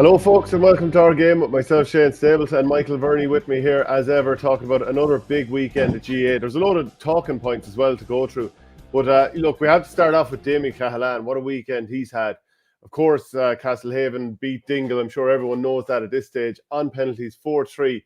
Hello, folks, and welcome to OurGame with myself, Shane Stapleton, and Michael Verney with me here, as ever, talking about another big weekend at GA. There's a load of talking points as well to go through. But look, we have to start off with Damien Cahalane. What a weekend he's had. Of course, Castlehaven beat Dingle. I'm sure everyone knows that at this stage, on penalties, 4-3.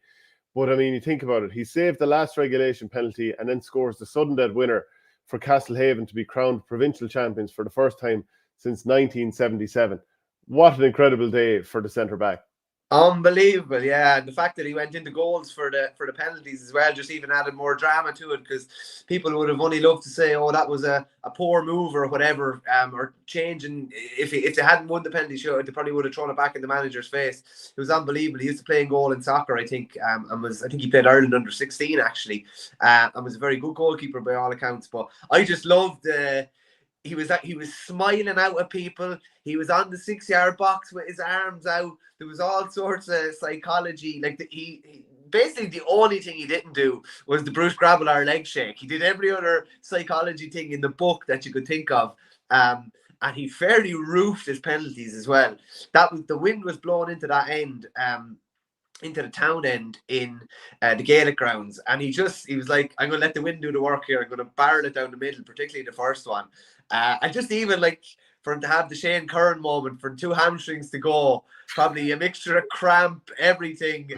But, I mean, you think about it. He saved the last regulation penalty and then scores the sudden death winner for Castlehaven to be crowned provincial champions for the first time since 1977. What an incredible day for the centre-back. Unbelievable, yeah. And the fact that he went into goals for the penalties as well just even added more drama to it, because people would have only loved to say, oh, that was a poor move or whatever, or changing. If they hadn't won the penalty shot, they probably would have thrown it back in the manager's face. It was unbelievable. He used to play in goal in soccer, I think, and I think he played Ireland under 16 actually, and was a very good goalkeeper by all accounts. But I just loved he was smiling out at people. He was on the 6-yard box with his arms out. There was all sorts of psychology. Like he basically the only thing he didn't do was the Bruce Gravelar leg shake. He did every other psychology thing in the book that you could think of. And he fairly roofed his penalties as well. The wind was blowing into that end. Into the town end in the Gaelic grounds, and he was like, I'm going to let the wind do the work here. I'm going to barrel it down the middle, particularly the first one. And just even like for him to have the Shane Curran moment, for 2 hamstrings to go, probably a mixture of cramp, everything.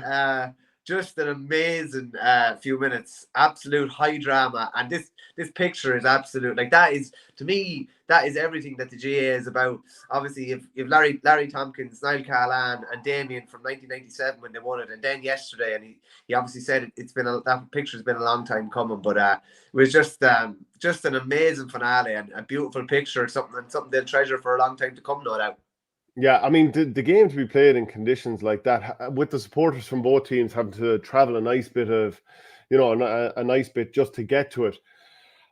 Just an amazing few minutes, absolute high drama. And this picture is absolute, like, that is, to me, that is everything that the GA is about. Obviously, if Larry Tompkins, Niall Cahalane and Damien from 1997 when they won it, and then yesterday, and he obviously said that picture's been a long time coming, but it was just an amazing finale and a beautiful picture, something they'll treasure for a long time to come, no doubt. Yeah, I mean, the game to be played in conditions like that, with the supporters from both teams having to travel a nice bit a nice bit just to get to it.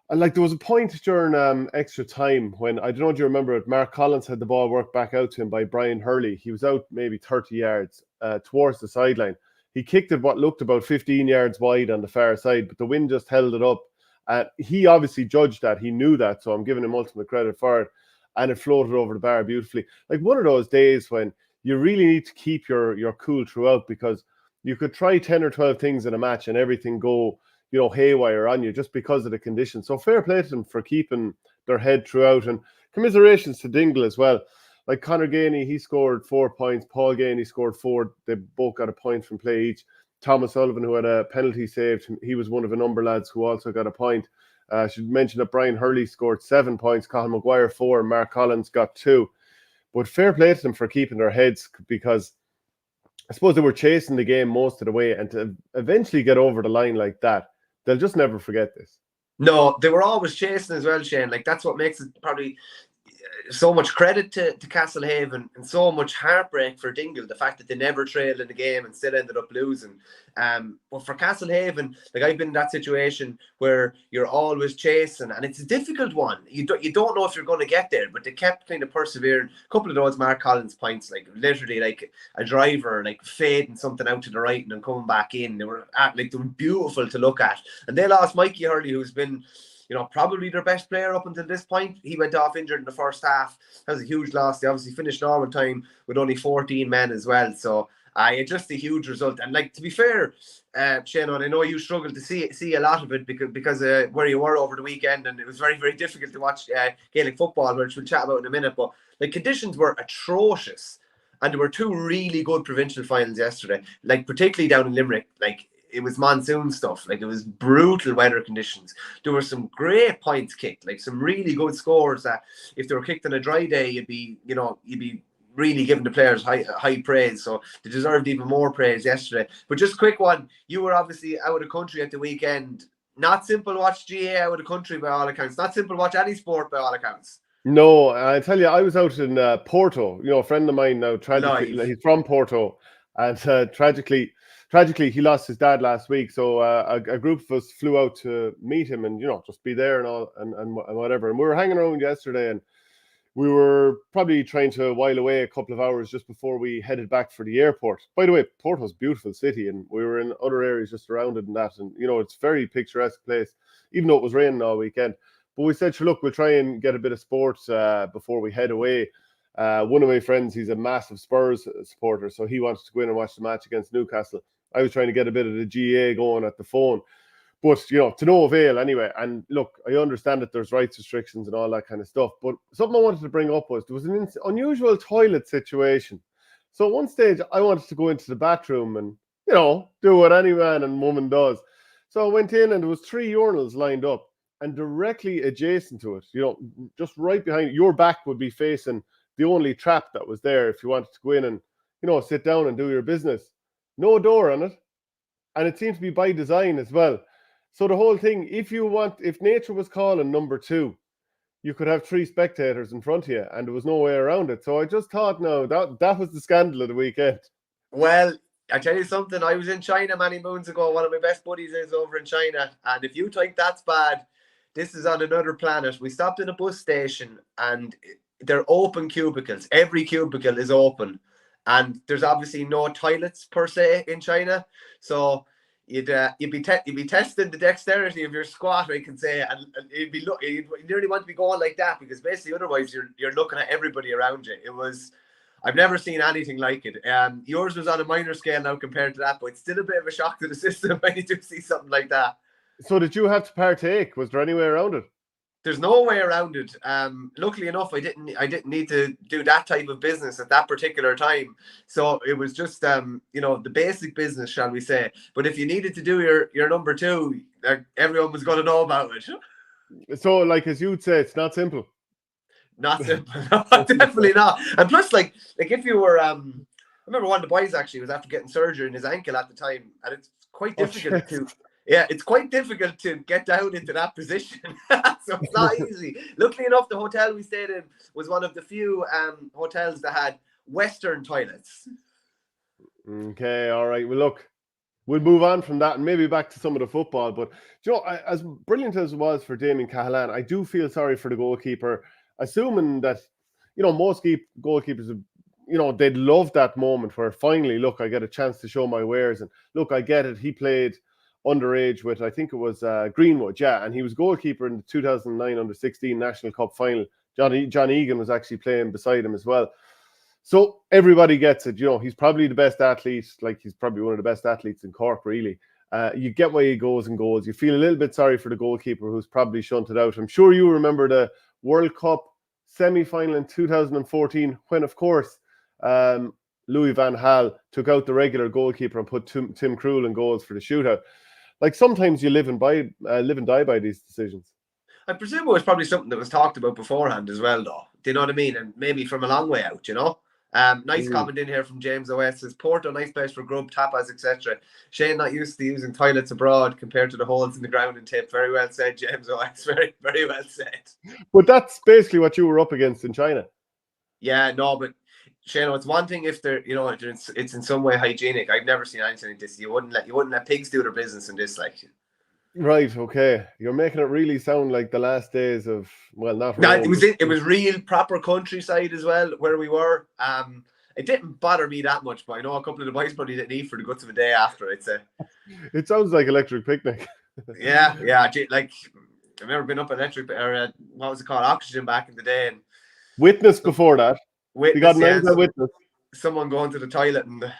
And like, there was a point during extra time when, I don't know if you remember it, Mark Collins had the ball worked back out to him by Brian Hurley. He was out maybe 30 yards towards the sideline. He kicked it what looked about 15 yards wide on the far side, but the wind just held it up. He obviously judged that. He knew that, so I'm giving him ultimate credit for it. And it floated over the bar beautifully. Like, one of those days when you really need to keep your cool throughout, because you could try 10 or 12 things in a match and everything go, haywire on you just because of the conditions. So fair play to them for keeping their head throughout, and commiserations to Dingle as well. Like, Conor Ganey, he scored 4 points. Paul Ganey scored 4. They both got a point from play each. Thomas Sullivan, who had a penalty saved, he was one of a number of lads who also got a point. I should mention that Brian Hurley scored 7 points, Colin Maguire 4, and Mark Collins got 2. But fair play to them for keeping their heads, because I suppose they were chasing the game most of the way, and to eventually get over the line like that, they'll just never forget this. No, they were always chasing as well, Shane. Like, that's what makes it probably so much credit to Castlehaven, and so much heartbreak for Dingle, the fact that they never trailed in the game and still ended up losing. But for Castlehaven, like, I've been in that situation where you're always chasing, and it's a difficult one. You don't know if you're going to get there, but they kept kind of persevering. A couple of those Mark Collins points, like literally like a driver, like fading something out to the right and then coming back in. They were beautiful to look at. And they lost Mikey Hurley, who's been, probably their best player up until this point. He went off injured in the first half. That was a huge loss. They obviously finished normal time with only 14 men as well. So it's just a huge result. And, like, to be fair, Shane, I know you struggled to see a lot of it because where you were over the weekend, and it was very, very difficult to watch Gaelic football, which we'll chat about in a minute. But the conditions were atrocious, and there were 2 really good provincial finals yesterday. Like, particularly down in Limerick, like, it was monsoon stuff. Like, it was brutal weather conditions. There were some great points kicked, like some really good scores that if they were kicked on a dry day, you'd be really giving the players high praise. So they deserved even more praise yesterday. But just a quick one, you were obviously out of the country at the weekend. Not simple to watch GA out of the country by all accounts. Not simple to watch any sport by all accounts. No, I tell you, I was out in Porto. A friend of mine now, tragically, he's from Porto, and tragically, he lost his dad last week. So a group of us flew out to meet him and, just be there and all and whatever. And we were hanging around yesterday, and we were probably trying to while away a couple of hours just before we headed back for the airport. By the way, Porto's a beautiful city, and we were in other areas just around it and that. And, it's a very picturesque place, even though it was raining all weekend. But we said, sure, look, we'll try and get a bit of sports before we head away. One of my friends, he's a massive Spurs supporter, so he wanted to go in and watch the match against Newcastle. I was trying to get a bit of the GA going at the phone. But, to no avail anyway. And look, I understand that there's rights restrictions and all that kind of stuff. But something I wanted to bring up was there was an unusual toilet situation. So at one stage, I wanted to go into the bathroom and, do what any man and woman does. So I went in and there was 3 urinals lined up. And directly adjacent to it, just right behind your back would be facing the only trap that was there if you wanted to go in and, sit down and do your business. No door on it. And it seemed to be by design as well. So the whole thing, if nature was calling number 2, you could have 3 spectators in front of you and there was no way around it. So I just thought, no, that was the scandal of the weekend. Well, I tell you something, I was in China many moons ago. One of my best buddies is over in China. And if you think that's bad, this is on another planet. We stopped in a bus station and they're open cubicles. Every cubicle is open. And there's obviously no toilets per se in China. So you'd be testing the dexterity of your squat, I can say, and you'd nearly want to be going like that because basically otherwise you're looking at everybody around you. I've never seen anything like it. Yours was on a minor scale now compared to that, but it's still a bit of a shock to the system when you do see something like that. So did you have to partake? Was there any way around it? There's no way around it. Luckily enough, I didn't need to do that type of business at that particular time. So it was just the basic business, shall we say. But if you needed to do your number 2, everyone was going to know about it. So, like as you'd say, it's not simple. Not simple. No, definitely not. And plus, like if you were, I remember one of the boys actually was after getting surgery in his ankle at the time, and it's quite difficult to. Yeah, it's quite difficult to get down into that position. So it's not easy. Luckily enough, the hotel we stayed in was one of the few hotels that had Western toilets. Okay, all right. Well, look, we'll move on from that and maybe back to some of the football. But, as brilliant as it was for Damien Cahalane, I do feel sorry for the goalkeeper, assuming that, most goalkeepers, they'd love that moment where finally, look, I get a chance to show my wares. And look, I get it. He played underage with, I think it was Greenwood, and he was goalkeeper in the 2009 Under-16 National Cup final. John Egan was actually playing beside him as well. So everybody gets it. He's probably the best athlete, like he's probably one of the best athletes in Cork, really. You get why he goes and goals. You feel a little bit sorry for the goalkeeper who's probably shunted out. I'm sure you remember the World Cup semi-final in 2014 when, of course, Louis van Gaal took out the regular goalkeeper and put Tim Krul in goals for the shootout. Like sometimes you live and die by these decisions. I presume it was probably something that was talked about beforehand as well, though. Do you know what I mean? And maybe from a long way out, Nice comment in here from James OS says, Porto, nice place for grub, tapas, etc. Shane not used to using toilets abroad compared to the holes in the ground and tip. Very well said, James OS. Very, very well said. But that's basically what you were up against in China. Yeah, no, but Shane, it's one thing if they're, it's in some way hygienic. I've never seen anything like this. You wouldn't let pigs do their business in this, like. Right. Okay. You're making it really sound like the last days of, well, not. No, it was real proper countryside as well where we were. It didn't bother me that much, but I know a couple of the boys probably didn't eat for the guts of a day after. It sounds like electric picnic. Yeah. Like I've never been up electric or what was it called, oxygen back in the day. And witness before that. You got an witness. Someone going to the toilet and the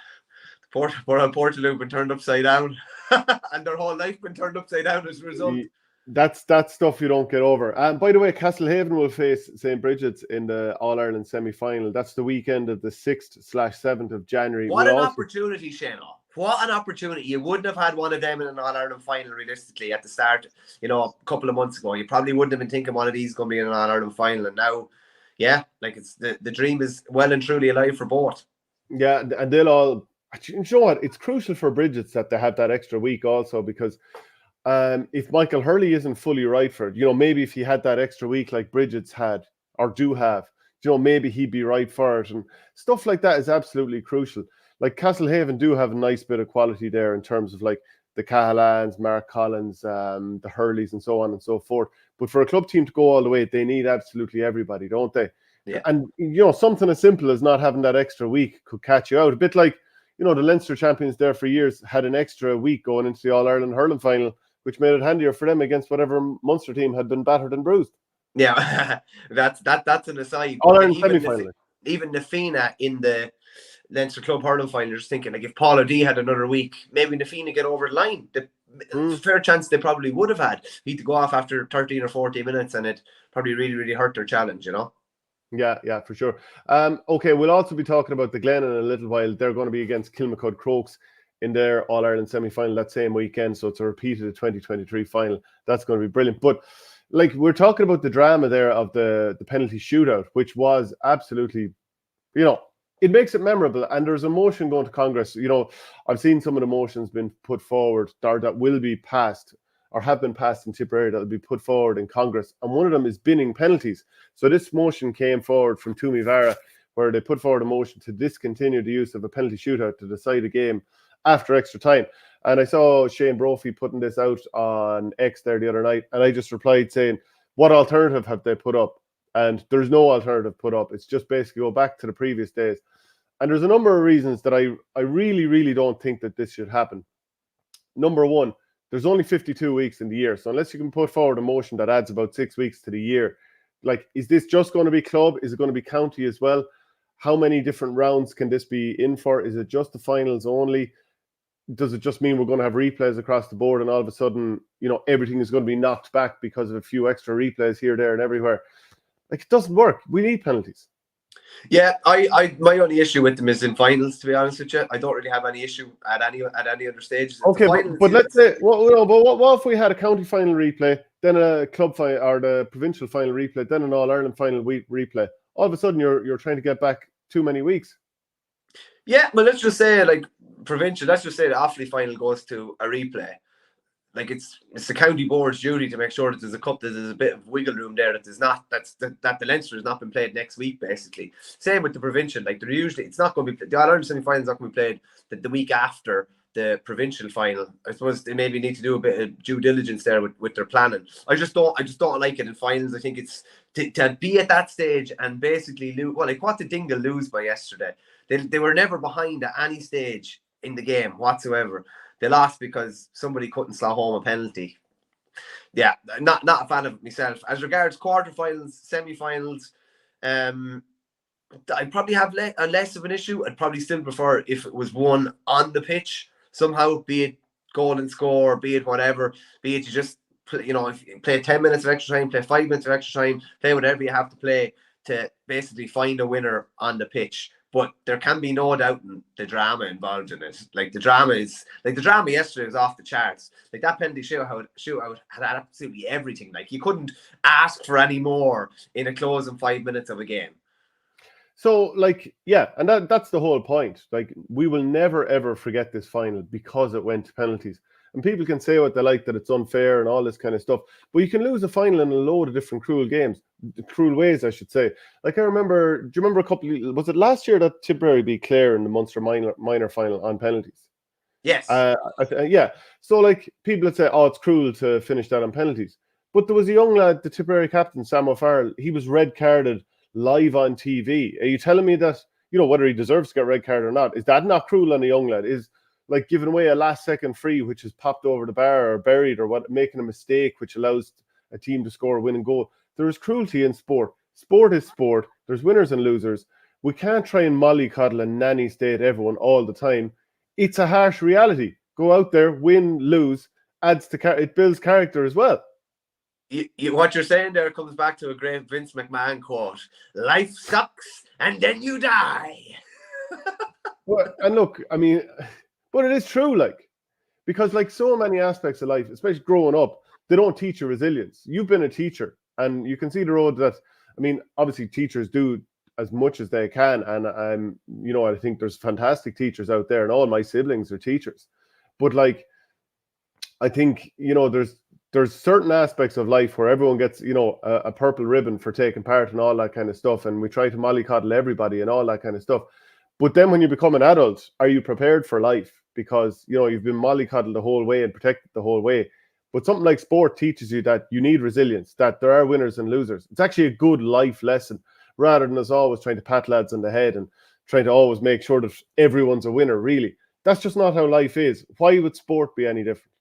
Portaloop been turned upside down, and their whole life been turned upside down as a result. That's stuff you don't get over. And by the way, Castlehaven will face St. Bridget's in the All-Ireland semi-final. That's the weekend of the 6th/7th of January. What an opportunity, Shane. What an opportunity. You wouldn't have had one of them in an All-Ireland final realistically at the start, a couple of months ago. You probably wouldn't have been thinking one of these going to be in an All-Ireland final. And now, yeah, like it's the dream is well and truly alive for both. Yeah, and they'll all... You know what? It's crucial for Bridget's that they have that extra week also because if Michael Hurley isn't fully right for it, maybe if he had that extra week like Bridget's had or do have, maybe he'd be right for it. And stuff like that is absolutely crucial. Like Castlehaven do have a nice bit of quality there in terms of like the Cahalanes, Mark Collins, the Hurleys and so on and so forth. But for a club team to go all the way, they need absolutely everybody, don't they? Yeah. And, something as simple as not having that extra week could catch you out. A bit like, the Leinster champions there for years had an extra week going into the All-Ireland hurling final, which made it handier for them against whatever Munster team had been battered and bruised. Yeah, that's an aside. All-Ireland semi-final. even Nafina in the Leinster Club Hurling final, just thinking, like, if Paul O'D had another week, maybe Nafina get over the line. Fair chance they probably would have had. He'd to go off after 13 or 14 minutes, and it probably really, really hurt their challenge, you know? Yeah, for sure. Okay, we'll also be talking about the Glen in a little while. They're going to be against Kilmacud Crokes in their All-Ireland semi-final that same weekend, so it's a repeat of the 2023 final. That's going to be brilliant. But like, we're talking about the drama there of the penalty shootout, which was absolutely, it makes it memorable, and there's emotion going to Congress. I've seen some of the motions been put forward that will be passed or have been passed in Tipperary that will be put forward in Congress, and one of them is binning penalties. So this motion came forward from Toomey Vara, where they put forward a motion to discontinue the use of a penalty shootout to decide a game after extra time. And I saw Shane Brophy putting this out on X there the other night, and I just replied saying, what alternative have they put up? And there's no alternative put up. It's just basically go back to the previous days. And there's a number of reasons that I really, really don't think that this should happen. Number one, there's only 52 weeks in the year. So unless you can put forward a motion that adds about 6 weeks to the year, like, is this just going to be club? Is it going to be county as well? How many different rounds can this be in for? Is it just the finals only? Does it just mean we're going to have replays across the board and all of a sudden, everything is going to be knocked back because of a few extra replays here, there, and everywhere? Like, it doesn't work. We need penalties. Yeah, my only issue with them is in finals, to be honest with you. I don't really have any issue at any other stages. Okay, but let's say, what if we had a county final replay, then a club final, or the provincial final replay, then an All-Ireland final replay? All of a sudden, you're trying to get back too many weeks. Yeah, but let's just say, like, provincial, let's just say the Offaly final goes to a replay. Like, it's the county board's duty to make sure that there's a bit of wiggle room there, that the Leinster has not been played next week, basically. Same with the provincial. Like, it's not going to be, the All-Ireland semi-final is not going to be played the week after the provincial final. I suppose they maybe need to do a bit of due diligence there with their planning. I just don't like it in finals. I think it's to be at that stage and basically lose. Well, like, what did Dingle lose by yesterday? They were never behind at any stage in the game whatsoever. They lost because somebody couldn't slot home a penalty. Yeah, not a fan of it myself. As regards quarterfinals, semi-finals, I'd probably have less of an issue. I'd probably still prefer if it was won on the pitch somehow, be it goal and score, be it whatever, be it you just if you play 10 minutes of extra time, play 5 minutes of extra time, play whatever you have to play to basically find a winner on the pitch. But there can be no doubt in the drama involved in it. Like, the drama yesterday was off the charts. Like, that penalty shootout had absolutely everything. Like, you couldn't ask for any more in a closing 5 minutes of a game. So, like, yeah, and that's the whole point. Like, we will never, ever forget this final because it went to penalties. And people can say what they like, that it's unfair and all this kind of stuff. But you can lose a final in a load of different cruel ways, I should say. Like, do you remember was it last year that Tipperary beat Clare in the Munster minor final on penalties? Yes. Yeah. So, like, people would say, oh, it's cruel to finish that on penalties. But there was a young lad, the Tipperary captain, Sam O'Farrell, he was red carded live on TV. Are you telling me that, whether he deserves to get red card or not, is that not cruel on a young lad? Is, like, giving away a last second free which is popped over the bar or buried, or making a mistake which allows a team to score a winning goal? There is cruelty in sport. Sport is sport. There's winners and losers. We can't try and mollycoddle and nanny state everyone all the time. It's a harsh reality. Go out there, win, lose, it builds character as well. What you're saying there comes back to a great Vince McMahon quote: "Life sucks, and then you die." Well, and look, I mean, but it is true, like, because, like, so many aspects of life, especially growing up, they don't teach you resilience. You've been a teacher, and you can see the road that, I mean, obviously teachers do as much as they can, and I think there's fantastic teachers out there, and all my siblings are teachers. But, like, I think, there's certain aspects of life where everyone gets, a purple ribbon for taking part and all that kind of stuff, and we try to mollycoddle everybody and all that kind of stuff. But then when you become an adult, are you prepared for life? Because, you've been mollycoddled the whole way and protected the whole way. But something like sport teaches you that you need resilience, that there are winners and losers. It's actually a good life lesson, rather than us always trying to pat lads on the head and trying to always make sure that everyone's a winner, really. That's just not how life is. Why would sport be any different?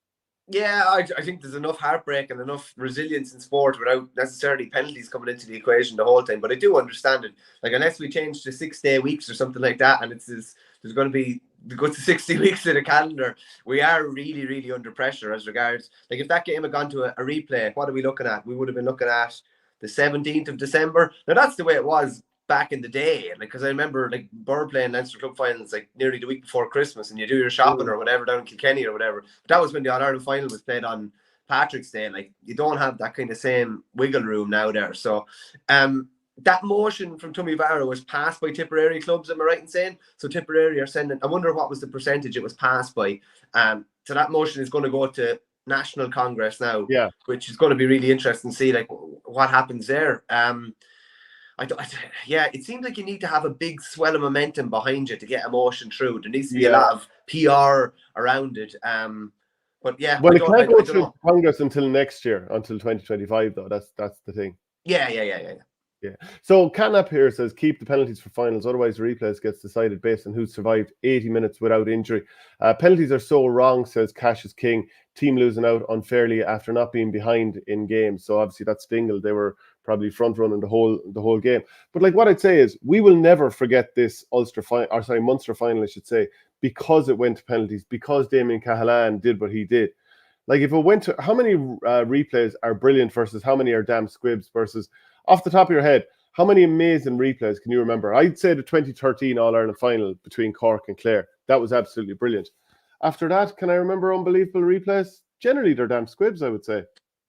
Yeah, I think there's enough heartbreak and enough resilience in sport without necessarily penalties coming into the equation the whole time. But I do understand it. Like, unless we change to 6-day weeks or something like that, and there's going to be the good to 60 weeks in the calendar, we are really, really under pressure as regards. Like, if that game had gone to a replay, what are we looking at? We would have been looking at the 17th of December. Now, that's the way it was back in the day, like, because I remember like Burr playing Leinster Club finals like nearly the week before Christmas, and you do your shopping or whatever down in Kilkenny or whatever. But that was when the All-Ireland final was played on Patrick's Day. Like, you don't have that kind of same wiggle room now there. So that motion from Tommy Vara was passed by Tipperary clubs, am I right in saying? So Tipperary are sending, I wonder what was the percentage it was passed by. So that motion is going to go to National Congress now, which is going to be really interesting to see like what happens there. Yeah, it seems like you need to have a big swell of momentum behind you to get emotion through. There needs to be a lot of PR around it. But yeah, well, it can't go through Congress until next year, until 2025, though. That's the thing. Yeah. So Catnap here says keep the penalties for finals, otherwise the replays gets decided based on who survived 80 minutes without injury. Penalties are so wrong, says Cash is King. Team losing out unfairly after not being behind in games. So obviously that's Fingal. They were probably front running the whole game. But like what I'd say is we will never forget this Munster final, I should say, because it went to penalties, because Damien Cahalane did what he did. Like if it went to how many replays are brilliant versus how many are damn squibs versus off the top of your head, how many amazing replays can you remember? I'd say the 2013 All-Ireland final between Cork and Clare. That was absolutely brilliant. After that, can I remember unbelievable replays? Generally, they're damn squibs, I would say.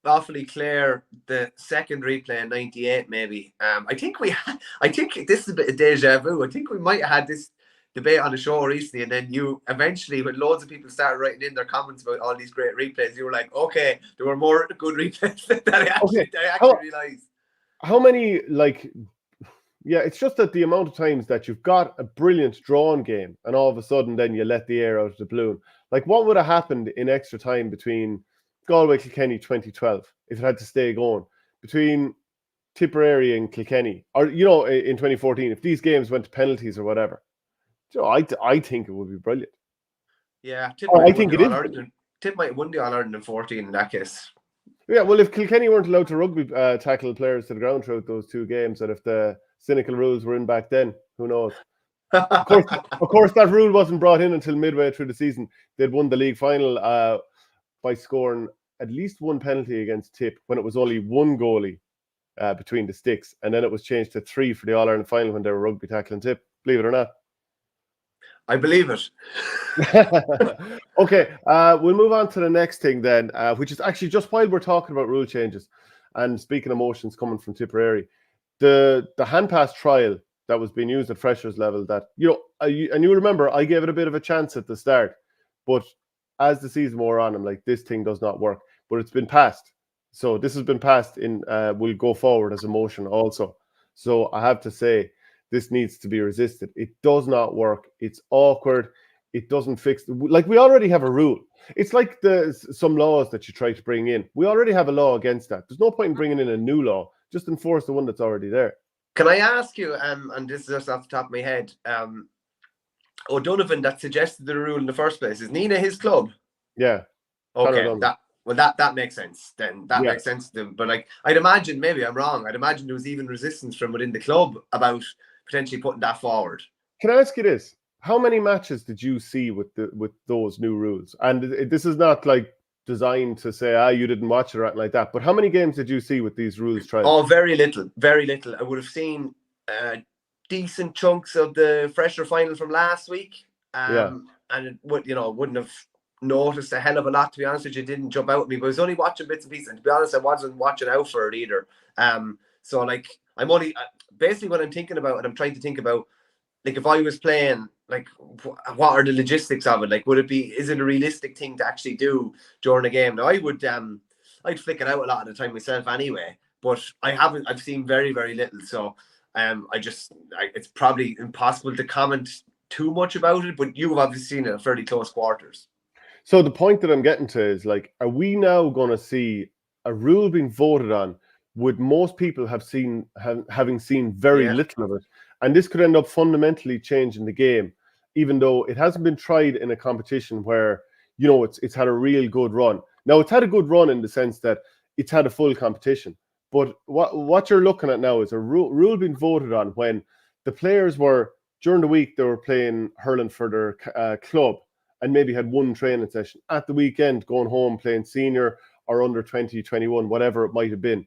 Awfully Clare, the second replay in '98, maybe. I think this is a bit of deja vu. I think we might have had this debate on the show recently, and then you eventually, when loads of people started writing in their comments about all these great replays, you were like, okay, there were more good replays than I actually realised. How many, like, yeah, it's just that the amount of times that you've got a brilliant drawn game and all of a sudden then you let the air out of the balloon. Like, what would have happened in extra time between Galway Kilkenny 2012 if it had to stay going, between Tipperary and Kilkenny, or, you know, in 2014, if these games went to penalties or whatever? You know, I think it would be brilliant. Yeah, Tip might have won the All-Ireland in 14 in that case. Yeah, well, if Kilkenny weren't allowed to rugby tackle players to the ground throughout those two games, and if the cynical rules were in back then, who knows? Of course, that rule wasn't brought in until midway through the season. They'd won the league final by scoring at least one penalty against Tip when it was only one goalie between the sticks, and then it was changed to 3 for the All-Ireland final when they were rugby tackling Tip. Believe it or not. I believe it. Okay, we'll move on to the next thing then, which is actually just while we're talking about rule changes and speaking of motions coming from Tipperary, the hand pass trial that was being used at freshers level, that, you know, and you remember I gave it a bit of a chance at the start, but as the season wore on, I'm like, this thing does not work. But it's been passed. So this has been passed in, will go forward as a motion also. So I have to say, this needs to be resisted. It does not work. It's awkward. It doesn't fix. Like, we already have a rule. It's like some laws that you try to bring in. We already have a law against that. There's no point in bringing in a new law. Just enforce the one that's already there. Can I ask you, and this is just off the top of my head, O'Donovan that suggested the rule in the first place, is Nina his club? Yeah. Okay. That makes sense. Then that makes sense to them. But like, I'd imagine, maybe I'm wrong, I'd imagine there was even resistance from within the club about potentially putting that forward. Can I ask you this? How many matches did you see with those new rules? And this is not like designed to say, you didn't watch it or anything like that. But how many games did you see with these rules tried? Oh, very little. Very little. I would have seen decent chunks of the fresher final from last week. And it wouldn't have noticed a hell of a lot, to be honest with you. It didn't jump out at me, but I was only watching bits and pieces. And to be honest, I wasn't watching out for it either. So like, I'm only basically what I'm thinking about, and I'm trying to think about, like, if I was playing, like, what are the logistics of it? Like, is it a realistic thing to actually do during a game? Now, I'd flick it out a lot of the time myself anyway, but I've seen very, very little. So it's probably impossible to comment too much about it, but you've obviously seen it at fairly close quarters. So the point that I'm getting to is, like, are we now going to see a rule being voted on with most people having seen very little of it? And this could end up fundamentally changing the game, even though it hasn't been tried in a competition where, you know, it's had a real good run. Now, it's had a good run in the sense that it's had a full competition. But what you're looking at now is a rule being voted on when the players were, during the week, they were playing hurling for their club and maybe had one training session. At the weekend, going home, playing senior or under 20, 21, whatever it might have been.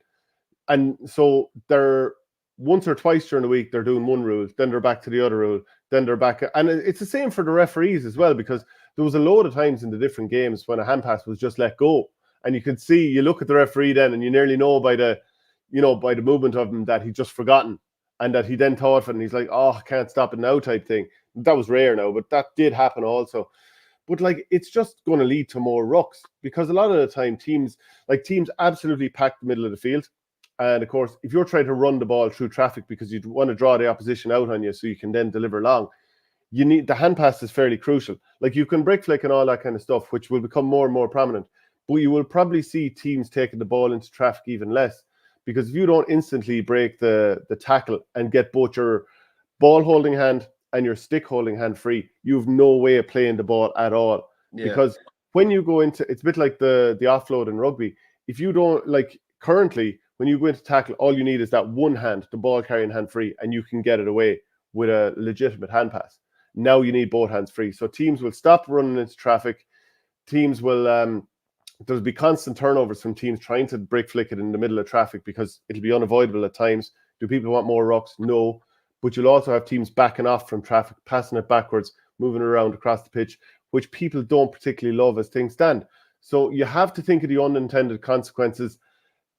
And so they're once or twice during the week, they're doing one rule, then they're back to the other rule, then they're back. And it's the same for the referees as well, because there was a load of times in the different games when a hand pass was just let go. And you could see, you look at the referee then, and you nearly know by the movement of him that he'd just forgotten, and that he then thought of it, and he's like, oh, I can't stop it now type thing. That was rare now, but that did happen also. But like, it's just going to lead to more rucks, because a lot of the time teams absolutely pack the middle of the field. And of course, if you're trying to run the ball through traffic because you want to draw the opposition out on you so you can then deliver long, you need the hand pass is fairly crucial. Like, you can break flick and all that kind of stuff, which will become more and more prominent. But you will probably see teams taking the ball into traffic even less, because if you don't instantly break the tackle and get both your ball holding hand and your stick holding hand free, you have no way of playing the ball at all. Yeah. Because when you go into, it's a bit like the offload in rugby. If you don't, like currently, when you go into tackle, all you need is that one hand, the ball carrying hand free, and you can get it away with a legitimate hand pass. Now you need both hands free. So teams will stop running into traffic. Teams will, there'll be constant turnovers from teams trying to break flick it in the middle of traffic, because it'll be unavoidable at times. Do people want more rucks? No. But you'll also have teams backing off from traffic, passing it backwards, moving around across the pitch, which people don't particularly love as things stand. So you have to think of the unintended consequences.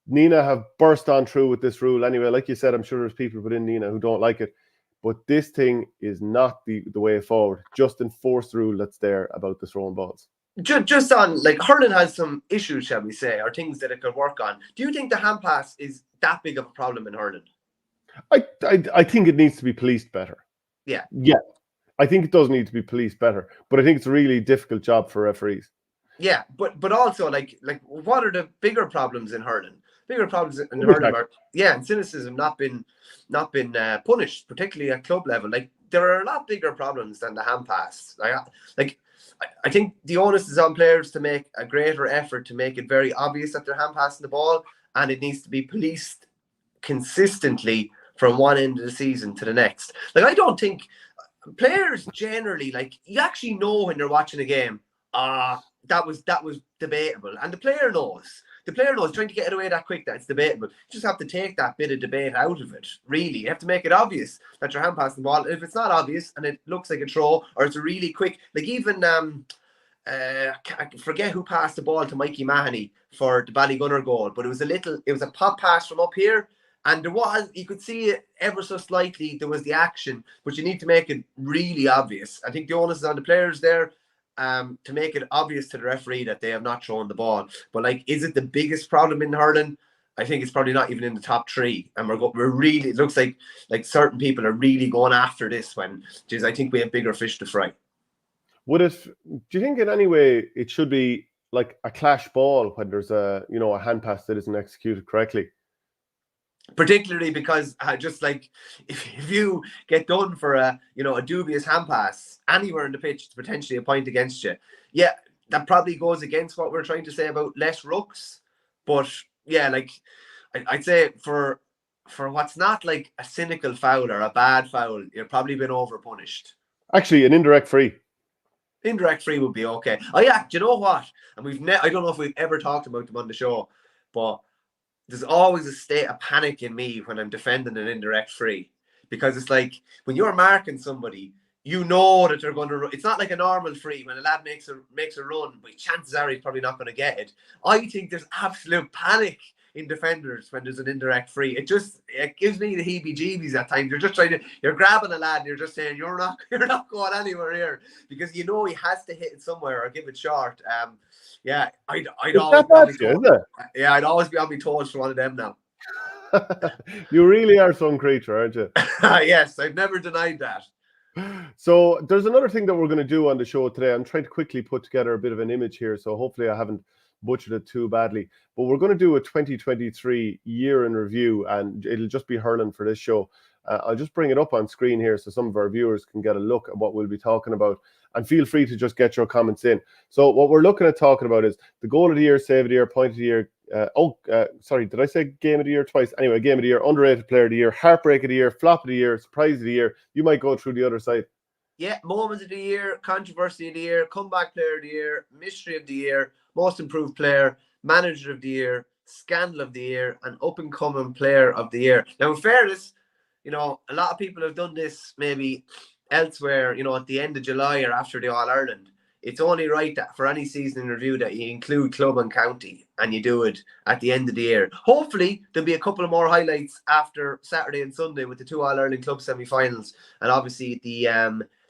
Nina have burst on through with this rule anyway. Like you said, I'm sure there's people within Nina who don't like it. But this thing is not the way forward. Just enforce the rule that's there about the throwing balls. Just on, like, hurling has some issues, shall we say, or things that it could work on. Do you think the hand pass is that big of a problem in hurling? I think it needs to be policed better. Yeah. I think it does need to be policed better, but I think it's a really difficult job for referees. Yeah, but also, like what are the bigger problems in hurling? Bigger problems in hurling are, and cynicism not been punished, particularly at club level. Like, there are a lot bigger problems than the hand pass. I think the onus is on players to make a greater effort to make it very obvious that they're hand passing the ball, and it needs to be policed consistently from one end of the season to the next. Like, I don't think players generally, like, you actually know when they're watching a game, that was debatable, and the player knows. The player knows, trying to get it away that quick, that it's debatable. You just have to take that bit of debate out of it, really. You have to make it obvious that you're hand passing the ball. If it's not obvious and it looks like a throw, or it's a really quick, like, even I forget who passed the ball to Mikey Mahoney for the Ballygunner goal, but it was a pop pass from up here, and you could see it ever so slightly, there was the action, but you need to make it really obvious. I think the onus is on the players there, to make it obvious to the referee that they have not thrown the ball. But, like, is it the biggest problem in hurling? I think it's probably not even in the top three. And we're really, it looks like certain people are really going after this when, geez, I think we have bigger fish to fry. Do you think in any way it should be like a clash ball when there's a hand pass that isn't executed correctly? Particularly because just like if you get done for a dubious hand pass anywhere in the pitch, it's potentially a point against you. Yeah, that probably goes against what we're trying to say about less rucks. But yeah, like, I'd say for what's not like a cynical foul or a bad foul, you've probably been over punished. Actually, an indirect free. Indirect free would be okay. Oh yeah, do you know what? And I don't know if we've ever talked about them on the show, but there's always a state of panic in me when I'm defending an indirect free, because it's like when you're marking somebody, you know that they're going to. It's not like a normal free when a lad makes a run, but chances are he's probably not going to get it. I think there's absolute panic in defenders when there's an indirect free. It gives me the heebie-jeebies at times. You're grabbing a lad and you're just saying you're not going anywhere here, because he has to hit it somewhere or give it short. Yeah, I'd always be on my toes for one of them now. You really are some creature, aren't you? Yes, I've never denied that. So there's another thing that we're going to do on the show today. I'm trying to quickly put together a bit of an image here, so hopefully I haven't butchered it too badly. But we're going to do a 2023 year in review, and it'll just be hurling for this show. I'll just bring it up on screen here so some of our viewers can get a look at what we'll be talking about. And feel free to just get your comments in. So what we're looking at talking about is the goal of the year, save of the year, point of the year. Sorry, did I say game of the year twice? Anyway, game of the year, underrated player of the year, heartbreak of the year, flop of the year, surprise of the year. You might go through the other side. Yeah, moment of the year, controversy of the year, comeback player of the year, mystery of the year, most improved player, manager of the year, scandal of the year, and up-and-coming player of the year. Now, in fairness, a lot of people have done this maybe elsewhere, at the end of July or after the All-Ireland. It's only right that for any season in review that you include club and county and you do it at the end of the year. Hopefully, there'll be a couple of more highlights after Saturday and Sunday with the 2 All-Ireland club semi-finals, and obviously the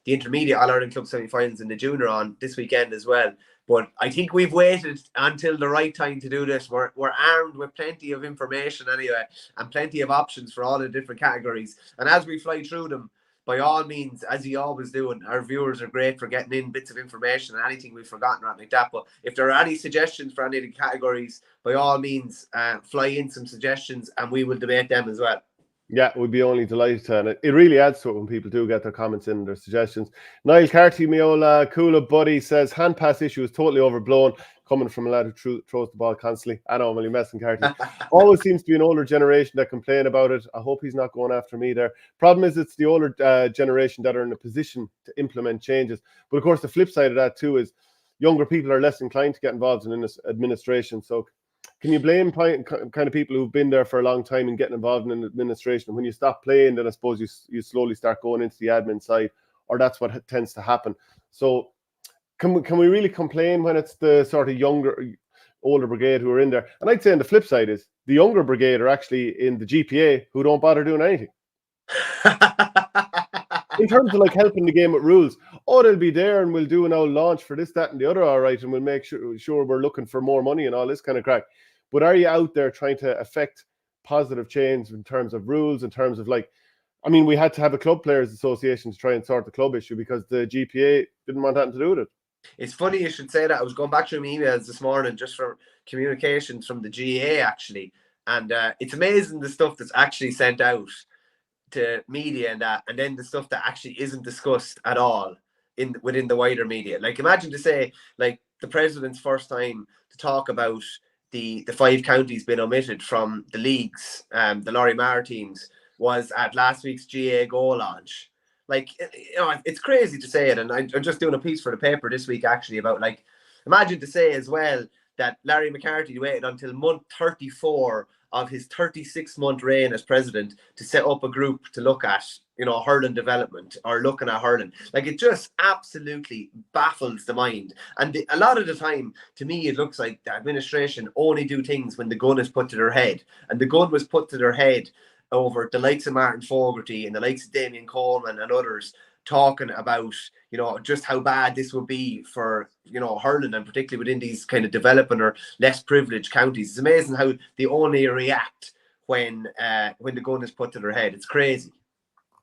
intermediate All-Ireland club semi-finals in the junior on this weekend as well. But I think we've waited until the right time to do this. We're armed with plenty of information anyway, and plenty of options for all the different categories. And as we fly through them, by all means, as you always do, and our viewers are great for getting in bits of information and anything we've forgotten or anything like that. But if there are any suggestions for any of the categories, by all means, fly in some suggestions and we will debate them as well. Yeah, we'd be only delighted to. And it really adds to it when people do get their comments in, their suggestions. Niall Carty, Miola, Coola Buddy says, hand pass issue is totally overblown, coming from a lad who throws the ball constantly. I know I'm only messing, Carty. Always seems to be an older generation that complain about it. I hope he's not going after me there. Problem is, it's the older generation that are in a position to implement changes. But of course, the flip side of that too is younger people are less inclined to get involved in this administration. So can you blame kind of people who've been there for a long time and getting involved in administration? When you stop playing, then I suppose you slowly start going into the admin side, or that's what tends to happen. So can we really complain when it's the sort of older brigade who are in there? And I'd say on the flip side is the younger brigade are actually in the GPA who don't bother doing anything. In terms of like helping the game with rules, they'll be there and we'll do an old launch for this, that, and the other, all right, and we'll make sure we're looking for more money and all this kind of crack. But are you out there trying to affect positive change in terms of rules, in terms of we had to have a club players association to try and sort the club issue because the GPA didn't want anything to do with it. It's funny you should say that. I was going back through my emails this morning just for communications from the GA actually, and it's amazing the stuff that's actually sent out to media and that, and then the stuff that actually isn't discussed at all within the wider media. Like, imagine to say, like, the president's first time to talk about the 5 counties being omitted from the leagues, the Laurie Maher teams, was at last week's GA goal launch. Like, it's crazy to say it, and I'm just doing a piece for the paper this week actually about, like, imagine to say as well that Larry McCarthy waited until month 34 of his 36-month reign as president to set up a group to look at, hurling development or looking at hurling. Like, it just absolutely baffles the mind. And a lot of the time, to me, it looks like the administration only do things when the gun is put to their head. And the gun was put to their head over the likes of Martin Fogarty and the likes of Damien Coleman and others talking about, just how bad this would be for, hurling, and particularly within these kind of developing or less privileged counties. It's amazing how they only react when the gun is put to their head. It's crazy.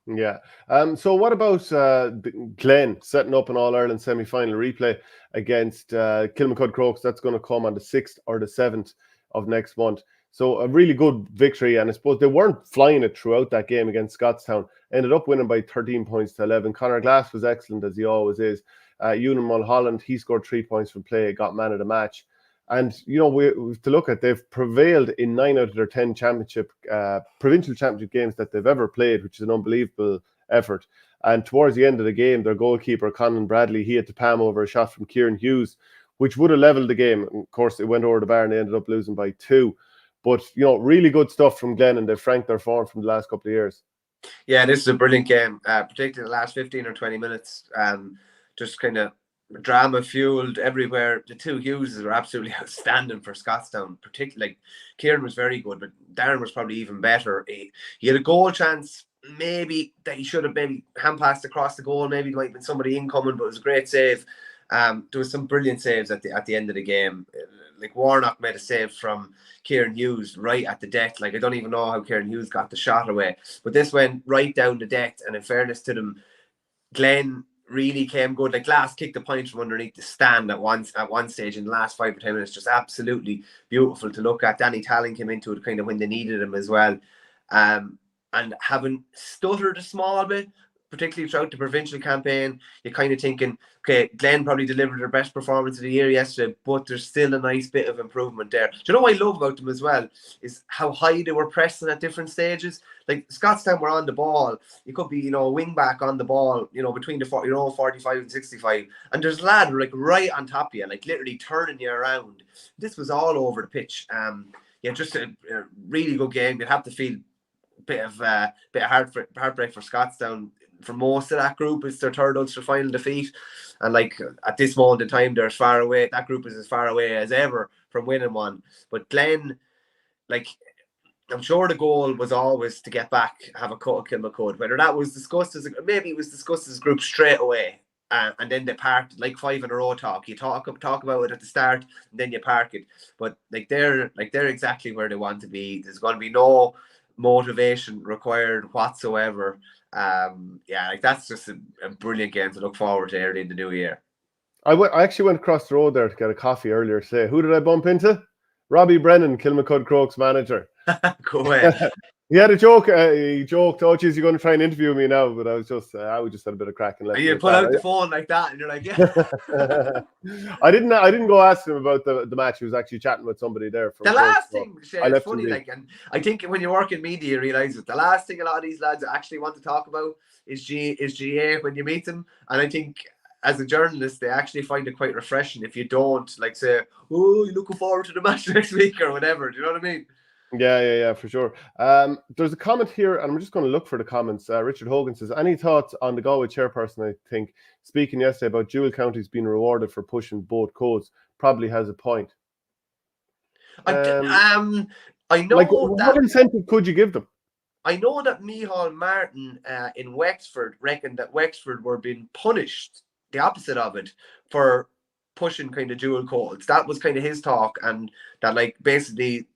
Yeah. So what about Glen setting up an All-Ireland semi-final replay against Kilmacud Crokes? That's going to come on the 6th or the 7th of next month. So a really good victory, and I suppose they weren't flying it throughout that game against Scottstown. Ended up winning by 13 points to 11. Conor Glass was excellent, as he always is. Ewan Mulholland, he scored 3 points from play, got man of the match. And, we have to look at, they've prevailed in 9 out of their 10 provincial championship games that they've ever played, which is an unbelievable effort. And towards the end of the game, their goalkeeper, Conlon Bradley, he had to palm over a shot from Kieran Hughes, which would have levelled the game. And of course, it went over the bar and they ended up losing by 2. But, really good stuff from Glen, and they've franked their form from the last couple of years. Yeah, this is a brilliant game, particularly the last 15 or 20 minutes. Just kind of drama fueled everywhere. The 2 Hugheses were absolutely outstanding for Scottstown. Particularly, like, Kieran was very good, but Darren was probably even better. He had a goal chance, maybe, that he should have maybe hand passed across the goal. Maybe there might have been somebody incoming, but it was a great save. There was some brilliant saves at the end of the game. Like, Warnock made a save from Kieran Hughes right at the death. Like, I don't even know how Kieran Hughes got the shot away, but this went right down the death. And in fairness to them, Glen really came good. Like, Glass kicked the point from underneath the stand at one stage in the last 5 or 10 minutes. Just absolutely beautiful to look at. Danny Tallon came into it kind of when they needed him as well. And and having stuttered a small bit, particularly throughout the provincial campaign, you're kind of thinking, okay, Glen probably delivered their best performance of the year yesterday, but there's still a nice bit of improvement there. Do you know what I love about them as well? Is how high they were pressing at different stages. Like Scottstown were on the ball. You could be, a wing back on the ball, between the 45 and 65. And there's a lad like right on top of you, like literally turning you around. This was all over the pitch. Just a really good game. You'd have to feel bit of heartbreak for Scottstown. For most of that group, it's their third Ulster final defeat, and like at this moment in time, they're as far away. That group is as far away as ever from winning one. But Glen, like, I'm sure the goal was always to get back, have a cut of Kilmacud. Whether that was discussed maybe it was discussed as a group straight away, and then they parked like 5 in a row. You talk about it at the start, and then you park it. But they're exactly where they want to be. There's going to be no motivation required whatsoever. That's just a brilliant game to look forward to early in the new year. I actually went across the road there to get a coffee earlier today. Who did I bump into? Robbie Brennan, Kilmacud Crokes manager. Go ahead. He had a joke. He joked, "Oh, geez, you're going to try and interview me now?" But I just had a bit of crack and left. You pull out the phone like that, and you're like, "Yeah." I didn't go ask him about the match. He was actually chatting with somebody there. The last thing, Shane, it's funny, and I think when you work in media, you realise that the last thing a lot of these lads actually want to talk about is GA when you meet them, and I think, as a journalist, they actually find it quite refreshing if you don't say, "Oh, you're looking forward to the match next week" or whatever. Do you know what I mean? Yeah, for sure. There's a comment here, and I'm just going to look for the comments. Richard Hogan says, any thoughts on the Galway chairperson, I think, speaking yesterday about dual counties being rewarded for pushing both codes, probably has a point. I know what incentive could you give them? I know that Micheál Martin in Wexford reckoned that Wexford were being punished, the opposite of it, for pushing kind of dual codes. That was kind of his talk, and that basically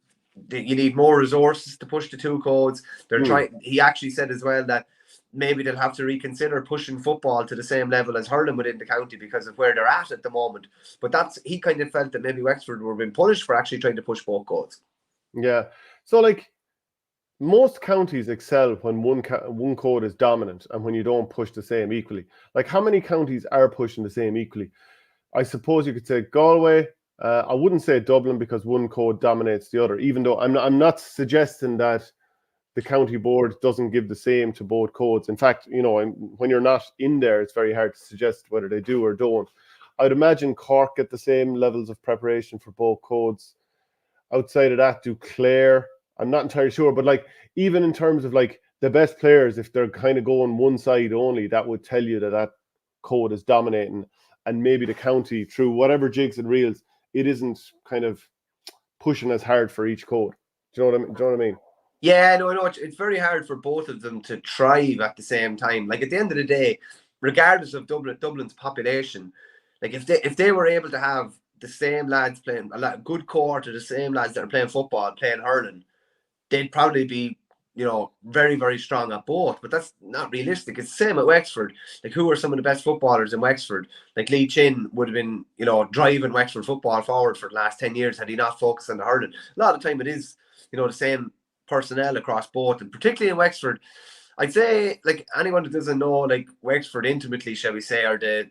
you need more resources to push the two codes. They're trying. He actually said as well that maybe they'll have to reconsider pushing football to the same level as hurling within the county because of where they're at the moment. But he kind of felt that maybe Wexford were being punished for actually trying to push both codes. Yeah. So most counties excel when one code is dominant and when you don't push the same equally. How many counties are pushing the same equally? I suppose you could say Galway. I wouldn't say Dublin because one code dominates the other, even though I'm not suggesting that the county board doesn't give the same to both codes. In fact, when you're not in there, it's very hard to suggest whether they do or don't. I'd imagine Cork get the same levels of preparation for both codes. Outside of that, do Clare? I'm not entirely sure, but even in terms of the best players, if they're kind of going one side only, that would tell you that code is dominating, and maybe the county, through whatever jigs and reels, it isn't kind of pushing as hard for each code. Do you know what I mean? Yeah, no, it's very hard for both of them to thrive at the same time. At the end of the day, regardless of Dublin's population, if they were able to have the same lads playing a good core to the same lads that are playing football, playing hurling, they'd probably be, very, very strong at both. But that's not realistic. It's the same at Wexford. Who are some of the best footballers in Wexford? Lee Chin would have been, driving Wexford football forward for the last 10 years had he not focused on the hurling. A lot of the time it is, the same personnel across both, and particularly in Wexford, I'd say anyone that doesn't know Wexford intimately, shall we say, or the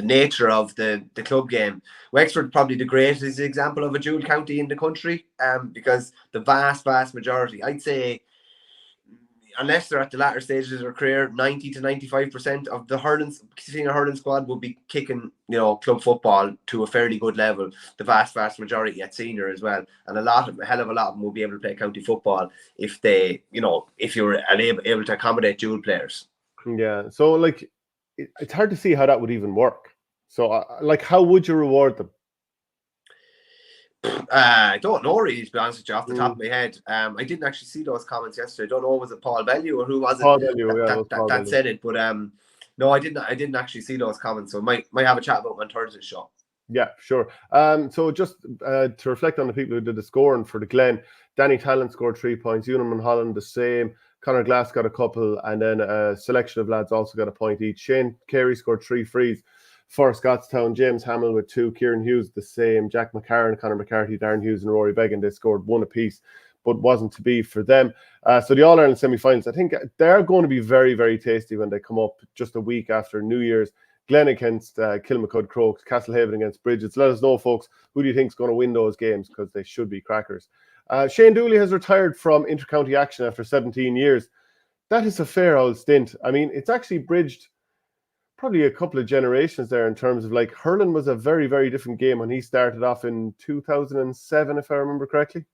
nature of the club game, Wexford probably the greatest example of a dual county in the country, because the vast majority, I'd say, unless they're at the latter stages of their career, 90 to 95% of the senior hurling squad will be kicking, club football to a fairly good level. The vast majority at senior as well, and a hell of a lot of them will be able to play county football if they, if you're able to accommodate dual players. Yeah, so it's hard to see how that would even work. So, how would you reward them? I don't know really, to be honest with you, off the top of my head. I didn't actually see those comments yesterday. I don't know, was it Paul Bellew or who was it? Paul Bellew, that said it. But no, I didn't actually see those comments. So might have a chat about them on Thursday's show. Yeah, sure. So just to reflect on the people who did the scoring for the Glen, Danny Talent scored 3 points, Unum Holland the same, Conor Glass got a couple, and then a selection of lads also got a point each. Shane Carey scored 3 frees for Scottstown, James Hamill with 2, Kieran Hughes the same, Jack McCarron, Conor McCarthy, Darren Hughes and Rory Beggan, they scored 1 apiece. but wasn't to be for them. So the All-Ireland semi-finals, I think they're going to be very, very tasty when they come up just a week after New Year's. Glen against Kilmacud Crokes, Castlehaven against Bridget's. Let us know, folks, who do you think is going to win those games, because they should be crackers. Shane Dooley has retired from inter-county action after 17 years. That is a fair old stint. I mean, it's actually bridged probably a couple of generations there in terms of, like, hurling was a very, very different game when he started off in 2007, if I remember correctly.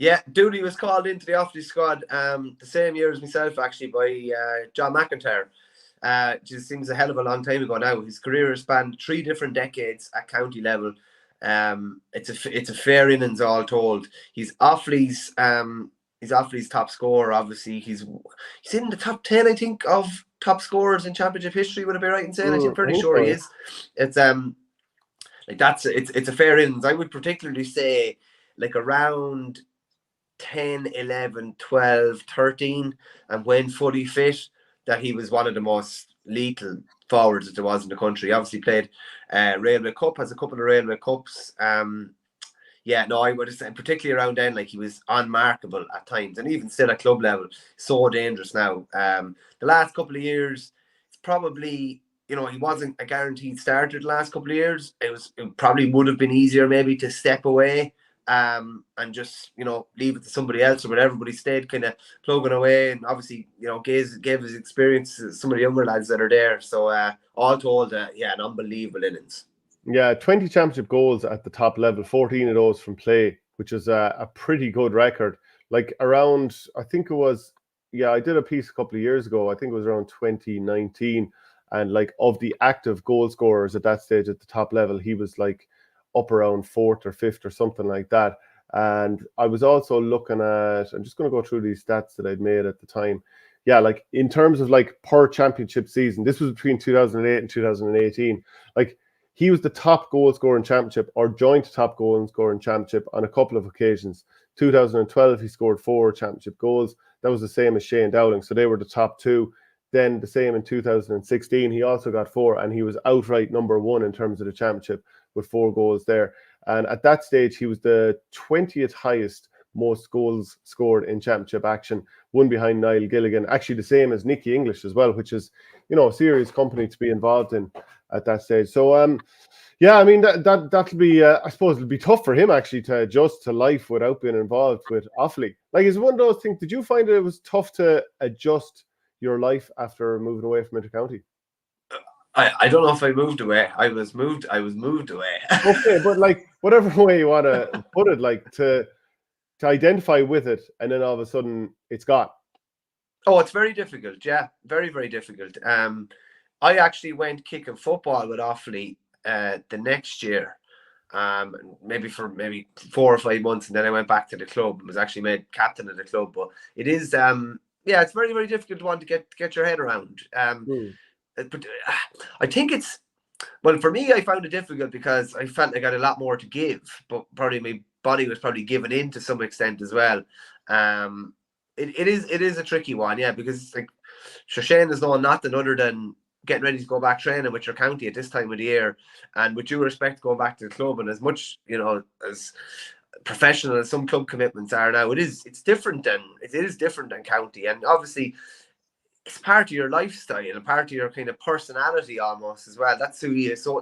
Yeah, Dooley was called into the Offaly squad the same year as myself, actually, by John McIntyre. Just seems a hell of a long time ago now. His career has spanned 3 different decades at county level. It's a fair innings all told. He's Offaly's top scorer. Obviously, he's in the top 10, I think, of top scorers in championship history. Would I be right in saying? I'm pretty sure he is. It's it's a fair innings. I would particularly say, like, around 10, 11, 12, 13, and when fully fit, that he was one of the most lethal forwards that there was in the country. Obviously played Railway Cup, has a couple of Railway Cups. I would have said, particularly around then, like, he was unmarkable at times, and even still at club level, so dangerous now. The last couple of years, it's probably, he wasn't a guaranteed starter the last couple of years. It probably would have been easier maybe to step away and just, leave it to somebody else or whatever, but he stayed kind of plugging away, and obviously, gave his experience to some of the younger lads that are there. So all told, an unbelievable innings. Yeah, 20 championship goals at the top level, 14 of those from play, which is a pretty good record. Like, around, I think it was, I did a piece a couple of years ago, I think it was around 2019, and, like, of the active goal scorers at that stage at the top level, he was, like, up around 4th or 5th or something like that. And I was also looking at, I'm just going to go through these stats that I'd made at the time. Yeah, like, in terms of, like, per championship season, this was between 2008 and 2018. Like, he was the top goal scorer in championship, or joint top goal scorer in championship, on a couple of occasions. 2012, he scored 4 championship goals. That was the same as Shane Dowling, so they were the top 2. Then the same in 2016, he also got 4, and he was outright number 1 in terms of the championship with 4 goals there. And at that stage, he was the 20th highest most goals scored in championship action, one behind Niall Gilligan, actually the same as Nicky English as well, which is, a serious company to be involved in at that stage. So, I mean, that'll be, I suppose it'll be tough for him actually to adjust to life without being involved with Offaly. Like, it's one of those things, did you find it was tough to adjust your life after moving away from Intercounty? I don't know if I moved away. I was moved away. Okay, but, like, whatever way you want to put it, like, to identify with it, and then all of a sudden it's gone. Oh, it's very difficult. Yeah, very, very difficult. I actually went kicking football with Offaly the next year, maybe for 4 or 5 months, and then I went back to the club and was actually made captain of the club. But it is, it's very, very difficult one to get your head around. But I think it's, well, for me, I found it difficult because I felt like I had a lot more to give, but probably my body was probably giving in to some extent as well. It is a tricky one, yeah, because, like, Shane is knowing nothing other than getting ready to go back training with your county at this time of the year, and with due respect, going back to the club, and as much, as professional as some club commitments are now, it is different than county, and obviously it's part of your lifestyle and part of your kind of personality almost as well. That's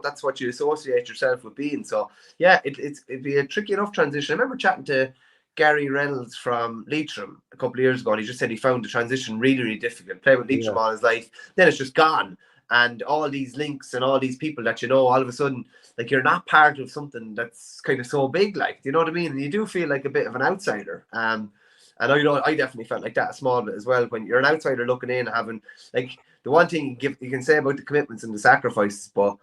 that's what you associate yourself with being. So yeah, it'd be a tricky enough transition. I remember chatting to Gary Reynolds from Leitrim a couple of years ago, and he just said he found the transition really, really difficult. Played with Leitrim all his life, then it's just gone. And all these links and all these people that all of a sudden, like, you're not part of something that's kind of so big, like, you know what I mean? And you do feel like a bit of an outsider. And I definitely felt like that a small bit as well. When you're an outsider looking in, having, like, the one thing you can say about the commitments and the sacrifices, but,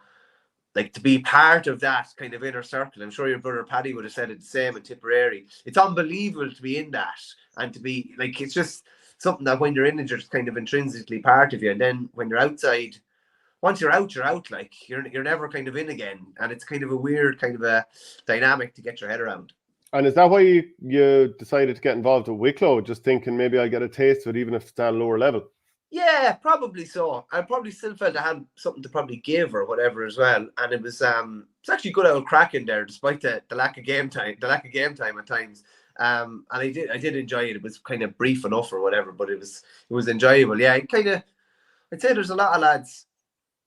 like, to be part of that kind of inner circle, I'm sure your brother Paddy would have said it the same in Tipperary. It's unbelievable to be in that, and to be, like, it's just something that when you're in it, you're just kind of intrinsically part of you. And then when you're outside, once you're out, like, you're never kind of in again. And it's kind of a weird kind of a dynamic to get your head around. And is that why you decided to get involved with Wicklow, just thinking maybe I'll get a taste of it, even if it's at a lower level? Yeah, probably so. I probably still felt I had something to probably give or whatever as well. And it was it's actually good old cracking there, despite the lack of game time. The lack of game time at times. And I did enjoy it. It was kind of brief enough or whatever, but it was enjoyable. Yeah, I'd say there's a lot of lads,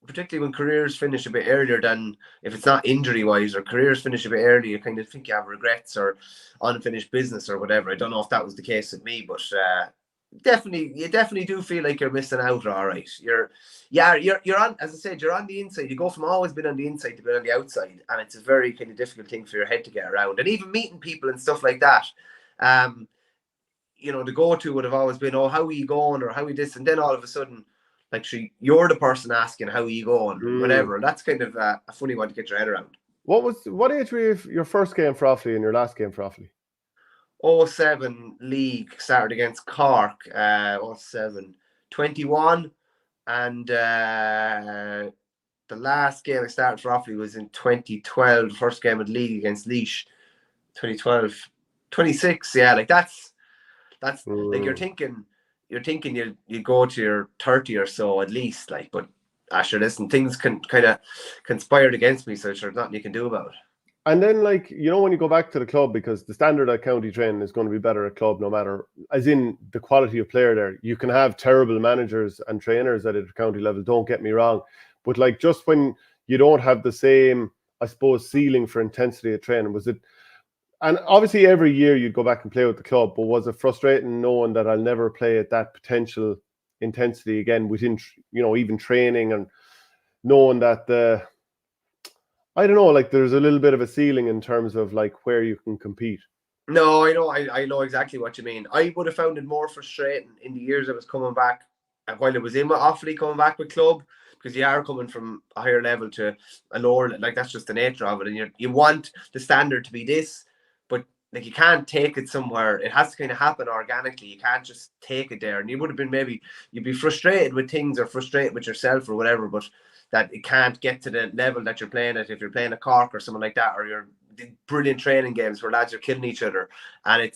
particularly when careers finish a bit earlier than, if it's not injury wise, or careers finish a bit earlier, you kind of think you have regrets or unfinished business or whatever. I don't know if that was the case with me, but you definitely do feel like you're missing out. All right, you're on, as I said, you're on the inside. You go from always been on the inside to being on the outside, and it's a very kind of difficult thing for your head to get around. And even meeting people and stuff like that, the go-to would have always been, oh, how are you going, or how are you this, and then all of a sudden, like, you're the person asking how are you going, whatever. That's kind of a funny one to get your head around. What age were you your first game for Offaly and your last game for Offaly? 07 league started against Cork, 07, 21, and the last game I started for Offaly was in 2012, the first game of the league against Laois, 2012, 26. Yeah, like that's like you're thinking you go to your 30 or so at least, like, but sure, listen, things can kind of conspired against me, so there's nothing you can do about it. And then, like, when you go back to the club, because the standard at county training is going to be better at club, no matter, as in the quality of player there. You can have terrible managers and trainers at a county level, don't get me wrong. But, like, just when you don't have the same, I suppose, ceiling for intensity of training, was it, and obviously every year you'd go back and play with the club, but was it frustrating knowing that I'll never play at that potential intensity again within, even training, and knowing that I don't know, like, there's a little bit of a ceiling in terms of, like, where you can compete. No, I know exactly what you mean. I would have found it more frustrating in the years I was coming back, and while it was in with Offaly, coming back with club, because you are coming from a higher level to a lower, like, that's just the nature of it, and you want the standard to be this, but, like, you can't take it somewhere. It has to kind of happen organically. You can't just take it there. And you would have been, you'd be frustrated with things or frustrated with yourself or whatever, but that it can't get to the level that you're playing at. If you're playing a Cork or something like that, or you're brilliant training games where lads are killing each other, and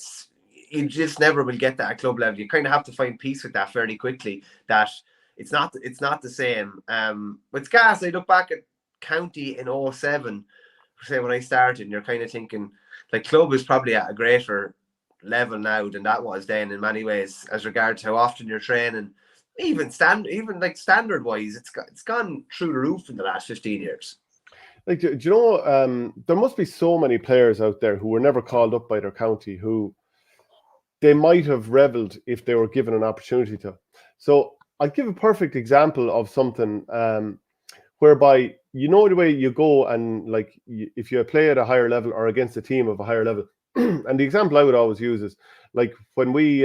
you just never will get that at club level. You kind of have to find peace with that fairly quickly, that it's not the same. But it's gas. I look back at county in 07, say, when I started, and you're kind of thinking, like, club is probably at a greater level now than that was then in many ways, as regards how often you're training. Even standard wise, it's gone through the roof in the last 15 years. Like, do you know, there must be so many players out there who were never called up by their county, who they might have revelled if they were given an opportunity to. So I'll give a perfect example of something whereby, the way you go and, like, if you play at a higher level or against a team of a higher level, and the example I would always use is, like, when we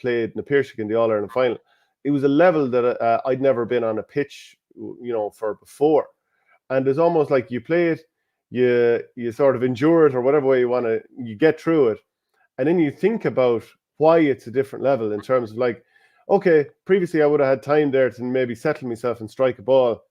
played Napirshick in the All-Ireland final, it was a level that I'd never been on a pitch, for before. And it's almost like you play it, you sort of endure it, or whatever way you get through it. And then you think about why it's a different level in terms of, like, okay, previously I would have had time there to maybe settle myself and strike a ball.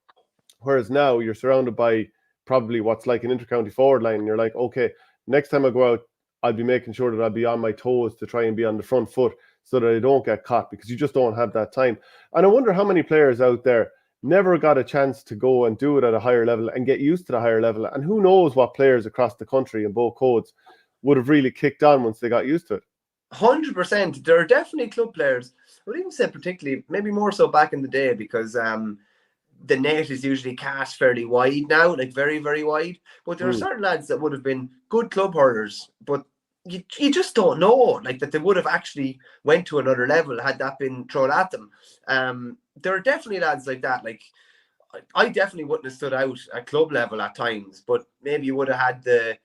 Whereas now you're surrounded by probably what's like an intercounty forward line. And you're like, okay, next time I go out, I'll be making sure that I'll be on my toes to try and be on the front foot so that I don't get caught, because you just don't have that time. And I wonder how many players out there never got a chance to go and do it at a higher level and get used to the higher level. And who knows what players across the country in both codes would have really kicked on once they got used to it. 100%. There are definitely club players. I would even say particularly, maybe more so back in the day, because the net is usually cast fairly wide now, like very, very wide. But there are certain lads that would have been good club hurlers, but you just don't know, like, that they would have actually went to another level had that been thrown at them. There are definitely lads like that. Like, I definitely wouldn't have stood out at club level at times, but maybe you would have had the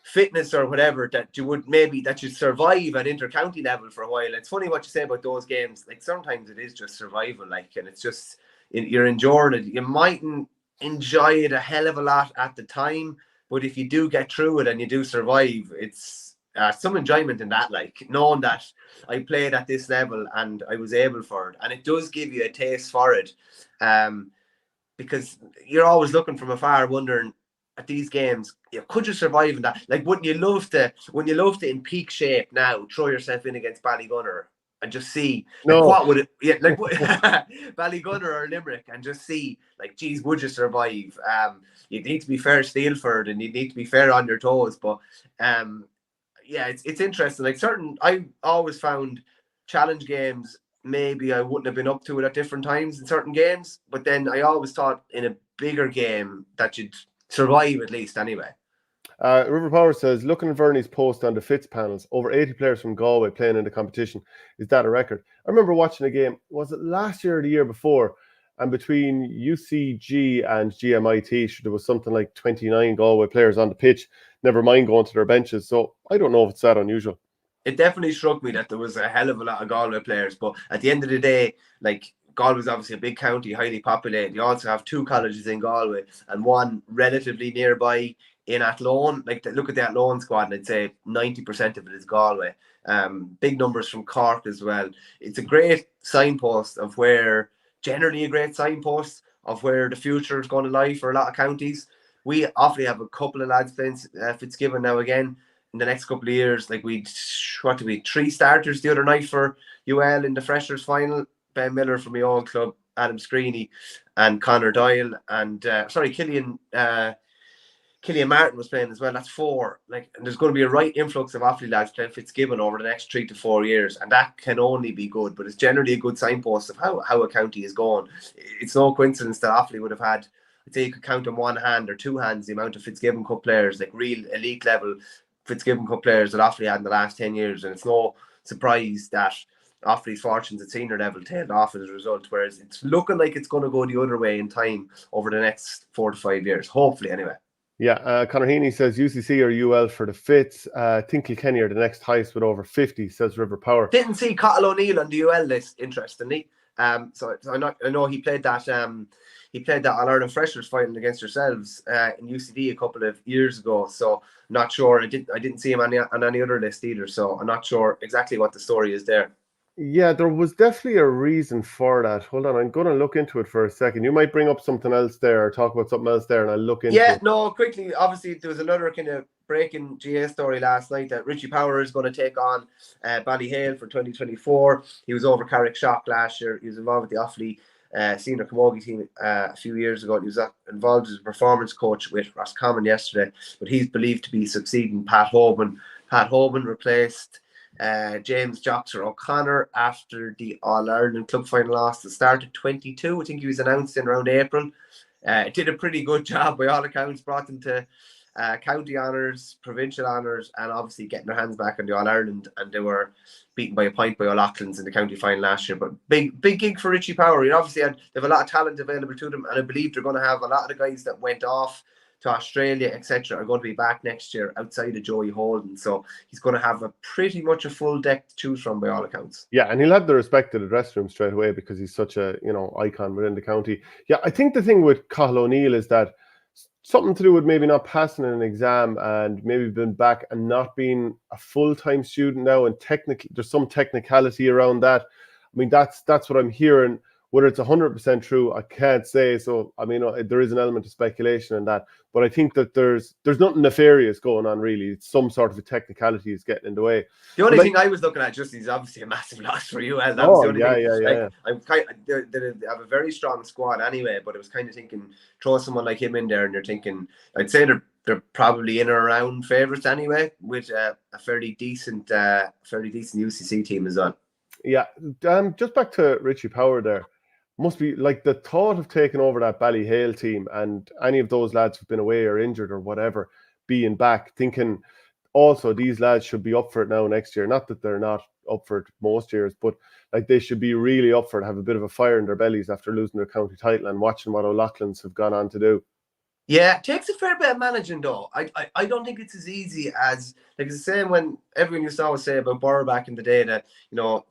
fitness or whatever that you survive at intercounty level for a while. It's funny what you say about those games. Like, sometimes it is just survival, like, and it's just, you're enjoying it. You mightn't enjoy it a hell of a lot at the time, but if you do get through it and you do survive, it's some enjoyment in that, like, knowing that I played at this level and I was able for it. And it does give you a taste for it, because you're always looking from afar, wondering at these games, could you survive in that? Like, wouldn't you love to, when you love to in peak shape now, throw yourself in against Ballygunner and just see, like, what would it, Ballygunner or Limerick, and just see, like, geez, would you survive? You'd need to be fair Steelford, and you'd need to be fair on your toes, but yeah, it's interesting. Like I always found challenge games, maybe I wouldn't have been up to it at different times in certain games, but then I always thought in a bigger game that you'd survive at least anyway. River Power says, looking at Verney's post on the Fitz panels, over 80 players from Galway playing in the competition. Is that a record? I remember watching a game, was it last year or the year before? And between UCG and GMIT, there was something like 29 Galway players on the pitch, never mind going to their benches. So I don't know if it's that unusual. It definitely struck me that there was a hell of a lot of Galway players, but at the end of the day, like, Galway is obviously a big county, highly populated. You also have 2 colleges in Galway and one relatively nearby in Athlone. Like, look at the Athlone squad, and I'd say 90% of it is Galway. Big numbers from Cork as well. It's a great signpost of where, generally a great signpost of where the future is going to lie for a lot of counties. We often have a couple of lads playing Fitzgibbon now again in the next couple of years. Like, 3 starters the other night for UL in the Freshers final. Ben Miller from my old club, Adam Screeney, and Connor Doyle, and Killian Martin was playing as well. That's 4. Like, and there's going to be a right influx of Offaly lads playing Fitzgibbon over the next 3 to 4 years, and that can only be good. But it's generally a good signpost of how a county is going. It's no coincidence that Offaly would have had, I'd say you could count on one hand or 2 hands the amount of Fitzgibbon Cup players, like real elite level Fitzgibbon Cup players that Offaly had in the last 10 years, and it's no surprise that Offaly's fortunes at senior level tailed off as a result, whereas it's looking like it's going to go the other way in time over the next 4 to 5 years, hopefully anyway. Yeah, Conor Heaney says UCC or UL for the Fitz. I think Kilkenny are the next highest with over 50, says River Power. Didn't see Cathal O'Neill on the UL list, interestingly. So I know he played that All Ireland Freshers final against yourselves in UCD a couple of years ago. So not sure. I didn't see him on any other list either. So I'm not sure exactly what the story is there. Yeah, there was definitely a reason for that. Hold on, I'm going to look into it for a second. You might bring up something else there or talk about something else there, and I'll look into it. Yeah, no, quickly. Obviously, there was another kind of breaking GA story last night that Richie Power is going to take on Ballyhale for 2024. He was over Carrickshock last year. He was involved with the Offaly senior camogie team a few years ago. He was involved as a performance coach with Roscommon yesterday, but he's believed to be succeeding Pat Hoban. Pat Hoban replaced James Joxer O'Connor after the All-Ireland club final loss that started 22. I think he was announced in around April. Did a pretty good job by all accounts, brought them to county honours, provincial honours, and obviously getting their hands back on the All-Ireland, and they were beaten by a point by O'Loughlin's in the county final last year. But big gig for Richie Power. They have a lot of talent available to them, and I believe they're going to have a lot of the guys that went off to Australia, etc., are going to be back next year outside of Joey Holden. So he's going to have pretty much a full deck to choose from by all accounts. Yeah, and he'll have the respect of the dressing room straight away because he's such a icon within the county. Yeah, I think the thing with Cathal O'Neill is that something to do with maybe not passing an exam and maybe being back and not being a full-time student now, and technically there's some technicality around that. I mean, that's what I'm hearing. Whether it's 100% true, I can't say. So, I mean, there is an element of speculation in that. But I think that there's nothing nefarious going on, really. It's some sort of a technicality is getting in the way. The only thing I was looking at, just, is obviously a massive loss for UL. That was the only thing. They have a very strong squad anyway, but I was kind of thinking, throw someone like him in there, and you're thinking, I'd say they're probably in or around favourites anyway, with a fairly decent UCC team as well. Yeah, just back to Richie Power there. Must be like the thought of taking over that Ballyhale team and any of those lads who've been away or injured or whatever, being back, thinking also these lads should be up for it now next year. Not that they're not up for it most years, but like they should be really up for it, have a bit of a fire in their bellies after losing their county title and watching what O'Loughlin's have gone on to do. Yeah, it takes a fair bit of managing though. I don't think it's as easy as, like, it's the same when everyone used to always say about Borough back in the day that,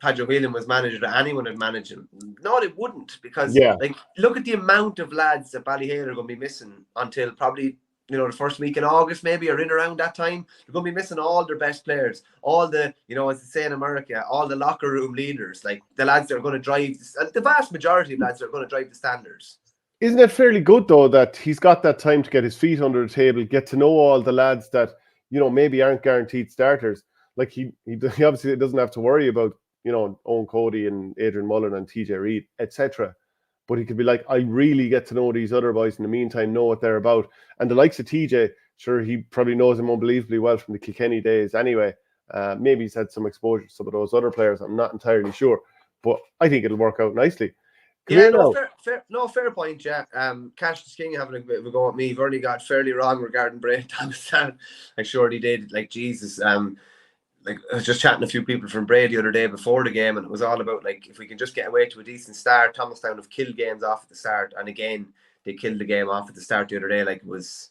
Padre Whelan was manager, that anyone would manage him. No, it wouldn't, because like, look at the amount of lads that Ballyhale are going to be missing until probably, the first week in August maybe, or in around that time. They're going to be missing all their best players, all the, as they say in America, all the locker room leaders, like the lads that are going to drive, the vast majority of lads that are going to drive the standards. Isn't it fairly good, though, that he's got that time to get his feet under the table, get to know all the lads that, maybe aren't guaranteed starters? Like, he obviously doesn't have to worry about, Owen Cody and Adrian Mullen and TJ Reid, etc. But he could be like, I really get to know these other boys in the meantime, know what they're about. And the likes of TJ, sure, he probably knows him unbelievably well from the Kilkenny days anyway. Maybe he's had some exposure to some of those other players. I'm not entirely sure, but I think it'll work out nicely. Yeah, no, fair point, yeah. Cash the King having a bit of a go at me. You've already got fairly wrong regarding Brady Thomastown. I'm sure he did. Like, Jesus, like I was just chatting to a few people from Bray the other day before the game, and it was all about, like, if we can just get away to a decent start. Thomastown have killed games off at the start, and again, they killed the game off at the start the other day. Like, it was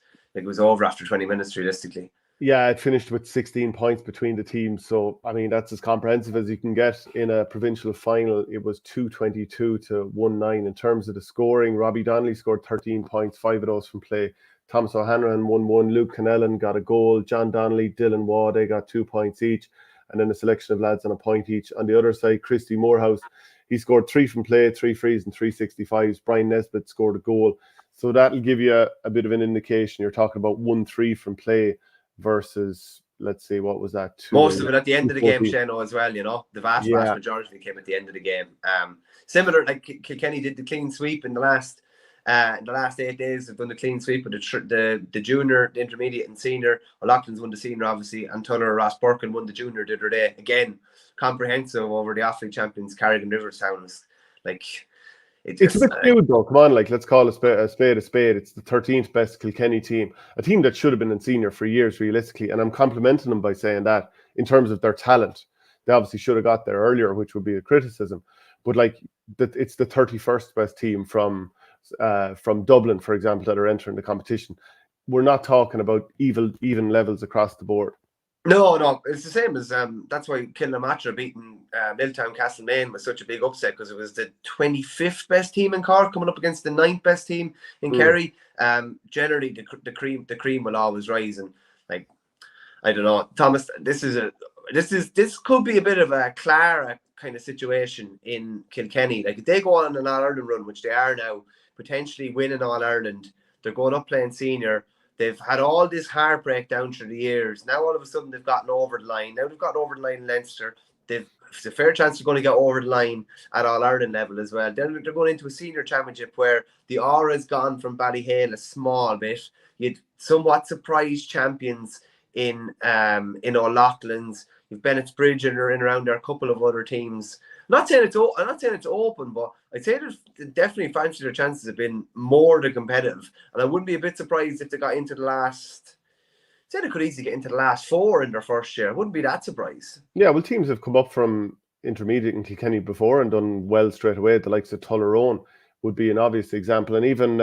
over after 20 minutes, realistically. Yeah, it finished with 16 points between the teams. So, I mean, that's as comprehensive as you can get in a provincial final. It was 222 to 1-9. In terms of the scoring, Robbie Donnelly scored 13 points, 5 of those from play. Thomas O'Hanrahan won 1. Luke Cahalane got a goal. John Donnelly, Dylan Waugh, they got 2 points each. And then a selection of lads on a point each. On the other side, Christy Morehouse, he scored 3 from play, 3 frees and 3 65s. Brian Nesbitt scored a goal. So that'll give you a bit of an indication. You're talking about 1-3 from play versus, let's see, what was that? Most of it at the end of the game, Shano, as well, you know. The vast majority of it came at the end of the game. Similar, like Kilkenny did the clean sweep in the last 8 days. They've done the clean sweep with the junior, the intermediate and senior. O'Loughlin's won the senior, obviously, and Tuller Ross Birkin won the junior the other day. Again, comprehensive over the off-league champions, Carrigan Riverstown. Like, it's a bit skewed though. Come on, like, let's call a spade a spade. It's the 13th best Kilkenny team, a team that should have been in senior for years, realistically. And I'm complimenting them by saying that in terms of their talent, they obviously should have got there earlier, which would be a criticism. But like, it's the 31st best team from Dublin, for example, that are entering the competition. We're not talking about even levels across the board. No, it's the same as that's why Kilnamatra beating Milltown Castlemaine was such a big upset, because it was the 25th best team in Cork coming up against the 9th best team in Kerry. Generally, the cream will always rise, and, like, I don't know, Thomas. This could be a bit of a Clara kind of situation in Kilkenny. Like, if they go on an All Ireland run, which they are now, potentially winning All Ireland, they're going up playing senior. They've had all this heartbreak down through the years. Now all of a sudden they've gotten over the line. Now they've gotten over the line in Leinster. There's a fair chance they're going to get over the line at All Ireland level as well. Then they're going into a senior championship where the aura has gone from Ballyhale a small bit. You'd somewhat surprised champions in O'Loughlin's. You've Bennett's Bridge and around there, a couple of other teams. I'm not saying it's open, but I'd say there's definitely fancy their chances have been more than competitive. And I wouldn't be a bit surprised if they got into the last. I'd say they could easily get into the last 4 in their first year. I wouldn't be that surprised. Yeah, well, teams have come up from intermediate in Kilkenny before and done well straight away. The likes of Tullaroan would be an obvious example, and even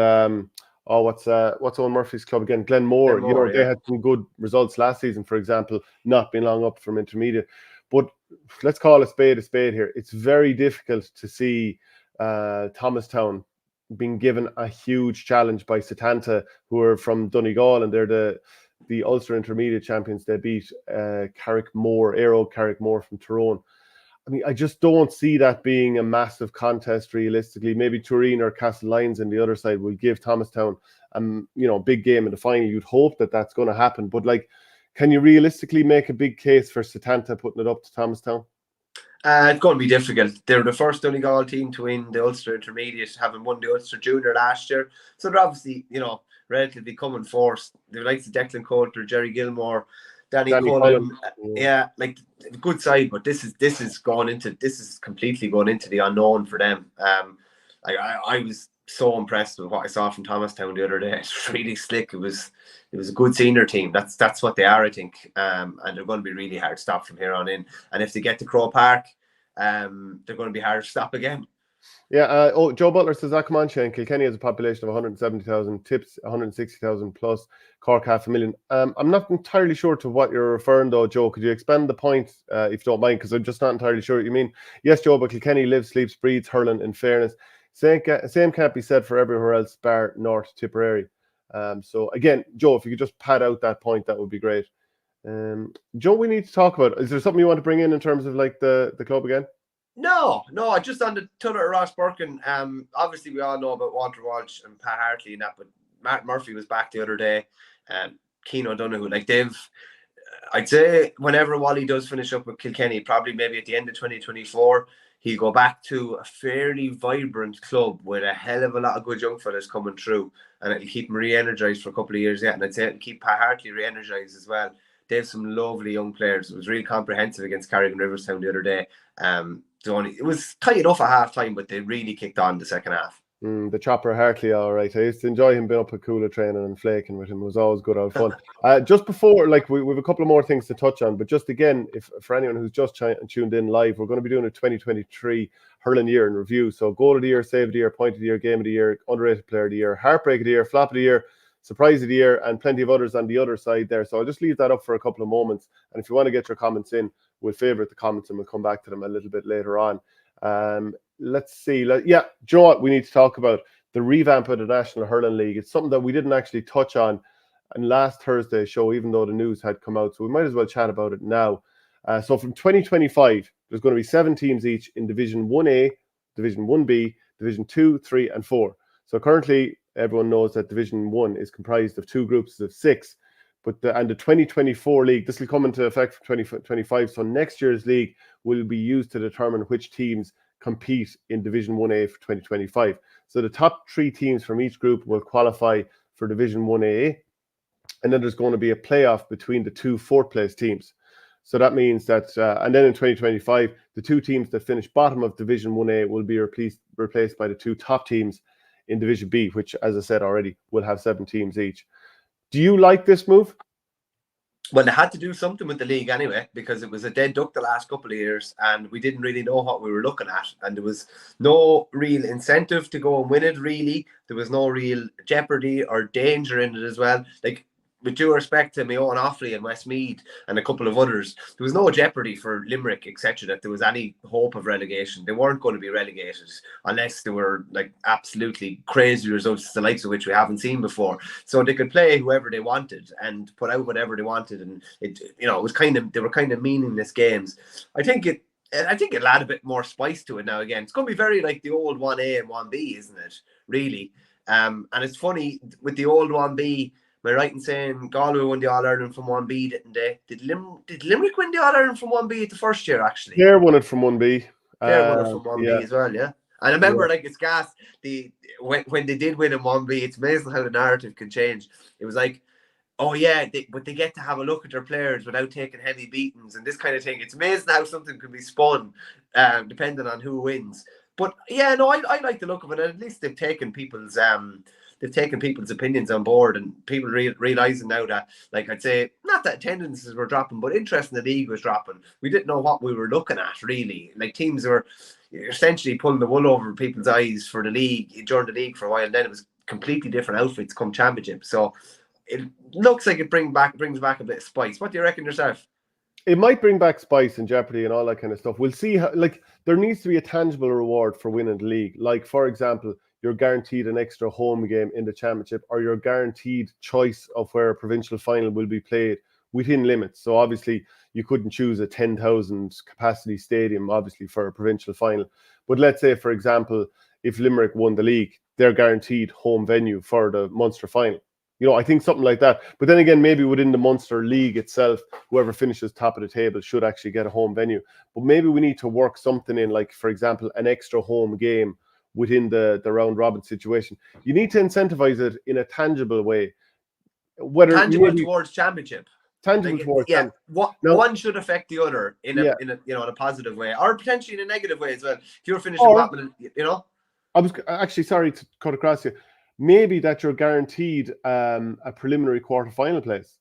what's Owen Murphy's club again? Glenmore. They had some good results last season, for example, not being long up from intermediate. But let's call a spade here. It's very difficult to see Thomastown being given a huge challenge by Setanta, who are from Donegal, and they're the Ulster Intermediate champions. They beat Aero Carrickmore from Tyrone. I mean, I just don't see that being a massive contest realistically. Maybe Turin or Cahalane on the other side will give Thomastown big game in the final. You'd hope that that's going to happen, but like, can you realistically make a big case for Setanta putting it up to Thomastown? It's going to be difficult. They're the first Donegal team to win the Ulster Intermediate, having won the Ulster Junior last year. So they're obviously, relatively coming forth. They're like the Declan Coulter, Jerry Gilmore, Danny Cullen. Yeah, like, good side, but this is completely going into the unknown for them. I was so impressed with what I saw from Thomastown the other day. It's really slick. It was a good senior team. That's what they are, I think. And they're going to be really hard to stop from here on in. And if they get to Croke Park, they're going to be hard to stop again. Yeah. Joe Butler says, come on, Shane. Kilkenny has a population of 170,000, Tips 160,000 plus, Cork 500,000. I'm not entirely sure to what you're referring, though, Joe. Could you expand the point, if you don't mind? Because I'm just not entirely sure what you mean. Yes, Joe, but Kilkenny lives, sleeps, breathes hurling, in fairness. Same can't be said for everywhere else, bar North Tipperary. So again, Joe, if you could just pad out that point, that would be great. Joe, we need to talk about, is there something you want to bring in terms of like the club again? No, just on the Tuller Ross Birkin. Obviously we all know about Walter Walsh and Pat Hartley and that, but Matt Murphy was back the other day. Keane O'Donoghue, like, I'd say whenever Wally does finish up with Kilkenny, probably maybe at the end of 2024, he'll go back to a fairly vibrant club with a hell of a lot of good young fellas coming through, and it'll keep him re-energised for a couple of years yet. And I'd say it'll keep Pat Hartley re-energised as well. They have some lovely young players. It was really comprehensive against Carrigan Riverstown the other day. It was tight enough at half time, but they really kicked on the second half. The Chopper Hartley, all right. I used to enjoy him being up at Cooler training and flaking with him. It was always good, old fun. Just before, like, we have a couple of more things to touch on, but just again, if for anyone who's just tuned in live, we're going to be doing a 2023 hurling year in review. So goal of the year, save of the year, point of the year, game of the year, underrated player of the year, heartbreak of the year, flop of the year, surprise of the year, and plenty of others on the other side there. So I'll just leave that up for a couple of moments. And if you want to get your comments in, we'll favourite the comments and we'll come back to them a little bit later on. Let's see. Do you know what we need to talk about? The revamp of the National Hurling League. It's something that we didn't actually touch on in last Thursday's show, even though the news had come out. So we might as well chat about it now. So from 2025, there's going to be 7 teams each in Division 1A, Division 1B, Division 2, 3, and 4. So currently, everyone knows that Division 1 is comprised of 2 groups of 6. But the 2024 league, this will come into effect for 2025. So next year's league will be used to determine which teams compete in Division 1A for 2025. So the top 3 teams from each group will qualify for Division 1A. And then there's going to be a playoff between the 2 4th-place teams. So that means that, and then in 2025, the 2 teams that finish bottom of Division 1A will be replaced by the 2 top teams in Division B, which, as I said already, will have 7 teams each. Do you like this move? Well, they had to do something with the league anyway, because it was a dead duck the last couple of years and we didn't really know what we were looking at. And there was no real incentive to go and win it, really. There was no real jeopardy or danger in it as well. Like, with due respect to my own Offaly and Westmeath and a couple of others, there was no jeopardy for Limerick, etc., that there was any hope of relegation. They weren't going to be relegated unless they were like absolutely crazy results, the likes of which we haven't seen before. So they could play whoever they wanted and put out whatever they wanted, and it was they were kind of meaningless games. I think it'll add a bit more spice to it now. Again, it's going to be very like the old 1A and 1B, isn't it? Really, and it's funny with the old 1B. Am I right in saying Galway won the All-Ireland from 1B, didn't they? Did Limerick win the All-Ireland from 1B at the first year, actually? Clare won it from 1B. Clare won it from 1B as well, yeah. And I remember, like, it's gas, when they did win in 1B, it's amazing how the narrative can change. It was like, oh, yeah, but they get to have a look at their players without taking heavy beatings and this kind of thing. It's amazing how something can be spun depending on who wins. But, yeah, no, I like the look of it. At least they've taken people's opinions on board, and people realizing now that, like, I'd say not that attendances were dropping, but interest in the league was dropping. We didn't know what we were looking at, really. Like, teams were essentially pulling the wool over people's eyes for the league during the league for a while, and then it was completely different outfits come championship. So it looks like it brings back a bit of spice. What do you reckon yourself? It might bring back spice and jeopardy and all that kind of stuff. We'll see how, like, there needs to be a tangible reward for winning the league. Like, for example, you're guaranteed an extra home game in the championship, or you're guaranteed choice of where a provincial final will be played within limits. So obviously you couldn't choose a 10,000 capacity stadium, obviously, for a provincial final. But let's say, for example, if Limerick won the league, they're guaranteed home venue for the Munster final. I think something like that. But then again, maybe within the Munster League itself, whoever finishes top of the table should actually get a home venue. But maybe we need to work something in, like, for example, an extra home game within the round robin situation. You need to incentivize it in a tangible way. Whether tangible towards championship. Tangible towards one should affect the other in a positive way, or potentially in a negative way as well. If you're finishing bottom, I was actually sorry to cut across you. Maybe that you're guaranteed a preliminary quarterfinal place,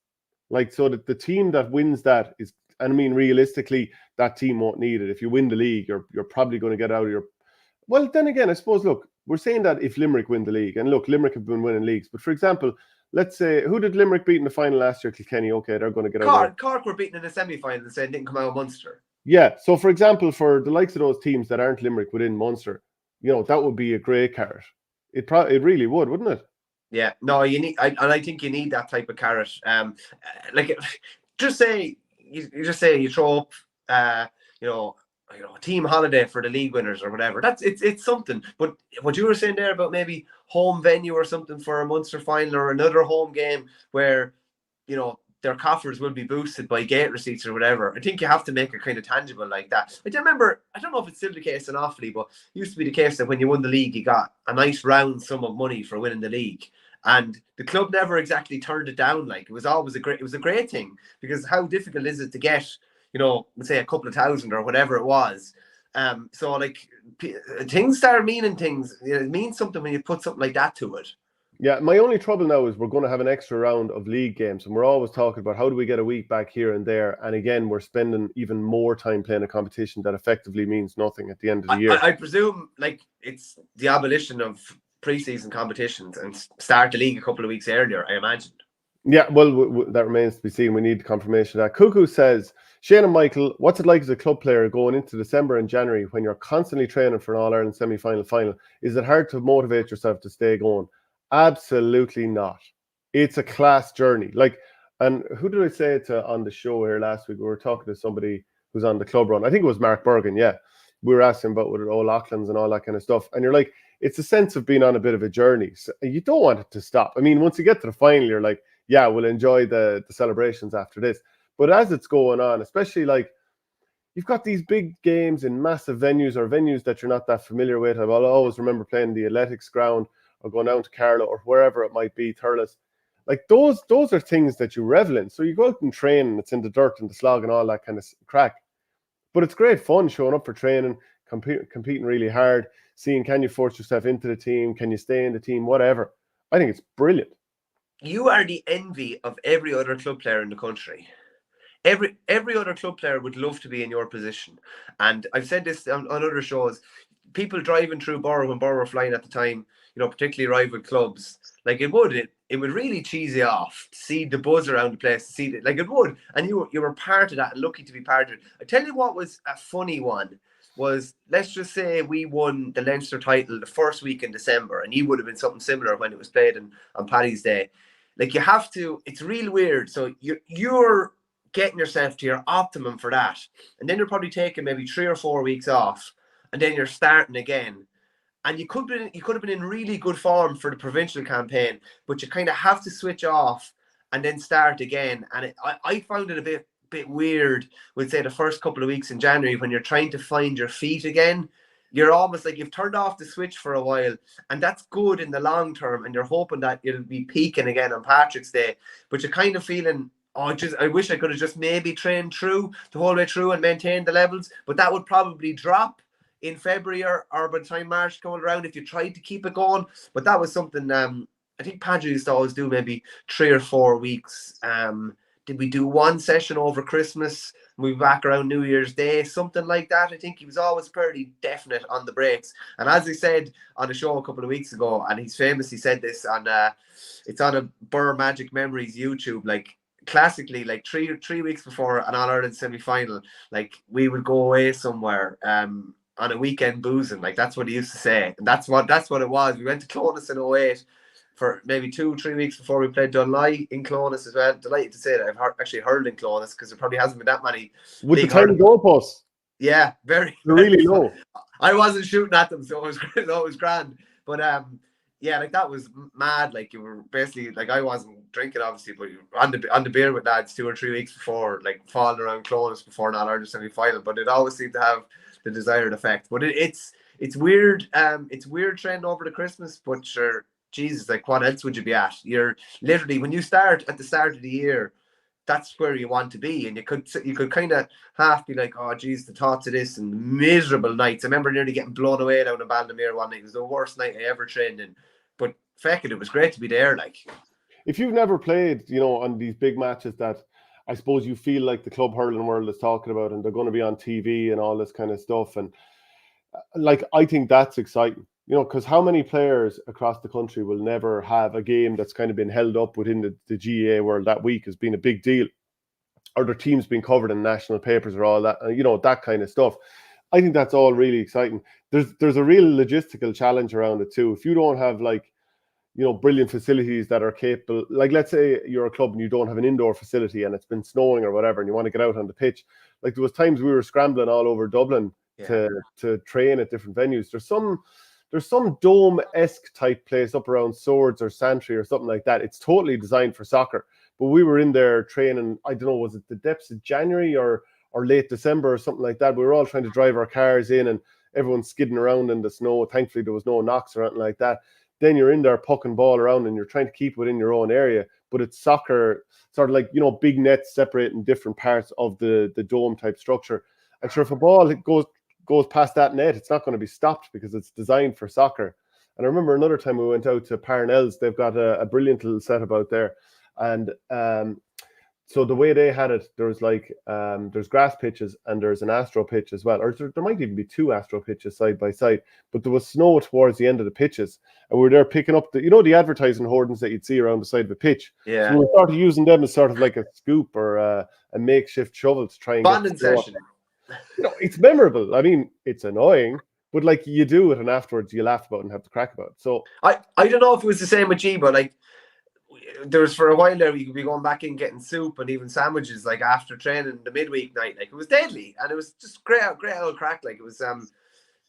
like, so that the team that wins that is, and I mean, realistically, that team won't need it. If you win the league, you're probably going to get out of your. Well, then again, I suppose, look, we're saying that if Limerick win the league, and look, Limerick have been winning leagues, but for example, let's say, who did Limerick beat in the final last year? Kilkenny. Okay, they're going to get out. Cork were beaten in the semi-final and said didn't come out of Munster. Yeah, so for example, for the likes of those teams that aren't Limerick within Munster, that would be a great carrot. It really would, wouldn't it? Yeah, no, you need, I think you need that type of carrot. Like, just say you throw up, a team holiday for the league winners or whatever. It's something. But what you were saying there about maybe home venue or something for a Munster final or another home game where, their coffers will be boosted by gate receipts or whatever. I think you have to make it kind of tangible like that. I don't know if it's still the case in Offaly, but it used to be the case that when you won the league, you got a nice round sum of money for winning the league. And the club never exactly turned it down. Like, it was always it was a great thing, because how difficult is it to get, let's say a couple of thousand or whatever it was. So like things start meaning things. It means something when you put something like that to it. Yeah, my only trouble now is we're going to have an extra round of league games, and we're always talking about how do we get a week back here and there. And again, we're spending even more time playing a competition that effectively means nothing at the end of the year. I presume like it's the abolition of pre-season competitions and start the league a couple of weeks earlier, I imagine. Yeah, well, that remains to be seen. We need confirmation of that. Cuckoo says, Shane and Michael, what's it like as a club player going into December and January when you're constantly training for an All-Ireland semi-final final? Is it hard to motivate yourself to stay going? Absolutely not. It's a class journey. Like, and who did I say it to on the show here last week? We were talking to somebody who's on the club run. I think it was Mark Bergen. Yeah, we were asking about what old Auckland's and all that kind of stuff. And you're like, it's a sense of being on a bit of a journey. So you don't want it to stop. I mean, once you get to the final, you're like, yeah, we'll enjoy the celebrations after this. But as it's going on, especially like you've got these big games in massive venues or venues that you're not that familiar with. I'll always remember playing the athletics ground or going down to Carlow or wherever it might be, Thurles. Like those are things that you revel in. So you go out and train and it's in the dirt and the slog and all that kind of crack. But it's great fun showing up for training, competing really hard, seeing can you force yourself into the team, can you stay in the team, whatever. I think it's brilliant. You are the envy of every other club player in the country. Every other club player would love to be in your position. And I've said this on other shows. People driving through Borough when Borough were flying at the time, particularly rival clubs, like it would really cheese you off to see the buzz around the place, to see it, like it would. And you were part of that and lucky to be part of it. I tell you what was a funny one was, let's just say we won the Leinster title the first week in December, and you would have been something similar when it was played on Paddy's Day. Like, you have to, it's real weird. So you're getting yourself to your optimum for that. And then you're probably taking maybe 3 or 4 weeks off, and then you're starting again. And you could have been in really good form for the provincial campaign, but you kind of have to switch off and then start again. And I found it a bit weird, would say, the first couple of weeks in January when you're trying to find your feet again. You're almost like you've turned off the switch for a while, and that's good in the long term, and you're hoping that it'll be peaking again on Patrick's Day, but you're kind of feeling, I wish I could have just maybe trained through the whole way through and maintained the levels, but that would probably drop in February or by the time March coming around if you tried to keep it going. But that was something I think Padre used to always do, maybe 3 or 4 weeks. Did we do one session over Christmas? We'll be back around New Year's Day, something like that. I think he was always pretty definite on the breaks. And as he said on the show a couple of weeks ago, and he's famously said this on it's on a Burr Magic Memories YouTube, like classically, like three weeks before an All-Ireland semi-final, like we would go away somewhere on a weekend boozing. Like, that's what he used to say. And that's what it was. We went to Clonus in 08 for maybe 2-3 weeks before we played Dooley in Clonus as well. Delighted to say that I've actually hurled in Clonus, because there probably hasn't been that many. With the tiny goalposts. Yeah, very. They're really low. I wasn't shooting at them, so it was grand. But yeah, like that was mad. Like, you were basically, like, I wasn't drinking obviously, but you were on the beer with lads 2 or 3 weeks before, like falling around Clonus before an All-Ireland semi-final. But it always seemed to have the desired effect. But it's weird. It's weird trend over the Christmas, but sure, Jesus, like, what else would you be at? You're literally, when you start at the start of the year, that's where you want to be. And you could kind of half be like, oh geez, the thoughts of this, and miserable nights. I remember nearly getting blown away down in Baldomere one night. It was the worst night I ever trained in. But feck it was great to be there. Like, if you've never played, on these big matches that I suppose you feel like the club hurling world is talking about, and they're going to be on TV and all this kind of stuff, and like, I think that's exciting, because how many players across the country will never have a game that's kind of been held up within the GAA world that week as being a big deal, or their teams being covered in national papers or all that, that kind of stuff. I think that's all really exciting. There's a real logistical challenge around it too. If you don't have, like, brilliant facilities that are capable, like, let's say you're a club and you don't have an indoor facility and it's been snowing or whatever, and you want to get out on the pitch. Like, there was times we were scrambling all over Dublin to train at different venues. There's some dome-esque type place up around Swords or Santry or something like that. It's totally designed for soccer. But we were in there training, I don't know, was it the depths of January or late December or something like that? We were all trying to drive our cars in and everyone's skidding around in the snow. Thankfully, there was no knocks or anything like that. then you're in there pucking ball around and you're trying to keep within your own area. But it's soccer, sort of like, big nets separating different parts of the dome type structure. And sure, if a ball goes past that net, it's not going to be stopped because it's designed for soccer. And I remember another time we went out to Parnell's. They've got a brilliant little setup out there. And so the way they had it, there's grass pitches and there's an astro pitch as well. Or there might even be two astro pitches side by side. But there was snow towards the end of the pitches. And we were there picking up the advertising hoardings that you'd see around the side of the pitch. Yeah. So we started using them as sort of like a scoop or a makeshift shovel to try and bonding session. It's memorable. I mean, it's annoying, but like you do it and afterwards you laugh about it and have to crack about it. So I don't know if it was the same with G, but like there was for a while there we could be going back in getting soup and even sandwiches like after training the midweek night. Like it was deadly and it was just great old crack. Like it was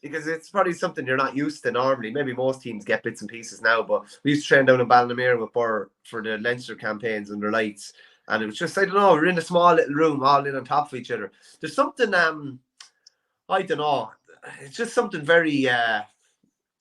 because it's probably something you're not used to normally. Maybe most teams get bits and pieces now, but we used to train down in Ballinamere with Burr for the Leinster campaigns under lights. And it was just, I don't know, we're in a small little room, all in on top of each other. There's something, I don't know, it's just something very, I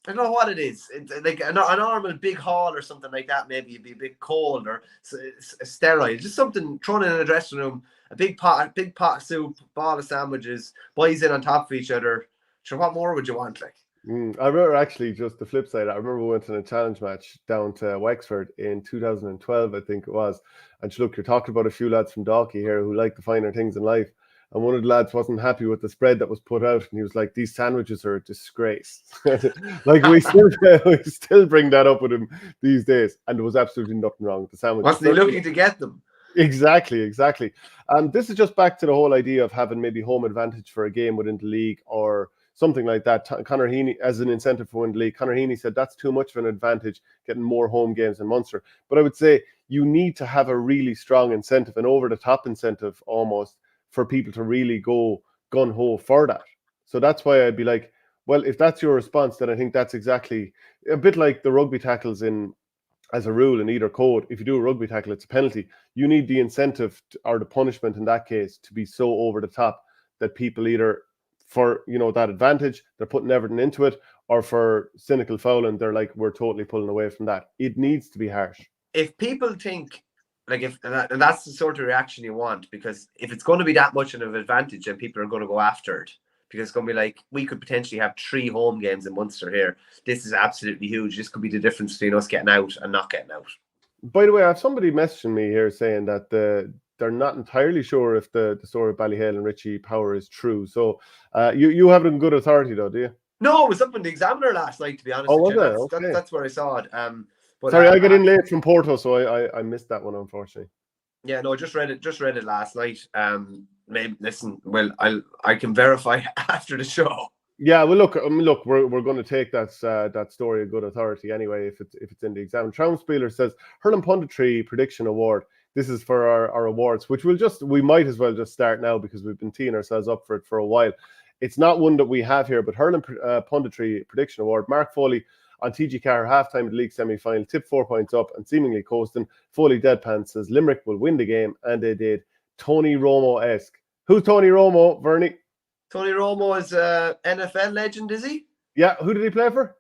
don't know what it is. It's like a normal big hall or something like that, maybe it'd be a bit cold or sterile. Just something thrown in a dressing room, a big pot of soup, ball of sandwiches, boys in on top of each other. Sure, what more would you want, like? I remember actually just the flip side. I remember we went on a challenge match down to Wexford in 2012, I think it was. And look, you're talking about a few lads from Dalkey here who like the finer things in life. And one of the lads wasn't happy with the spread that was put out. And he was like, these sandwiches are a disgrace. Like we still bring that up with him these days. And there was absolutely nothing wrong with the sandwiches. Wasn't he looking to get them? Exactly. This is just back to the whole idea of having maybe home advantage for a game within the league or something like that. Conor Heaney, as an incentive for winning the league, Conor Heaney said that's too much of an advantage, getting more home games in Munster. But I would say you need to have a really strong incentive, an over-the-top incentive almost, for people to really go gun-ho for that. So that's why I'd be like, well, if that's your response, then I think that's exactly a bit like the rugby tackles as a rule in either code. If you do a rugby tackle, it's a penalty. You need the incentive or the punishment in that case to be so over the top that people either for that advantage, they're putting everything into it, or for cynical fouling, they're like, we're totally pulling away from that. It needs to be harsh. If people think like and that's the sort of reaction you want, because if it's going to be that much of an advantage, then people are going to go after it, because it's going to be like, we could potentially have 3 home games in Munster here. This is absolutely huge. This could be the difference between us getting out and not getting out. By the way, I have somebody messaging me here saying that they're not entirely sure if the story of Ballyhale and Richie Power is true. So you have it in good authority, though, do you? No, it was up in the Examiner last night, to be honest. Oh, was it? Okay. That's where I saw it. But, sorry, I got in late from Porto, so I missed that one, unfortunately. Yeah, no, I just read it last night. Maybe listen. Well, I can verify after the show. Yeah, well, look, we're going to take that story a good authority anyway. If it's in the exam, Traumspieler says Hurling Punditry Prediction Award. This is for our awards, which we might as well just start now because we've been teeing ourselves up for it for a while. It's not one that we have here, but Hurling Punditry Prediction Award. Mark Foley on TG Carr halftime of the league semi-final, tipped 4 points up and seemingly coasting. Foley deadpan says Limerick will win the game, and they did. Tony Romo-esque. Who's Tony Romo, Bernie? Tony Romo is an NFL legend, is he? Yeah. Who did he play for?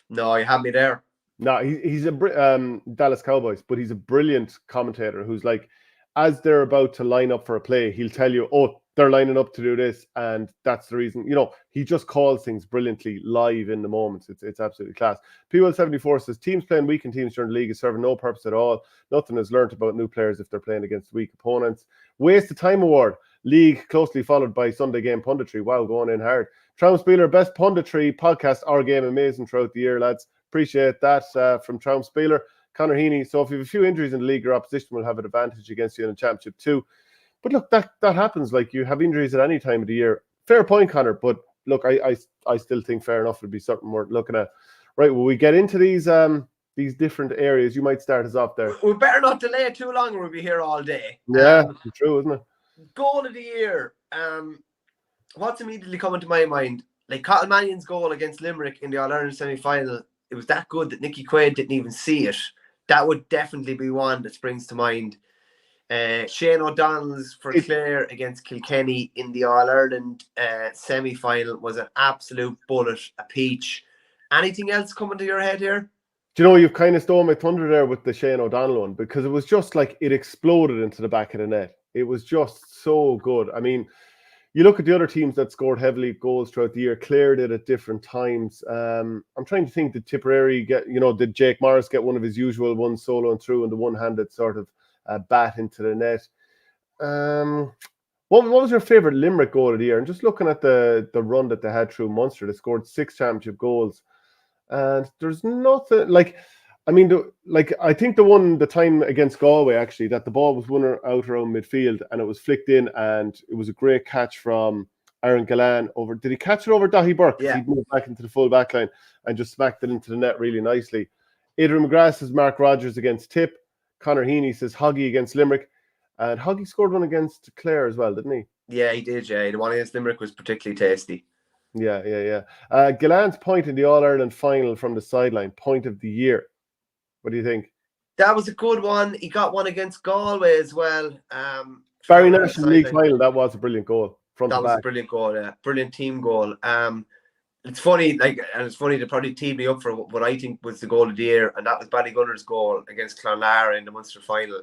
No, you have me there. No, he's a Dallas Cowboys, but he's a brilliant commentator who's like, as they're about to line up for a play, he'll tell you, oh, they're lining up to do this, and that's the reason. He just calls things brilliantly live in the moment. It's absolutely class. PL74 says teams playing weakened teams during the league is serving no purpose at all. Nothing is learnt about new players if they're playing against weak opponents. Waste of time award. League closely followed by Sunday game punditry. Wow, going in hard. Traumspieler, best punditry podcast, OurGame, amazing throughout the year, lads. Appreciate that from Traumspieler. Conor Heaney, so if you have a few injuries in the league, your opposition will have an advantage against you in the championship too. But look, that happens. Like, you have injuries at any time of the year. Fair point, Conor. But look, I still think fair enough would be something worth looking at. Right, will we get into these different areas? You might start us off there. We better not delay it too long or we'll be here all day. Yeah, it's true, isn't it? Goal of the year. What's immediately coming to my mind? Like Cahalmane's goal against Limerick in the All-Ireland semi-final. It was that good that Nicky Quaid didn't even see it. That would definitely be one that springs to mind. Shane O'Donnell's for Clare against Kilkenny in the All-Ireland semi-final was an absolute bullet, a peach. Anything else coming to your head here? Do you know, you've kind of stolen my thunder there with the Shane O'Donnell one, because it was just like it exploded into the back of the net. It was just so good. I mean, you look at the other teams that scored heavily goals throughout the year. Clare did at different times. I'm trying to think, did Tipperary get, did Jake Morris get one of his usual ones solo and through and the one-handed sort of bat into the net? What was your favourite Limerick goal of the year? And just looking at the run that they had through Munster, they scored 6 championship goals. And there's nothing like, I mean, I think the time against Galway, actually, that the ball was won out around midfield and it was flicked in, and it was a great catch from Aaron Glen over. Did he catch it over Dahi Burke? Yeah. He moved back into the full back line and just smacked it into the net really nicely. Adrian McGrath says Mark Rogers against Tip. Connor Heaney says Hoggy against Limerick. And Hoggy scored one against Clare as well, didn't he? Yeah, he did, yeah. The one against Limerick was particularly tasty. Yeah. Gillan's point in the All-Ireland final from the sideline, point of the year. What do you think? That was a good one. He got one against Galway as well. Barry National League final, that was a brilliant goal. That was a brilliant goal, yeah. Brilliant team goal. It's funny, it's funny to probably tee me up for what I think was the goal of the year, and that was Ballygunner's goal against Clonlara in the Munster final.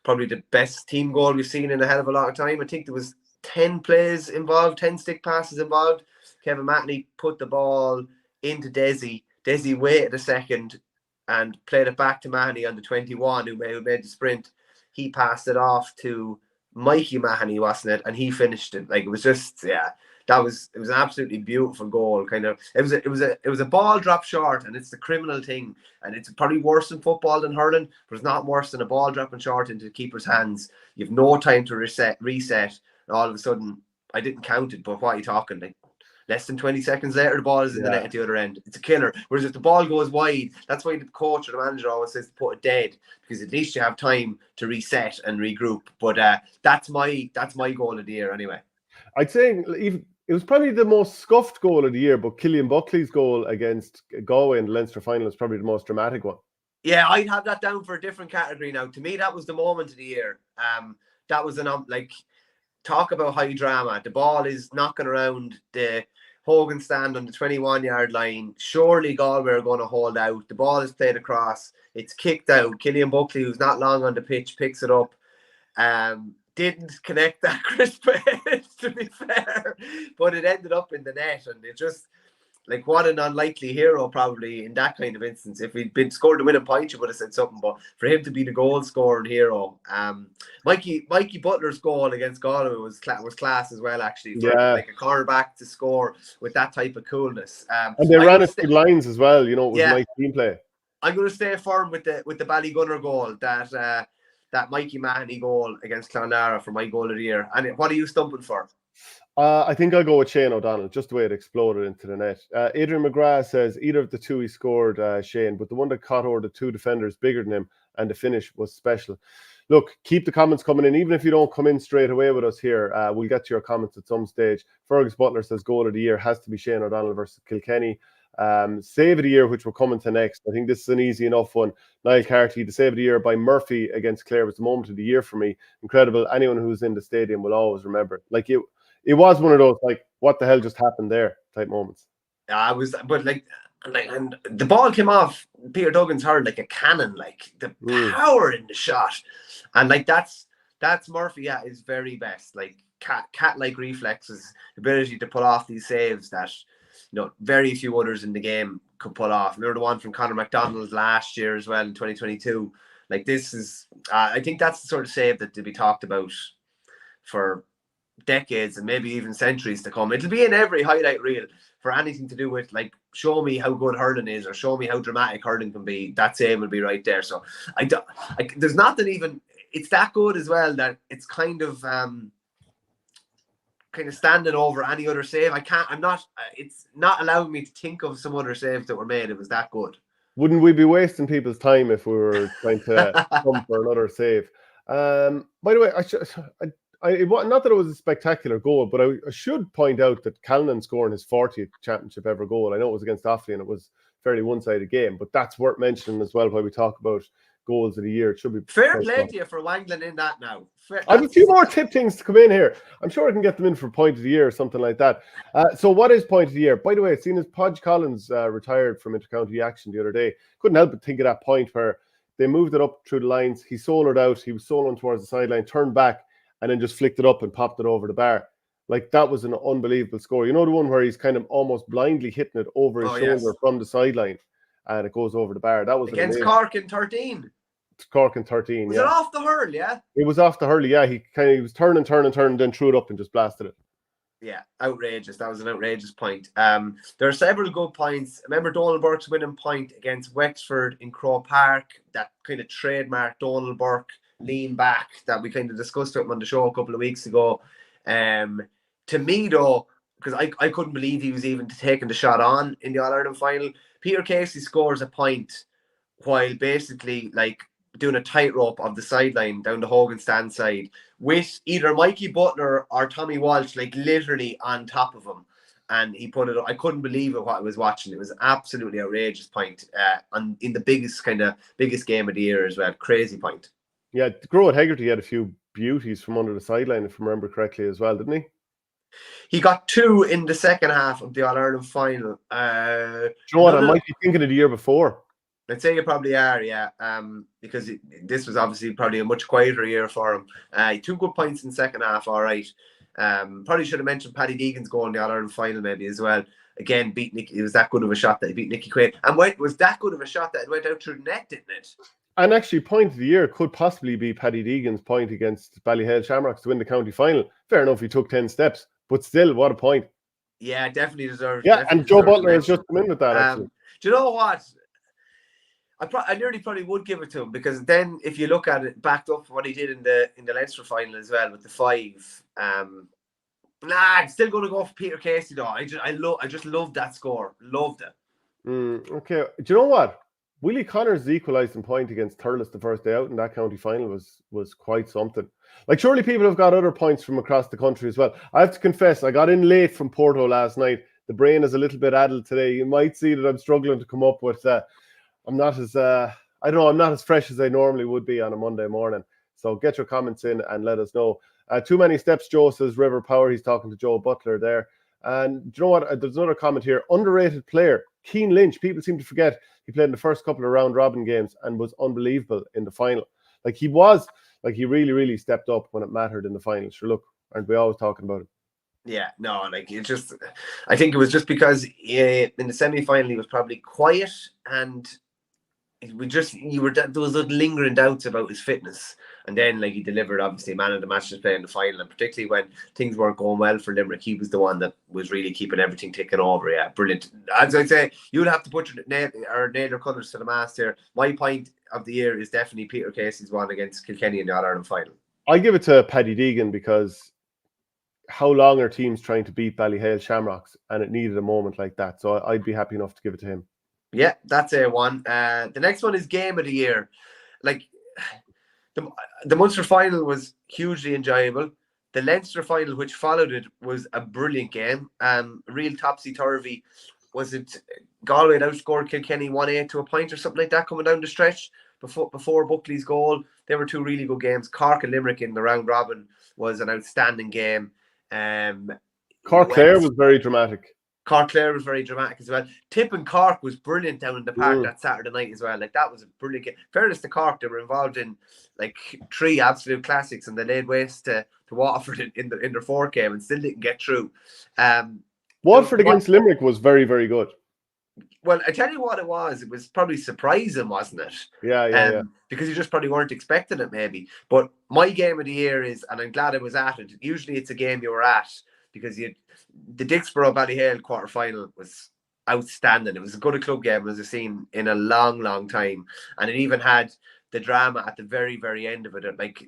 Probably the best team goal we've seen in a hell of a lot of time. I think there was 10 plays involved, 10 stick passes involved. Kevin Matney put the ball into Desi. Desi waited a second and played it back to Mahoney on the 21 who made the sprint. He passed it off to Mikey Mahoney, wasn't it? And he finished it. It was just, yeah, it was an absolutely beautiful goal. It was a ball drop short, and it's the criminal thing. And it's probably worse in football than hurling, but it's not worse than a ball dropping short into the keeper's hands. You have no time to reset, and all of a sudden, I didn't count it, but what are you talking? Less than 20 seconds later, the ball is in the net at the other end. It's a killer. Whereas if the ball goes wide, that's why the coach or the manager always says to put it dead, because at least you have time to reset and regroup. But that's my goal of the year anyway. I'd say it was probably the most scuffed goal of the year, but Killian Buckley's goal against Galway in the Leinster final is probably the most dramatic one. Yeah, I'd have that down for a different category now. To me, that was the moment of the year. That was talk about high drama. The ball is knocking around the Hogan stand on the 21-yard line. Surely Galway are going to hold out. The ball is played across. It's kicked out. Killian Buckley, who's not long on the pitch, picks it up. Didn't connect that crisp edge, to be fair, but it ended up in the net, and it just what an unlikely hero probably in that kind of instance. If he'd been scored the winning point, you would have said something, but for him to be the goal scoring hero, Mikey Butler's goal against Galway was class as well, actually, for a cornerback to score with that type of coolness. And they ran it through lines as well. It was nice team play. I'm going to stay firm with the Ballygunner goal, that Mikey Mahoney goal against Clonlara for my goal of the year. And what are you stumping for? I think I'll go with Shane O'Donnell, just the way it exploded into the net. Adrian McGrath says either of the two he scored, Shane, but the one that caught over the two defenders bigger than him, and the finish was special. Look, keep the comments coming in. Even if you don't come in straight away with us here, we'll get to your comments at some stage. Fergus Butler says goal of the year has to be Shane O'Donnell versus Kilkenny. Save of the year, which we're coming to next. I think this is an easy enough one. Niall Carty, the save of the year by Murphy against Clare was the moment of the year for me. Incredible. Anyone who's in the stadium will always remember it. It was one of those what the hell just happened there type moments. I was, but and the ball came off Peter Duggan's hurl like a cannon, the power in the shot, and that's Murphy at his very best, cat-like reflexes, ability to pull off these saves that very few others in the game could pull off. Remember the one from Conor McDonald last year as well in 2022. This is, I think that's the sort of save that to be talked about for decades and maybe even centuries to come. It'll be in every highlight reel for anything to do with show me how good hurling is or show me how dramatic hurling can be. That save will be right there. So there's nothing even. It's that good as well that it's kind of standing over any other save. It's not allowing me to think of some other saves that were made. It was that good. Wouldn't we be wasting people's time if we were trying to come for another save? By the way, not that it was a spectacular goal, but I should point out that Cahalane scoring his 40th championship ever goal. I know it was against Offaly and it was a fairly one-sided game, but that's worth mentioning as well while we talk about goals of the year. It should be fair play to you for wangling in that now. I have a few more tip things to come in here. I'm sure I can get them in for point of the year or something like that. So what is point of the year? By the way, I've seen as Podge Collins retired from intercounty action the other day. Couldn't help but think of that point where they moved it up through the lines. He soloed out. He was soloing towards the sideline, turned back, and then just flicked it up and popped it over the bar. Like, that was an unbelievable score. You know, the one where he's kind of almost blindly hitting it over his shoulder from the sideline, and it goes over the bar. That was against Cork in 13. Cork in 13, was it off the hurl, yeah? It was off the hurley, yeah. He was turning, then threw it up and just blasted it. Yeah, outrageous. That was an outrageous point. There are several good points. Remember Donald Burke's winning point against Wexford in Crow Park, that kind of trademark Donald Burke lean back that we kind of discussed with him on the show a couple of weeks ago. To me, though, because I couldn't believe he was even taking the shot on in the All-Ireland final, Peter Casey scores a point while basically like doing a tightrope of the sideline down the Hogan stand side with either Mikey Butler or Tommy Walsh like literally on top of him, and he put it up. I couldn't believe it what I was watching. It was absolutely outrageous point, in the biggest game of the year as well. Crazy point. Yeah, Groat Hegarty had a few beauties from under the sideline, if I remember correctly, as well, didn't he? He got 2 in the second half of the All-Ireland final. Do you know what? I might be thinking of the year before. I'd say you probably are, yeah. Because this was obviously probably a much quieter year for him. 2 good points in the second half, all right. Probably should have mentioned Paddy Deegan's goal in the All-Ireland final maybe as well. Again, beat Nicky. It was that good of a shot that he beat Nicky Quaid. And it was that good of a shot that it went out through the net, didn't it? And actually, point of the year could possibly be Paddy Deegan's point against Ballyhale Shamrocks to win the county final. Fair enough, he took 10 steps, but still, what a point. Yeah, definitely deserves. Yeah, and Joe Butler has just come in with that, actually. Do you know what? I nearly probably would give it to him, because then if you look at it, backed up what he did in the Leinster final as well with the 5. I'm still going to go for Peter Casey though. I just loved that score. Loved it. Okay, do you know what? Willie Connors' equalising point against Thurles the first day out in that county final was quite something. Like, surely people have got other points from across the country as well. I have to confess, I got in late from Porto last night. The brain is a little bit addled today. You might see that I'm struggling to come up with. I'm not as fresh as I normally would be on a Monday morning. So get your comments in and let us know. Too many steps, Joe says. River Power. He's talking to Joe Butler there. And do you know what? There's another comment here. Underrated player, Keane Lynch. People seem to forget he played in the first couple of round robin games and was unbelievable in the final. He really, really stepped up when it mattered in the final. Sure, look, aren't we always talking about it? Yeah, no, I think it was just because in the semi-final he was probably quiet, and there was those lingering doubts about his fitness, and then he delivered, obviously, man of the match to play in the final, and particularly when things weren't going well for Limerick, he was the one that was really keeping everything ticking over. Yeah, brilliant. As I say, you'll have to put nail your colours to the mast here. My point of the year is definitely Peter Casey's one against Kilkenny in the All-Ireland final. I give it to Paddy Deegan, because how long are teams trying to beat Ballyhale Shamrocks, and it needed a moment like that. So I'd be happy enough to give it to him. Yeah, that's a one. The next one is game of the year. The Munster final was hugely enjoyable. The Leinster final, which followed it, was a brilliant game. Real topsy-turvy. Was it Galway had outscored Kilkenny 1-8 to a point or something like that coming down the stretch before Buckley's goal? They were 2 really good games. Cork and Limerick in the round robin was an outstanding game. Cork Clare was very dramatic. Cork Clare was very dramatic as well. Tip and Cork was brilliant down in the park that Saturday night as well. That was a brilliant game. Fairness to Cork, they were involved in 3 absolute classics, and they laid waste to Waterford in their 4th game and still didn't get through. Waterford against Limerick was very, very good. Well, I tell you what it was probably surprising, wasn't it? Yeah. Because you just probably weren't expecting it, maybe. But my game of the year is, and I'm glad I was at it. Usually it's a game you were at, because the Dixborough Ballyhale quarter final was outstanding. It was as good a club game as I've seen in a long, long time, and it even had the drama at the very, very end of it.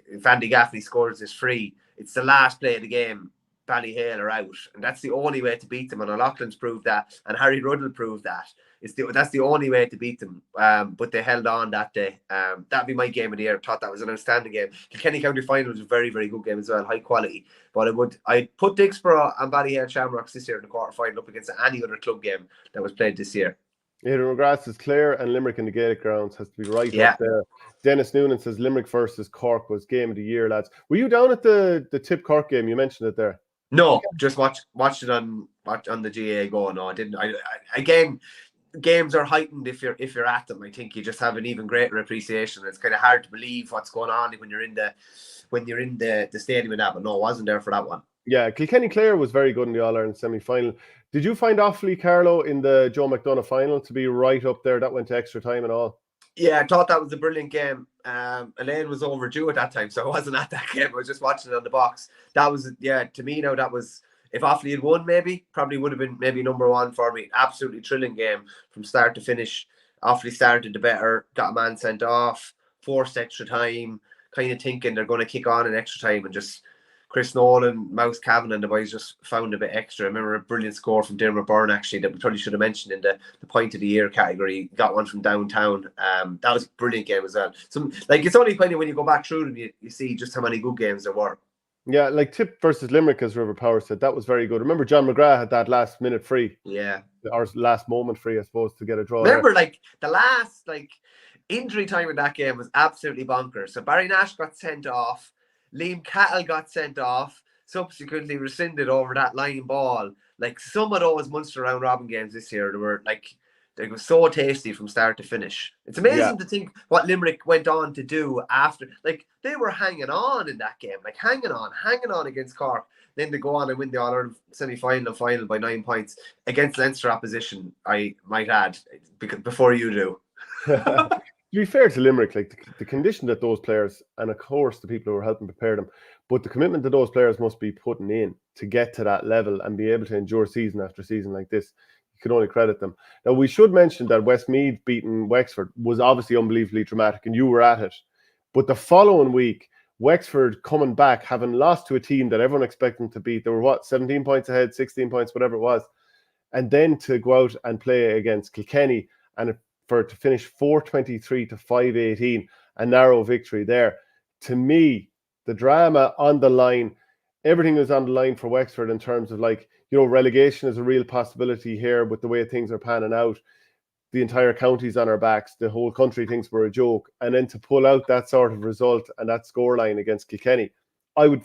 If Andy Gaffney scores this free, it's the last play of the game. Ballyhale are out, and that's the only way to beat them. And O'Loughlin's proved that, and Harry Ruddle proved that. That's the only way to beat them. But they held on that day. That'd be my game of the year. I thought that was an outstanding game. The Kenny County final was a very, very good game as well, high quality. But I'd put Dixborough and Ballyhale Shamrocks this year in the quarter final up against any other club game that was played this year. Aidan McGrath says Clare and Limerick in the Gaelic grounds has to be right Yeah. up there. Dennis Noonan says Limerick versus Cork was game of the year, lads. Were you down at the Tip Cork game? You mentioned it there. No, just watched it on the GA go. No, I didn't. I again, games are heightened if you're at them. I think you just have an even greater appreciation. It's kind of hard to believe what's going on when you're in the stadium and that. But no, I wasn't there for that one. Yeah, Kilkenny Clare was very good in the All Ireland semi-final. Did you find Offaly, Carlo, in the Joe McDonagh final to be right up there? That went to extra time and all. Yeah, I thought that was a brilliant game. Elaine was overdue at that time, so I wasn't at that game. I was just watching it on the box. That was, to me now, that was, if Offaly had won, probably would have been maybe number one for me. Absolutely thrilling game from start to finish. Offaly started the better, got a man sent off, forced extra time, kind of thinking they're going to kick on in extra time, and just Chris Nolan, Mouse Cavan and the boys just found a bit extra. I remember a brilliant score from Dermot Byrne, actually, that we probably should have mentioned in the point of the year category. Got one from downtown. That was a brilliant game as well. So, it's only kind of when you go back through them, you see just how many good games there were. Yeah, like Tip versus Limerick, as River Power said, that was very good. Remember John McGrath had that last minute free. Yeah. Or last moment free, I suppose, to get a draw. Remember, the last, injury time in that game was absolutely bonkers. So Barry Nash got sent off. Liam Cattle got sent off, subsequently rescinded over that line ball. Some of those Munster round robin games this year, they were so tasty from start to finish. It's amazing to think what Limerick went on to do after. They were hanging on in that game, hanging on against Cork. Then to go on and win the All-Ireland semi-final and final by 9 points against Leinster opposition, I might add, because before you do. To be fair to Limerick, the condition that those players, and of course the people who are helping prepare them, but the commitment that those players must be putting in to get to that level and be able to endure season after season like this, you can only credit them. Now, we should mention that Westmeath beating Wexford was obviously unbelievably dramatic, and you were at it. But the following week, Wexford coming back, having lost to a team that everyone expected them to beat. They were 17 points ahead, 16 points, whatever it was. And then to go out and play against Kilkenny and to finish 423 to 518, a narrow victory there. To me, the drama on the line, everything is on the line for Wexford in terms of relegation is a real possibility here with the way things are panning out. The entire county's on our backs. The whole country thinks we're a joke. And then to pull out that sort of result and that scoreline against Kilkenny, I would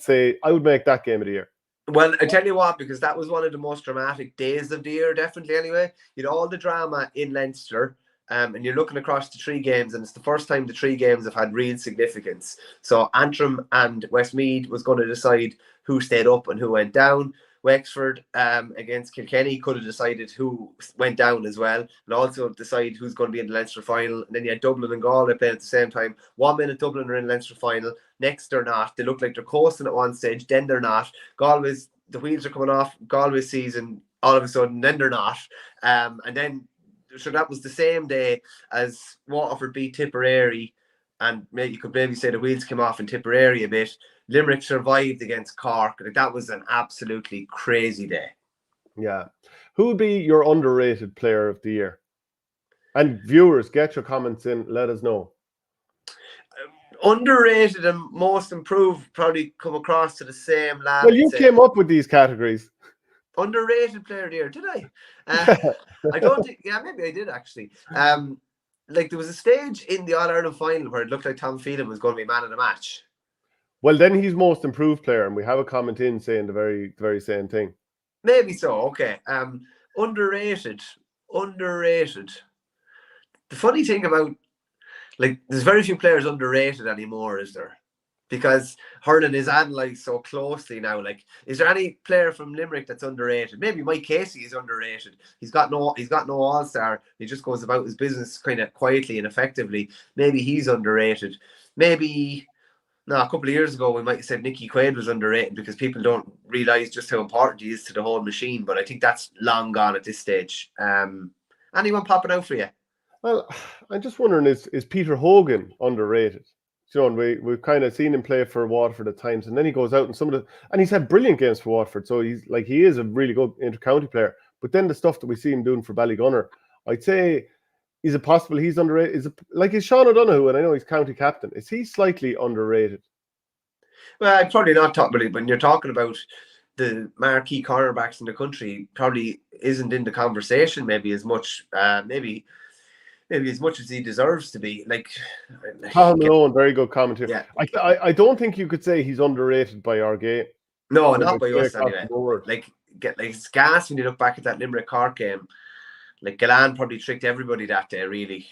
make that game of the year. Well, I tell you what, because that was one of the most dramatic days of the year, definitely anyway. You had all the drama in Leinster. And you're looking across the 3 games, and it's the first time the 3 games have had real significance. So Antrim and Westmeath was going to decide who stayed up and who went down. Wexford against Kilkenny could have decided who went down as well, and also decide who's going to be in the Leinster final. And then you had Dublin and Galway playing at the same time. 1 minute Dublin are in Leinster final, next they're not. They look like they're coasting at one stage, then they're not. The wheels are coming off Galway's season all of a sudden, then they're not. And then so that was the same day as Waterford beat Tipperary, and you could maybe say the wheels came off in Tipperary a bit. Limerick survived against Cork. That was an absolutely crazy day. Yeah. Who would be your underrated player of the year? And viewers, get your comments in. Let us know. Underrated and most improved probably come across to the same lad. Well, you came up with these categories. Underrated player of the year, did I? I don't think. Yeah, maybe I did actually. There was a stage in the All Ireland final where it looked like Tom Phelan was going to be man of the match. Well, then he's most improved player, and we have a comment in saying the very same thing. Maybe so. Okay. Underrated. The funny thing about there's very few players underrated anymore, is there? Because hurling is analysed so closely now. Is there any player from Limerick that's underrated? Maybe Mike Casey is underrated. He's got no all-star. He just goes about his business kind of quietly and effectively. Maybe he's underrated. Maybe a couple of years ago we might have said Nicky Quaid was underrated because people don't realise just how important he is to the whole machine. But I think that's long gone at this stage. Anyone popping out for you? Well, I'm just wondering, is Peter Hogan underrated? And we've kind of seen him play for Waterford at times, and then he goes out and he's had brilliant games for Waterford. So he is a really good inter-county player. But then the stuff that we see him doing for Ballygunner, I'd say, is it possible he's underrated? Is Sean O'Donoghue, and I know he's county captain, is he slightly underrated? Well, I'd probably not talk about it when you're talking about the marquee cornerbacks in the country probably isn't in the conversation maybe as much. Maybe as much as he deserves to be. Cahalane, very good commentary. Yeah. I don't think you could say he's underrated by OurGame. No, not by us across anyway. the board. It's gas when you look back at that Limerick Cork game. Like Glen probably tricked everybody that day. Really,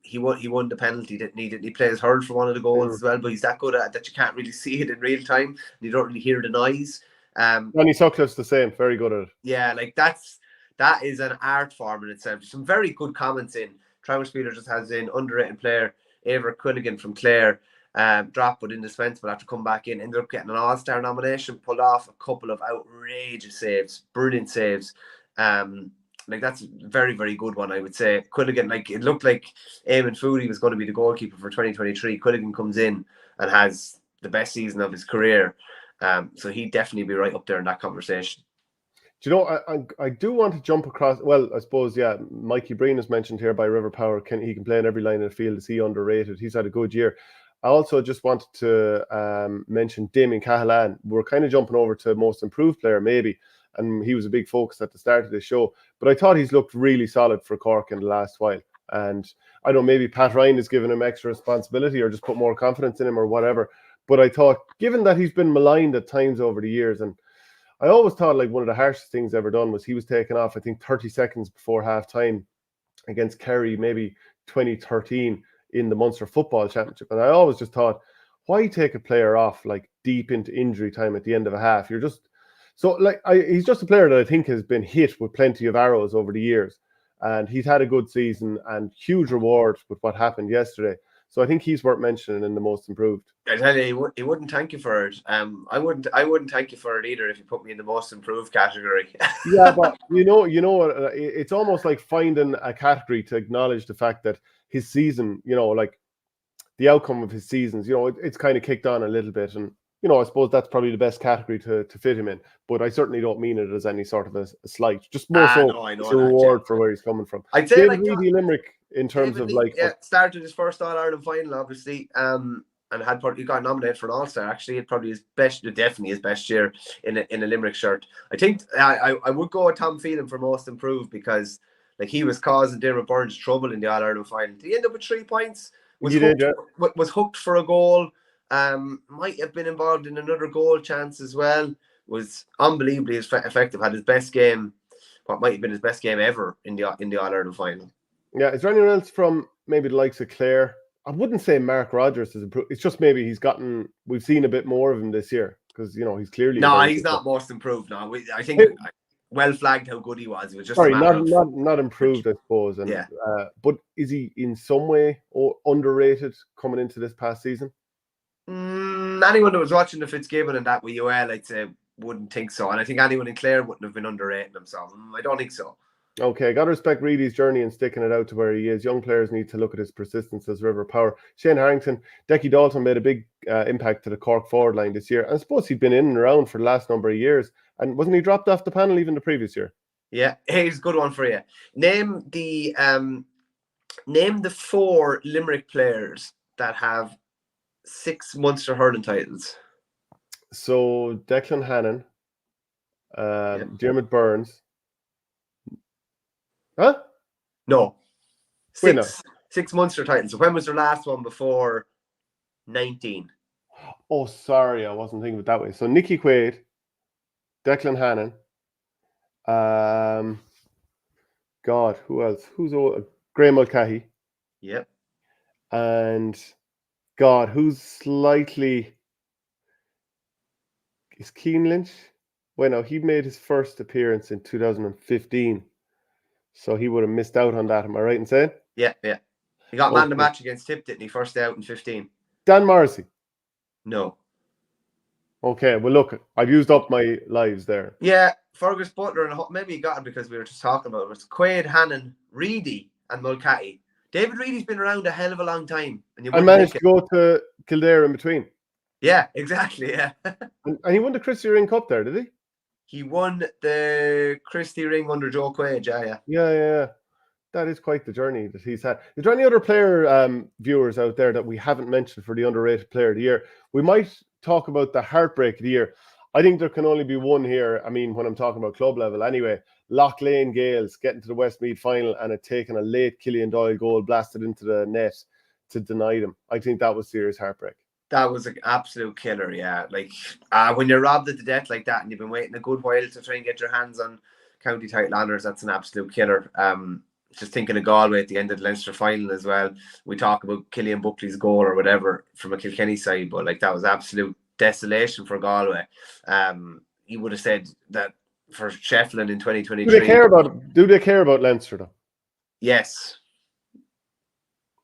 he won the penalty that needed. He plays hurled for one of the goals as well, but he's that good at it that you can't really see it in real time. And you don't really hear the noise. Danny Sutcliffe's the same, very good at it. Yeah, like that is an art form in itself. Some very good comments in. Travis Speeder just has in underrated player Ever Quinnigan from Clare. Dropped but indispensable after come back in, ended up getting an all-star nomination, pulled off a couple of outrageous saves, brilliant saves. That's a very, very good one, I would say. Quilligan, it looked like Eamon Foodie was going to be the goalkeeper for 2023. Quilligan comes in and has the best season of his career. So he'd definitely be right up there in that conversation. Do you know, I do want to jump across. Well, I suppose, yeah, Mikey Breen is mentioned here by River Power. He can play in every line of the field. Is he underrated? He's had a good year. I also just wanted to mention Damien Cahalane. We're kind of jumping over to most improved player, maybe. And he was a big focus at the start of the show. But I thought he's looked really solid for Cork in the last while. And I don't know, maybe Pat Ryan has given him extra responsibility or just put more confidence in him or whatever. But I thought, given that he's been maligned at times over the years, and I always thought one of the harshest things ever done was he was taken off, I think, 30 seconds before half-time against Kerry, maybe 2013 in the Munster Football Championship. And I always just thought, why take a player off deep into injury time at the end of a half? You're just... So, he's just a player that I think has been hit with plenty of arrows over the years. And he's had a good season and huge reward with what happened yesterday. So I think he's worth mentioning in the most improved. I tell you, he wouldn't thank you for it. I wouldn't thank you for it either if you put me in the most improved category. Yeah, but it's almost like finding a category to acknowledge the fact that his season, the outcome of his seasons, it's kind of kicked on a little bit. And I suppose that's probably the best category to fit him in. But I certainly don't mean it as any sort of a slight. Just more it's a reward for where he's coming from. I'd say David Reedy Limerick in terms of started his first All-Ireland final, obviously, and he got nominated for an All-Star. Actually, it probably definitely his best year in a Limerick shirt. I think I would go with Tom Phelan for most improved because he was causing Dermot Burns trouble in the All-Ireland final. He ended up with 3 points. Was hooked for a goal. Might have been involved in another goal chance as well. Was unbelievably effective. Had his best game, what might have been his best game ever in the All-Ireland final. Yeah, is there anyone else from maybe the likes of Clare? I wouldn't say Mark Rogers has improved. It's just maybe we've seen a bit more of him this year because he's clearly... No, he's not most improved. No, I think well flagged how good he was. It was just not improved, I suppose. And yeah. But is he in some way underrated coming into this past season? Anyone that was watching the Fitzgibbon and that with UL, I'd say wouldn't think so. And I think anyone in Clare wouldn't have been underrating him. So I don't think so. Okay, got to respect Reedy's journey and sticking it out to where he is. Young players need to look at his persistence as River Power. Shane Harrington, Decky Dalton made a big impact to the Cork forward line this year. I suppose he'd been in and around for the last number of years. And wasn't he dropped off the panel even the previous year? Yeah, here's a good one for you. Name the 4 Limerick players that have 6 Munster hurling titles. So Declan Hannon, Dermot Burns. Huh? No. 6. Wait, no. 6 Munster titles. So when was their last one before 19? Oh, sorry, I wasn't thinking of it that way. So Nicky Quaid, Declan Hannon. God, who else? Who's old? Graham Mulcahy. Yep. And God, who's slightly... Is Keane Lynch? Well, no, he made his first appearance in 2015. So he would have missed out on that. Am I right in saying? Yeah. He got man of the match against Tip, didn't he? First day out in 15. Dan Morrissey? No. Okay, well, look, I've used up my lives there. Yeah, Fergus Butler, and maybe he got it because we were just talking about it. It's Quaid, Hannon, Reedy, and Mulcahy. David Reedy's been around a hell of a long time. And I managed to go to Kildare in between. Yeah, exactly, yeah. And he won the Christy Ring Cup there, did he? He won the Christy Ring under Joe Quaid, yeah. Yeah. That is quite the journey that he's had. Is there any other player viewers out there that we haven't mentioned for the underrated player of the year? We might talk about the heartbreak of the year. I think there can only be one here. I mean, when I'm talking about club level, anyway. Lochlane Gales getting to the Westmeath final and it taking a late Killian Doyle goal blasted into the net to deny them. I think that was serious heartbreak. That was an absolute killer, yeah. Like when you're robbed at the death like that and you've been waiting a good while to try and get your hands on county title honours, that's an absolute killer. Just thinking of Galway at the end of the Leinster final as well. We talk about Killian Buckley's goal or whatever from a Kilkenny side, but like that was absolute desolation for Galway. You would have said that for Sheffield in 2023. Do they care about Leinster though? Yes.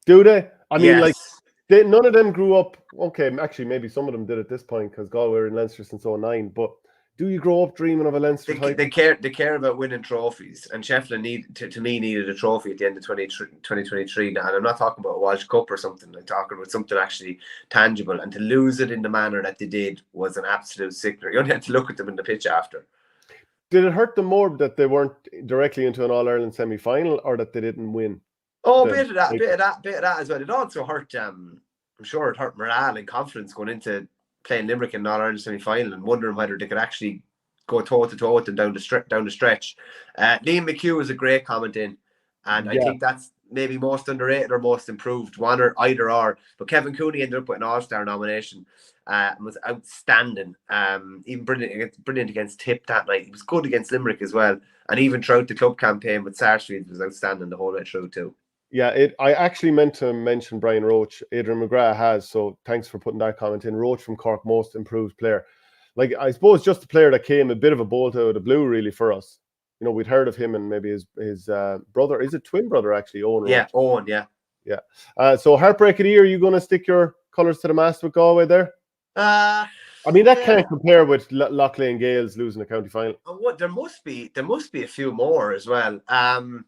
Do they? I mean, yes. None of them grew up. Okay, actually, maybe some of them did at this point because Galway were in Leinster since 2009. But do you grow up dreaming of a Leinster title? They care about winning trophies, and Sheffield needed a trophy at the end of 2023. And I'm not talking about a Walsh Cup or something. I'm talking about something actually tangible. And to lose it in the manner that they did was an absolute sickener. You only had to look at them in the pitch after. Did it hurt them more that they weren't directly into an All-Ireland semi-final, or that they didn't win? Oh, bit of that as well. It also hurt. I'm sure it hurt morale and confidence going into playing Limerick in an All-Ireland semi-final and wondering whether they could actually go toe-to-toe with them down the stretch. Liam McHugh was a great comment in, and I think that's maybe most underrated or most improved, one or either or. But Kevin Cooney ended up with an All-Star nomination. Was outstanding. Even brilliant against Tip that night. He was good against Limerick as well, and even throughout the club campaign with Sarsfield was outstanding the whole way through too. Yeah, I actually meant to mention Brian Roach. Adrian McGrath has, so thanks for putting that comment in. Roach from Cork, most improved player. Like, I suppose just a player that came a bit of a bolt out of the blue, really, for us. You know, we'd heard of him and maybe his brother. Is it twin brother, actually? Owen Roach. Yeah, Owen, yeah. Yeah. So, heartbreak of the year, are you going to stick your colours to the mast with Galway there? I mean, that can't compare with Lochlane Gales losing the county final. There must be a few more as well. I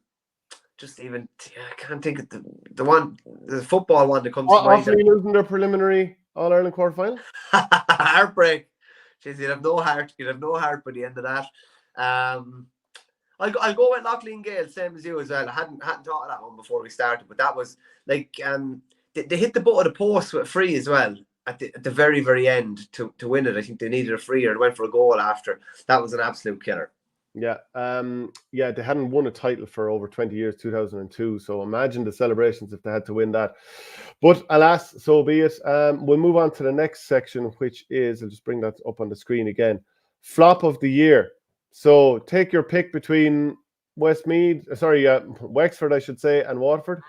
can't think of the football one that comes to mind. Offaly losing their preliminary All-Ireland quarter final. Heartbreak. Jeez, you'd have no heart. You'd have no heart by the end of that. I'll go with Lochlane Gale, same as you as well. I hadn't thought of that one before we started, but that was like they hit the butt of the post with a free as well at the very, very end to win it. I think they needed a free or they went for a goal after. That was an absolute killer. Yeah, they hadn't won a title for over 20 years, 2002. So imagine the celebrations if they had to win that. But alas, so be it. We'll move on to the next section, which is, I'll just bring that up on the screen again. Flop of the year. So take your pick between Wexford, I should say, and Waterford.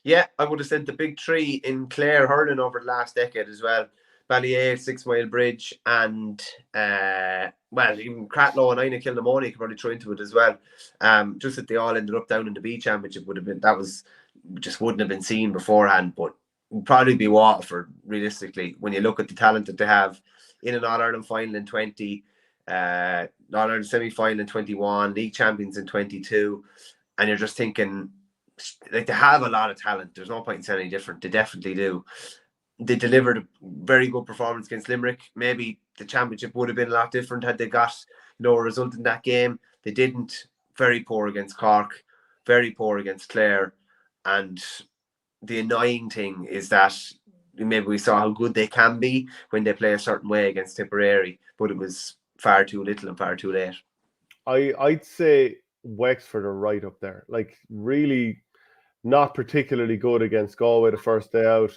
Yeah, I would have said the big three in Clare hurling over the last decade as well. Ballyea, 6 Mile Bridge, and even Cratloe and Ina Kilnamony could probably throw into it as well. Just that they all ended up down in the B Championship wouldn't have been seen beforehand, but would probably be Waterford realistically when you look at the talent that they have in an All-Ireland final in 20, All-Ireland semi-final in 21, league champions in 22, and you're just thinking like they have a lot of talent. There's no point in saying any different. They definitely do. They delivered a very good performance against Limerick. Maybe the championship would have been a lot different had they got a result in that game. They didn't. Very poor against Cork, very poor against Clare. And the annoying thing is that maybe we saw how good they can be when they play a certain way against Tipperary, but it was far too little and far too late. I'd say Wexford are right up there. Like, really not particularly good against Galway the first day out.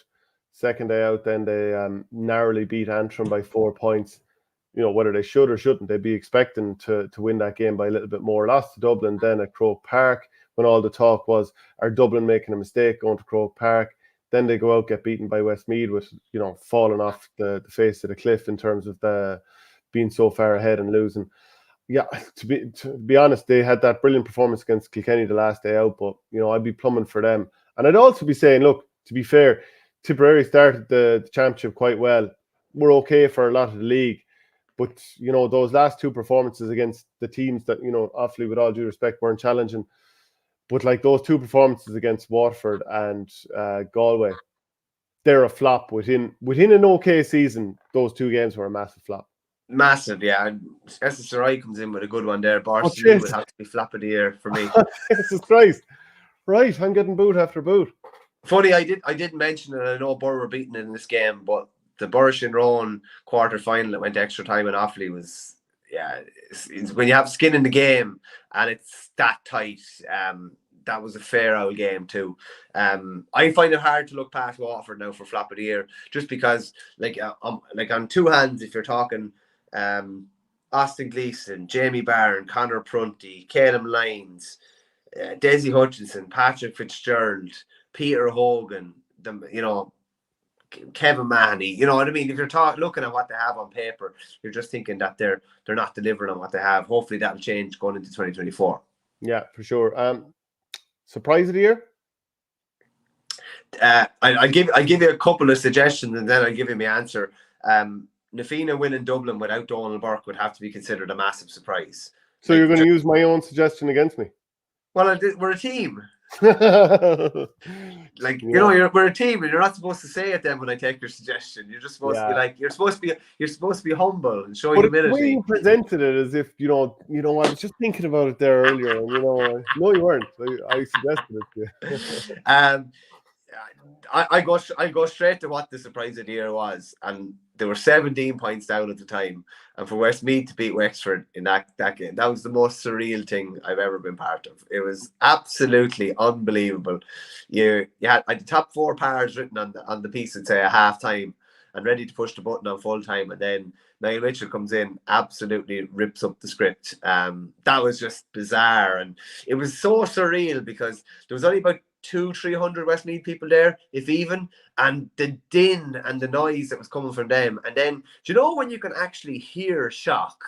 Second day out, then they narrowly beat Antrim by 4 points. You know, whether they should or shouldn't, they'd be expecting to win that game by a little bit more. Lost to Dublin then at Croke Park when all the talk was, are Dublin making a mistake going to Croke Park? Then they go out, get beaten by Westmeath with, falling off the face of the cliff in terms of the being so far ahead and losing. Yeah, to be honest, they had that brilliant performance against Kilkenny the last day out, but, I'd be plumbing for them. And I'd also be saying, look, to be fair, Tipperary started the championship quite well. We're okay for a lot of the league. But, those last two performances against the teams that, Offaly, with all due respect, weren't challenging. But like those two performances against Waterford and Galway, they're a flop. Within an okay season, those two games were a massive flop. Massive, yeah. SSRI comes in with a good one there. Barcelona would have to be flop of the year for me. Jesus Christ. Right, I'm getting boot after boot. Funny, I did mention it. I know Borough were beaten in this game, but the Borishin Rowan quarter final that went extra time in Offaly was, it's when you have skin in the game and it's that tight. That was a fair old game too. I find it hard to look past Waterford now for flop of the year, just because like on two hands, if you're talking Austin Gleeson, Jamie Barron, Connor Prunty, Caleb Lyons, Desi Hutchinson, Patrick Fitzgerald, Peter Hogan, Kevin Mahoney, you know what I mean? If you're looking at what they have on paper, you're just thinking that they're not delivering on what they have. Hopefully that'll change going into 2024. Yeah, for sure. Surprise of the year? I'll give you a couple of suggestions and then I'll give you my answer. Nafina winning Dublin without Donald Burke would have to be considered a massive surprise. So you're going to use my own suggestion against me? Well, we're a team. We're a team, and you're not supposed to say it then when I take your suggestion. You're just supposed to be like, you're supposed to be humble and show humility. The way you presented it as if I was just thinking about it there earlier, and no, you weren't. I suggested it to you. I go straight to what the surprise of the year was, and they were 17 points down at the time, and for Westmeath to beat Wexford in that game, that was the most surreal thing I've ever been part of. It was absolutely unbelievable. You had the top 4 pairs written on the piece at say a half time and ready to push the button on full time, and then Niall Mitchell comes in, absolutely rips up the script. That was just bizarre, and it was so surreal because there was only about 200-300 Westmeath people there, if even, and the din and the noise that was coming from them. And then, do you know when you can actually hear shock?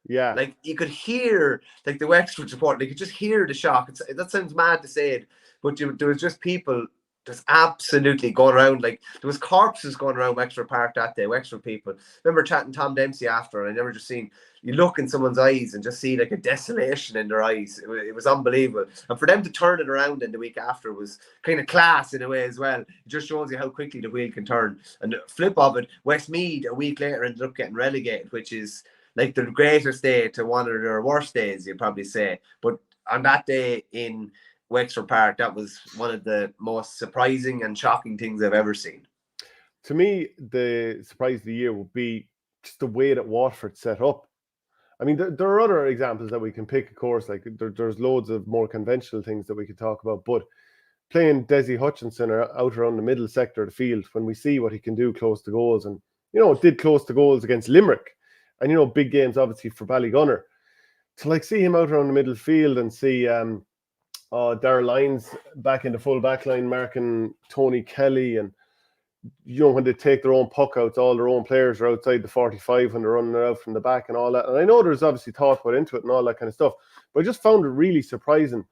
Yeah, like you could hear like the Wexford support, you could just hear the shock. That sounds mad to say it, but there was just people just absolutely going around. Like there was corpses going around Wexford Park that day. Wexford people. I remember chatting Tom Dempsey after, and I never just seen, you look in someone's eyes and just see like a desolation in their eyes. It was unbelievable, and for them to turn it around in the week after was kind of class in a way as well. It just shows you how quickly the wheel can turn. And the flip of it, Westmeath a week later ended up getting relegated, which is like the greatest day to one of their worst days, you'd probably say. But on that day in Wexford Park, that was one of the most surprising and shocking things I've ever seen. To me, the surprise of the year would be just the way that Waterford set up. I mean, there are other examples that we can pick, of course, like there's loads of more conventional things that we could talk about, but playing Desi Hutchinson out around the middle sector of the field, when we see what he can do close to goals, and, did close to goals against Limerick, and, big games, obviously, for Ballygunner, to, see him out around the middle field and see Darrell Lyons back in the full back line marking Tony Kelly, and when they take their own puck outs, all their own players are outside the 45 when they're running out from the back and all that. And I know there's obviously thought put into it and all that kind of stuff, but I just found it really surprising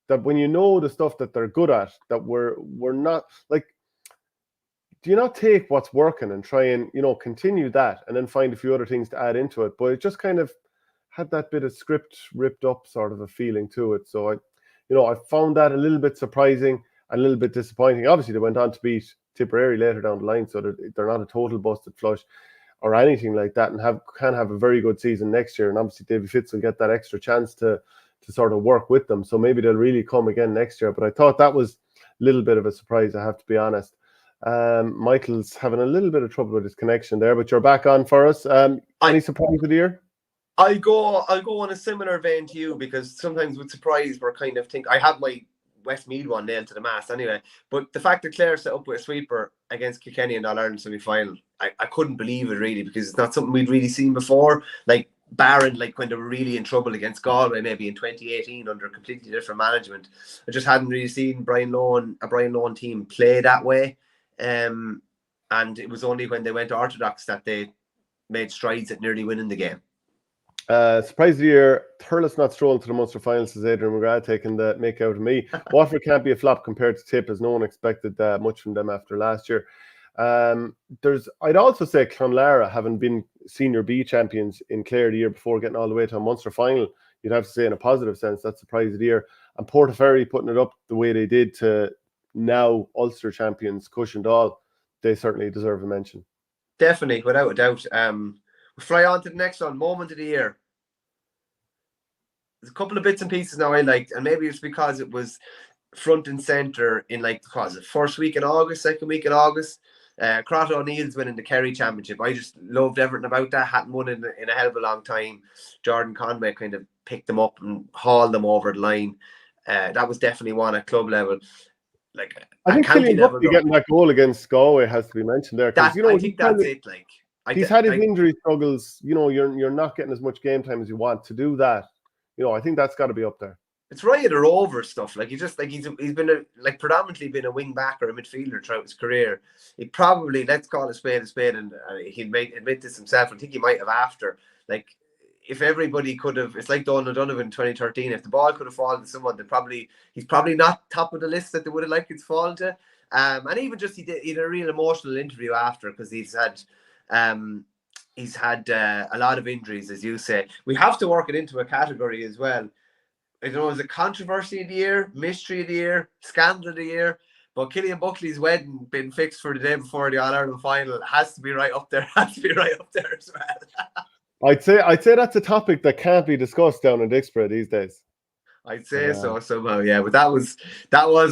that when the stuff that they're good at, that we're not do you not take what's working and try and continue that and then find a few other things to add into it? But it just kind of had that bit of script ripped up sort of a feeling to it. So I found that a little bit surprising and a little bit disappointing. Obviously, they went on to beat Tipperary later down the line, so they're not a total busted flush or anything like that, and can have a very good season next year. And obviously, Davy Fitz will get that extra chance to sort of work with them. So maybe they'll really come again next year. But I thought that was a little bit of a surprise, I have to be honest. Michael's having a little bit of trouble with his connection there, but you're back on for us. Any surprise of the year? I'll go on a similar vein to you, because sometimes with surprise we're kind of I have my Westmeath one nailed to the mast anyway, but the fact that Clare set up with a sweeper against Kilkenny in All-Ireland semi-final, I couldn't believe it really, because it's not something we'd really seen before. Like barring when they were really in trouble against Galway maybe in 2018 under completely different management, I just hadn't really seen a Brian Lohan team play that way, and it was only when they went orthodox that they made strides at nearly winning the game. Surprise of the year, Thurles not strolling to the Munster final, says Adrian McGrath, taking the make out of me. Waterford can't be a flop compared to Tip, as no one expected much from them after last year. I'd also say Clonlara, having been senior B champions in Clare the year before, getting all the way to a Munster final, you'd have to say in a positive sense, that's surprise of the year. And Portaferry putting it up the way they did to now Ulster champions Cushendall, they certainly deserve a mention. Definitely, without a doubt. We'll fly on to the next one, moment of the year. There's a couple of bits and pieces now I liked, and maybe it's because it was front and center in the first week in August, second week in August. Crotto O'Neill's winning the Kerry Championship. I just loved everything about that. Hadn't won in a hell of a long time. Jordan Conway kind of picked them up and hauled them over the line. That was definitely one at club level. Like I think county Killian level, Buckley getting that goal against Galway has to be mentioned there, because I think that's it. Like he's had his injury struggles. You're not getting as much game time as you want to do that. I think that's got to be up there. It's right or over stuff. Like he's been predominantly been a wing back or a midfielder throughout his career. He probably, let's call it a spade, and he'd admit this himself. I think he might have after. Like if everybody could have, it's like Donald Donovan in 2013. If the ball could have fallen to someone, he's probably not top of the list that they would have liked it to fall to. And even just he did a real emotional interview after, because he's had a lot of injuries, as you say. We have to work it into a category as well. I don't know, is it controversy of the year, mystery of the year, scandal of the year? But Killian Buckley's wedding been fixed for the day before the All-Ireland final. Has to be right up there. Has to be right up there as well. I'd say that's a topic that can't be discussed down in Dixborough these days. I'd say so somehow, yeah. But that was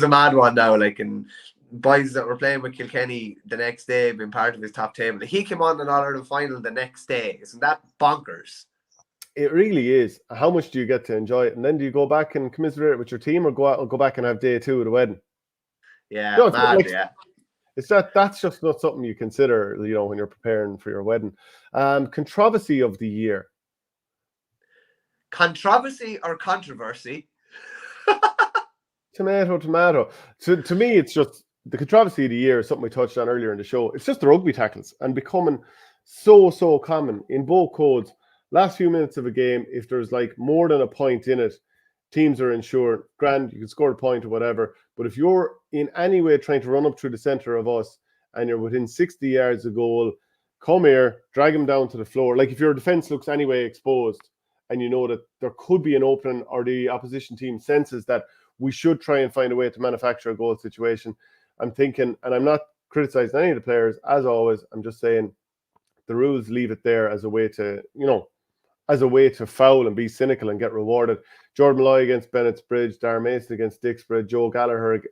a mad one now. Like, and boys that were playing with Kilkenny the next day, been part of his top table. He came on an All-Ireland final the next day. Isn't that bonkers? It really is. How much do you get to enjoy it? And then do you go back and commiserate with your team, or go back and have day 2 of the wedding? Yeah, mad, yeah. It's that's just not something you consider, when you're preparing for your wedding. Controversy of the year. Controversy or controversy? Tomato. To me, it's just the controversy of the year is something we touched on earlier in the show. It's just the rugby tackles, and becoming so common in both codes. Last few minutes of a game, if there's like more than a point in it, teams are insured. Grand, you can score a point or whatever. But if you're in any way trying to run up through the centre of us and you're within 60 yards of goal, come here, drag him down to the floor. Like if your defence looks anyway exposed and you know that there could be an opening, or the opposition team senses that we should try and find a way to manufacture a goal situation, I'm thinking, and I'm not criticising any of the players, as always, I'm just saying the rules leave it there as a way to, foul and be cynical and get rewarded. Jordan Malloy against Bennett's Bridge, Darren Mason against Dixborough, Joe Gallagher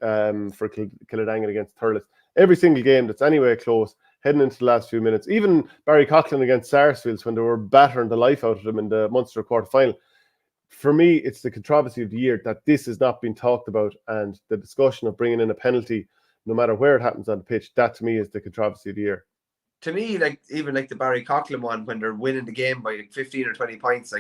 for Killadangan against Thurles. Every single game that's anyway close, heading into the last few minutes. Even Barry Coughlin against Sarsfields, when they were battering the life out of them in the Munster quarter-final. For me, it's the controversy of the year that this has not been talked about, and the discussion of bringing in a penalty, no matter where it happens on the pitch, that to me is the controversy of the year. To me, even the Barry Coughlin one, when they're winning the game by 15 or 20 points,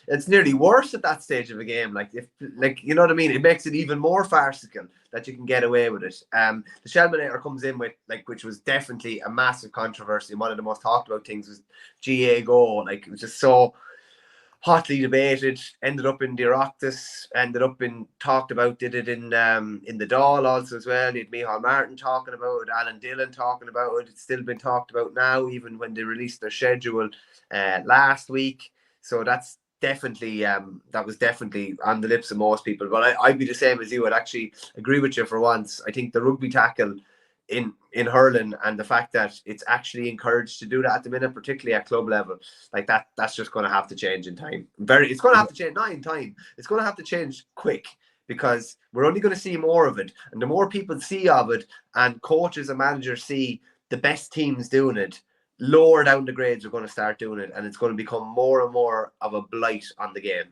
it's nearly worse at that stage of a game. You know what I mean? It makes it even more farcical that you can get away with it. The Shelminator comes in with which was definitely a massive controversy. One of the most talked about things was GA goal. It was just so hotly debated, ended up in the Oireachtas, talked about, did it in the Dáil also as well. You had Micheál Martin talking about it, Alan Dillon talking about it. It's still been talked about now, even when they released their schedule last week. So that's definitely that was definitely on the lips of most people. But I'd be the same as you. I'd actually agree with you for once. I think the rugby tackle in hurling, and the fact that it's actually encouraged to do that at the minute, particularly at club level, that's just going to have to change in time. It's going to have to change, not in time. It's going to have to change quick, because we're only going to see more of it, and the more people see of it, and coaches and managers see the best teams doing it, lower down the grades are going to start doing it, and it's going to become more and more of a blight on the game.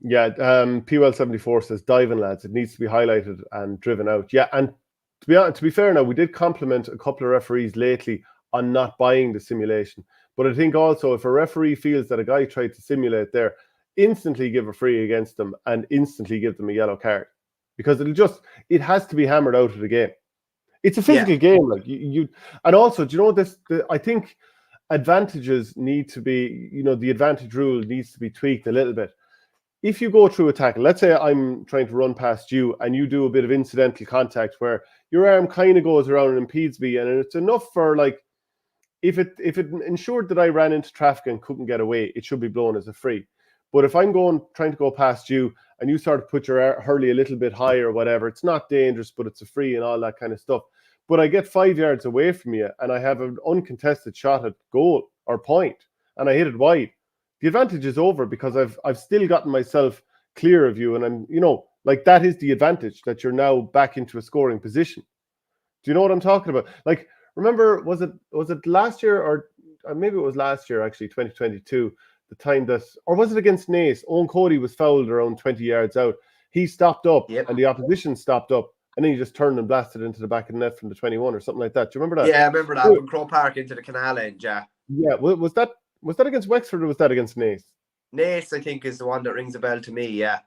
Yeah, PWell74 says, diving lads, it needs to be highlighted and driven out. Yeah, and to be fair now, we did compliment a couple of referees lately on not buying the simulation. But I think also, if a referee feels that a guy tried to simulate there, instantly give a free against them and instantly give them a yellow card, because it has to be hammered out of the game. It's a physical game, and also, do you know this? I think advantages need to be, the advantage rule needs to be tweaked a little bit. If you go through a tackle, let's say I'm trying to run past you and you do a bit of incidental contact where your arm kind of goes around and impedes me, and it's enough for if it ensured that I ran into traffic and couldn't get away, it should be blown as a free. But if I'm trying to go past you and you start to put your hurley a little bit higher or whatever, it's not dangerous, but it's a free and all that kind of stuff. But I get 5 yards away from you and I have an uncontested shot at goal or point and I hit it wide. The advantage is over, because I've still gotten myself clear of you, and I'm, that is the advantage, that you're now back into a scoring position. Do you know what I'm talking about? remember, was it last year or maybe it was last year actually, 2022, the time that, or was it against Naas? Owen Cody was fouled around 20 yards out. He stopped up, Yep. and the opposition stopped up, and then he just turned and blasted into the back of the net from the 21 or something like that. Do you remember that? Yeah, I remember that from Crow Park into the Cahalane, yeah. Yeah, was that against Wexford or was that against Naas? Naas, I think, is the one that rings a bell to me, yeah.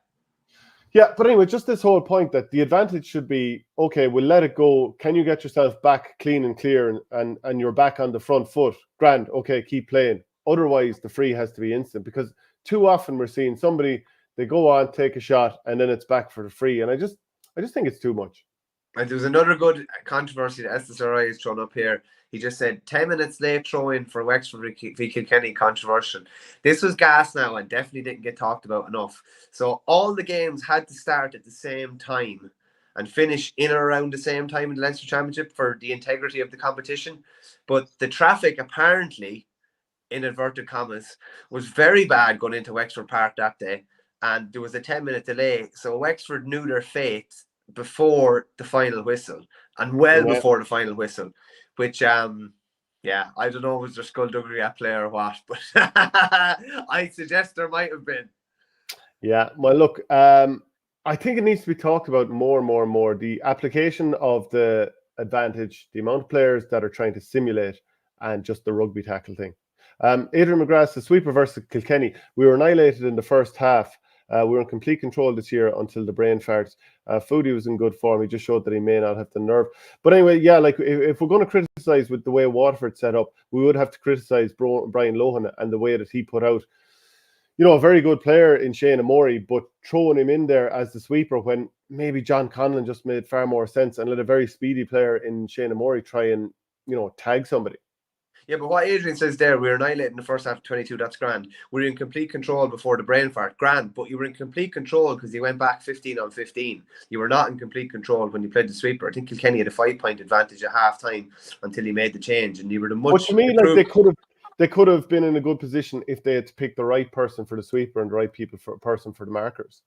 Yeah, but anyway, just this whole point that the advantage should be, okay, we'll let it go. Can you get yourself back clean and clear and you're back on the front foot? Grand, okay, keep playing. Otherwise, the free has to be instant, because too often we're seeing somebody, they go on, take a shot, and then it's back for the free. And I just think it's too much. And there was another good controversy that SSRI has thrown up here. He just said 10 minutes late throw-in for Wexford v Kilkenny, controversial. This was gas now and definitely didn't get talked about enough. So all the games had to start at the same time and finish in or around the same time in the Leinster Championship for the integrity of the competition. But the traffic apparently, in inverted commas, was very bad going into Wexford Park that day. And there was a 10-minute delay. So Wexford knew their fate before the final whistle and before the final whistle, which I don't know, was there skullduggery at play or what, but I suggest there might have been. Yeah, well, look, I think it needs to be talked about more and more and more. The application of the advantage, the amount of players that are trying to simulate, and just the rugby tackle thing. Adrian McGrath, the sweeper versus Kilkenny. We were annihilated in the first half. We were in complete control this year until the brain farts. Foodie was in good form. He just showed that he may not have the nerve. But anyway, yeah, like if we're going to criticise with the way Waterford set up, we would have to criticise Brian Lohan and the way that he put out, you know, a very good player in Shane Amori, but throwing him in there as the sweeper when maybe John Conlon just made far more sense, and let a very speedy player in Shane Amori try and, you know, tag somebody. Yeah, but what Adrian says there, we were annihilated in the first half of 22, that's grand. We were in complete control before the brain fart, grand, but you were in complete control because you went back 15 on 15. You were not in complete control when you played the sweeper. I think Kilkenny had a 5-point advantage at half time until he made the change, and you were the much. But to me, like they could have been in a good position if they had to pick the right person for the sweeper and the right person for the markers.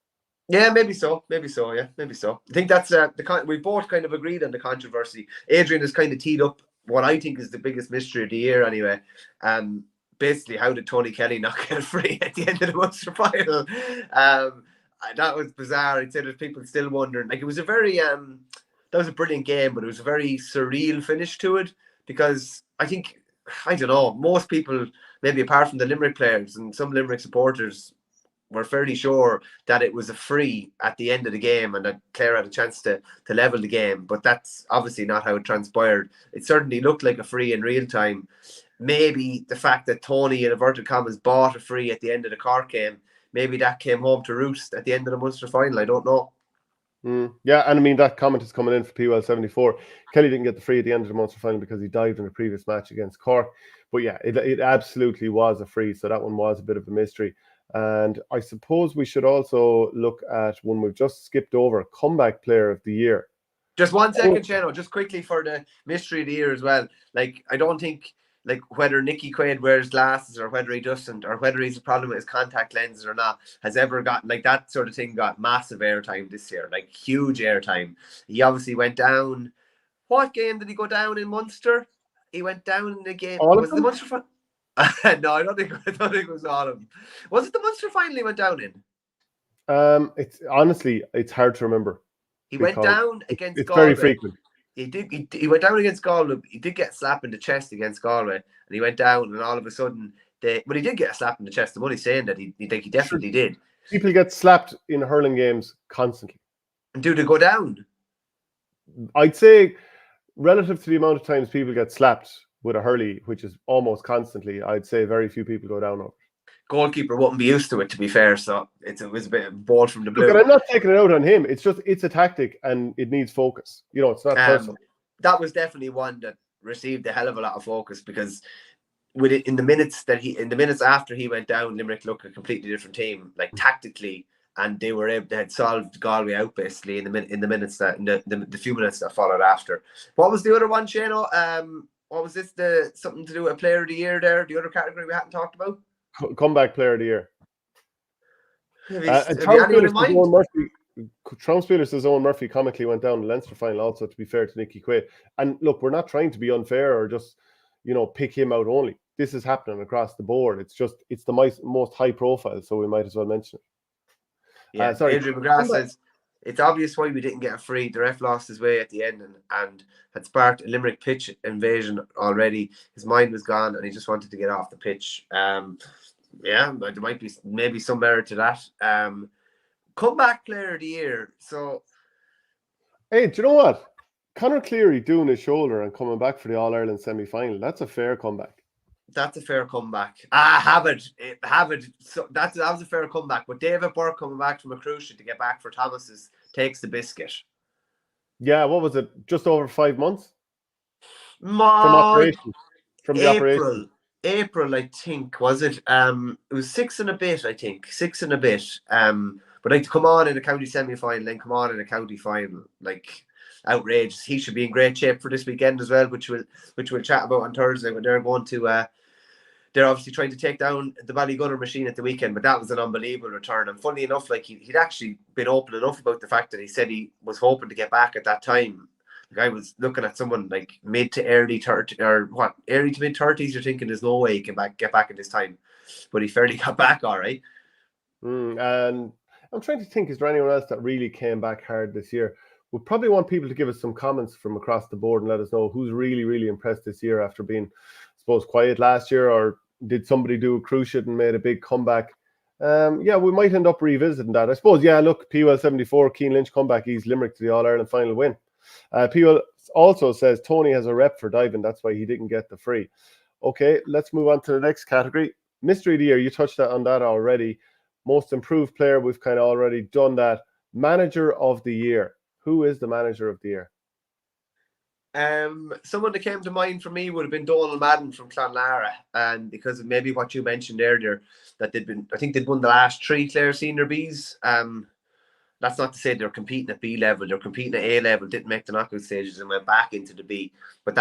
Yeah, maybe so. Yeah, maybe so. I think that's we both kind of agreed on the controversy. Adrian has kind of teed up what I think is the biggest mystery of the year anyway. Basically, how did Tony Kelly not get a free at the end of the Munster final? That was bizarre. I'd say there's people still wondering. Like, it was a very that was a brilliant game, but it was a very surreal finish to it, because I think, I don't know, most people, maybe apart from the Limerick players and some Limerick supporters, were fairly sure that it was a free at the end of the game and that Clare had a chance to level the game. But that's obviously not how it transpired. It certainly looked like a free in real time. Maybe the fact that Tony, in inverted commas, bought a free at the end of the Cork game, maybe that came home to roost at the end of the Munster final. I don't know. Yeah, and I mean, that comment is coming in for PWL74. Kelly didn't get the free at the end of the Munster final because he dived in a previous match against Cork. But yeah, it absolutely was a free, so that one was a bit of a mystery. And I suppose we should also look at one we've just skipped over, comeback player of the year. Just 1 second, Shano, just quickly for the mystery of the year as well. Like, I don't think, like, whether Nicky Quaid wears glasses or whether he doesn't, or whether he's a problem with his contact lenses or not, has ever gotten, like, that sort of thing got massive airtime this year, like huge airtime. He obviously went down. What game did he go down in Munster? He went down in the game. Was it the Munster final? No, I don't think it was all of them. Was it the Munster final he went down in? It's honestly, it's hard to remember. He went down against it's Galway. Very frequent. He went down against Galway. He did get slapped in the chest against Galway, and he went down, and all of a sudden, but he did get a slap in the chest. I'm only saying that he definitely did. People get slapped in hurling games constantly. And do they go down? I'd say, relative to the amount of times people get slapped with a hurley, which is almost constantly, I'd say very few people go down over. Goalkeeper wouldn't be used to it, to be fair, so it was a bit of a ball from the blue. Look, I'm not taking it out on him. It's a tactic, and it needs focus. You know, it's not personal. That was definitely one that received a hell of a lot of focus, because with it in the minutes after he went down, Limerick looked a completely different team, like tactically, and they had solved Galway out basically in the minutes that the few minutes that followed after. What was the other one, Shano? What was this? Something to do with a player of the year there? The other category we hadn't talked about? Comeback player of the year. Have you anyone in mind? Traumspieler says Owen Murphy comically went down the Leinster final also, to be fair to Nicky Quaid. And look, we're not trying to be unfair or just, pick him out only. This is happening across the board. It's the most high profile, so we might as well mention it. Yeah, Sorry. Adrian McGrath says, it's obvious why we didn't get a free. The ref lost his way at the end and had sparked a Limerick pitch invasion already. His mind was gone and he just wanted to get off the pitch. Yeah, but there might be maybe some merit to that. Comeback player of the year. So, hey, do you know what? Conor Cleary doing his shoulder and coming back for the All-Ireland semi-final. That's a fair comeback. That's a fair comeback. Habit. So that was a fair comeback. But David Burke coming back from a cruciate to get back for Thomas's takes the biscuit. Yeah, what was it? Just over 5 months from the operation. April, I think, was it? It was 6 and a bit, I think. 6 and a bit. But like to come on in a county semi-final, then come on in a county final, like outrageous. He should be in great shape for this weekend as well, which we'll chat about on Thursday when they're going to. They're obviously trying to take down the Ballygunner machine at the weekend, but that was an unbelievable return. And funny enough, like he'd actually been open enough about the fact that he said he was hoping to get back at that time. Like I was looking at someone like mid to early 30 or what, early to mid 30s. You're thinking there's no way he can get back at this time, but he fairly got back all right. And I'm trying to think, is there anyone else that really came back hard this year? We probably want people to give us some comments from across the board and let us know who's really, really impressed this year after being, I suppose, quiet last year, or did somebody do a cruciate and made a big comeback? Yeah, we might end up revisiting that. I suppose, yeah, look, PWL 74, Keane Lynch comeback, he's Limerick to the All-Ireland final win. PWL also says Tony has a rep for diving, that's why he didn't get the free. Okay, let's move on to the next category. Mystery of the year, you touched on that already. Most improved player, we've kind of already done that. Manager of the year. Who is the manager of the year? Someone that came to mind for me would have been Donald Madden from Clonlara, and because of maybe what you mentioned earlier, that I think they'd won the last 3 Clare Senior Bs. That's not to say they're competing at B level, they're competing at A level, didn't make the knockout stages and went back into the B. But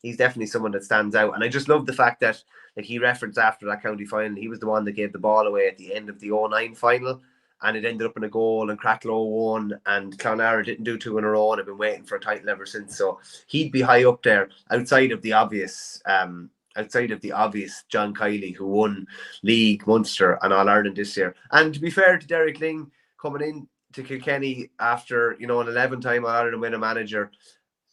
he's definitely someone that stands out. And I just love the fact that, like, he referenced after that county final, he was the one that gave the ball away at the end of the 09 final. And it ended up in a goal, and Cracklow won, and Clonlara didn't do 2 in a row and have been waiting for a title ever since. So he'd be high up there outside of the obvious John Kiley, who won League, Munster and All-Ireland this year. And to be fair to Derek Ling, coming in to Kilkenny after, an 11-time All-Ireland winner manager,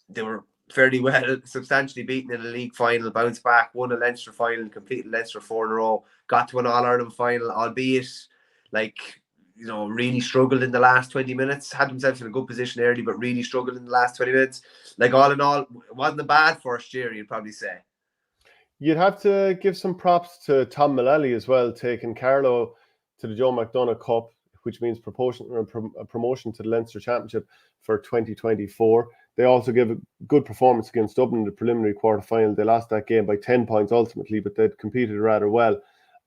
they were fairly well, substantially beaten in a league final, bounced back, won a Leinster final, completed Leinster 4 in a row, got to an All-Ireland final, albeit really struggled in the last 20 minutes, had himself in a good position early, but really struggled in the last 20 minutes. Like, all in all, it wasn't a bad first year, you'd probably say. You'd have to give some props to Tom Mullally as well, taking Carlow to the Joe McDonagh Cup, which means promotion to the Leinster Championship for 2024. They also gave a good performance against Dublin in the preliminary quarter-final. They lost that game by 10 points ultimately, but they'd competed rather well.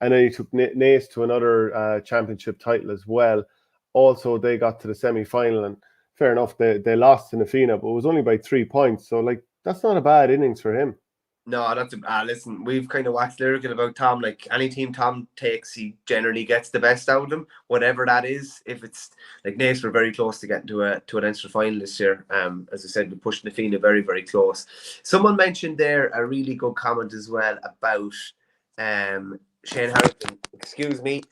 And then he took Naas to another championship title as well. Also, they got to the semi-final, and fair enough, they lost to Nafina, but it was only by 3 points. So, like, that's not a bad innings for him. No, listen, we've kind of waxed lyrical about Tom. Like, any team Tom takes, he generally gets the best out of them, whatever that is. If it's like Naas, were very close to getting to an Leinster final this year. As I said, we pushed Nafina very, very close. Someone mentioned there a really good comment as well about Shane Harrington.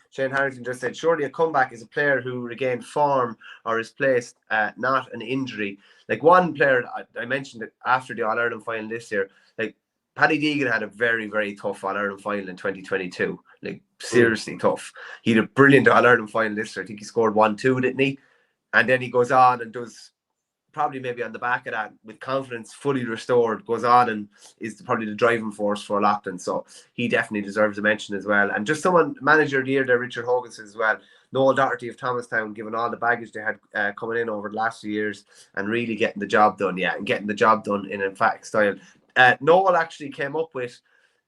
Shane Harrington just said, surely a comeback is a player who regained form or is placed, not an injury. Like, one player, I mentioned it after the All-Ireland final this year, like, Paddy Deegan had a very, very tough All-Ireland final in 2022. Like, seriously tough. He had a brilliant All-Ireland final this year. I think he scored 1-2, didn't he? And then he goes on and does, probably maybe on the back of that, with confidence fully restored, goes on and is probably the driving force for Loughlin. So he definitely deserves a mention as well. And just someone, manager of the year there, Richard Hogan, as well. Noel Doherty of Thomastown, given all the baggage they had coming in over the last few years and really getting the job done. Yeah, and getting the job done in emphatic style. Noel actually came up with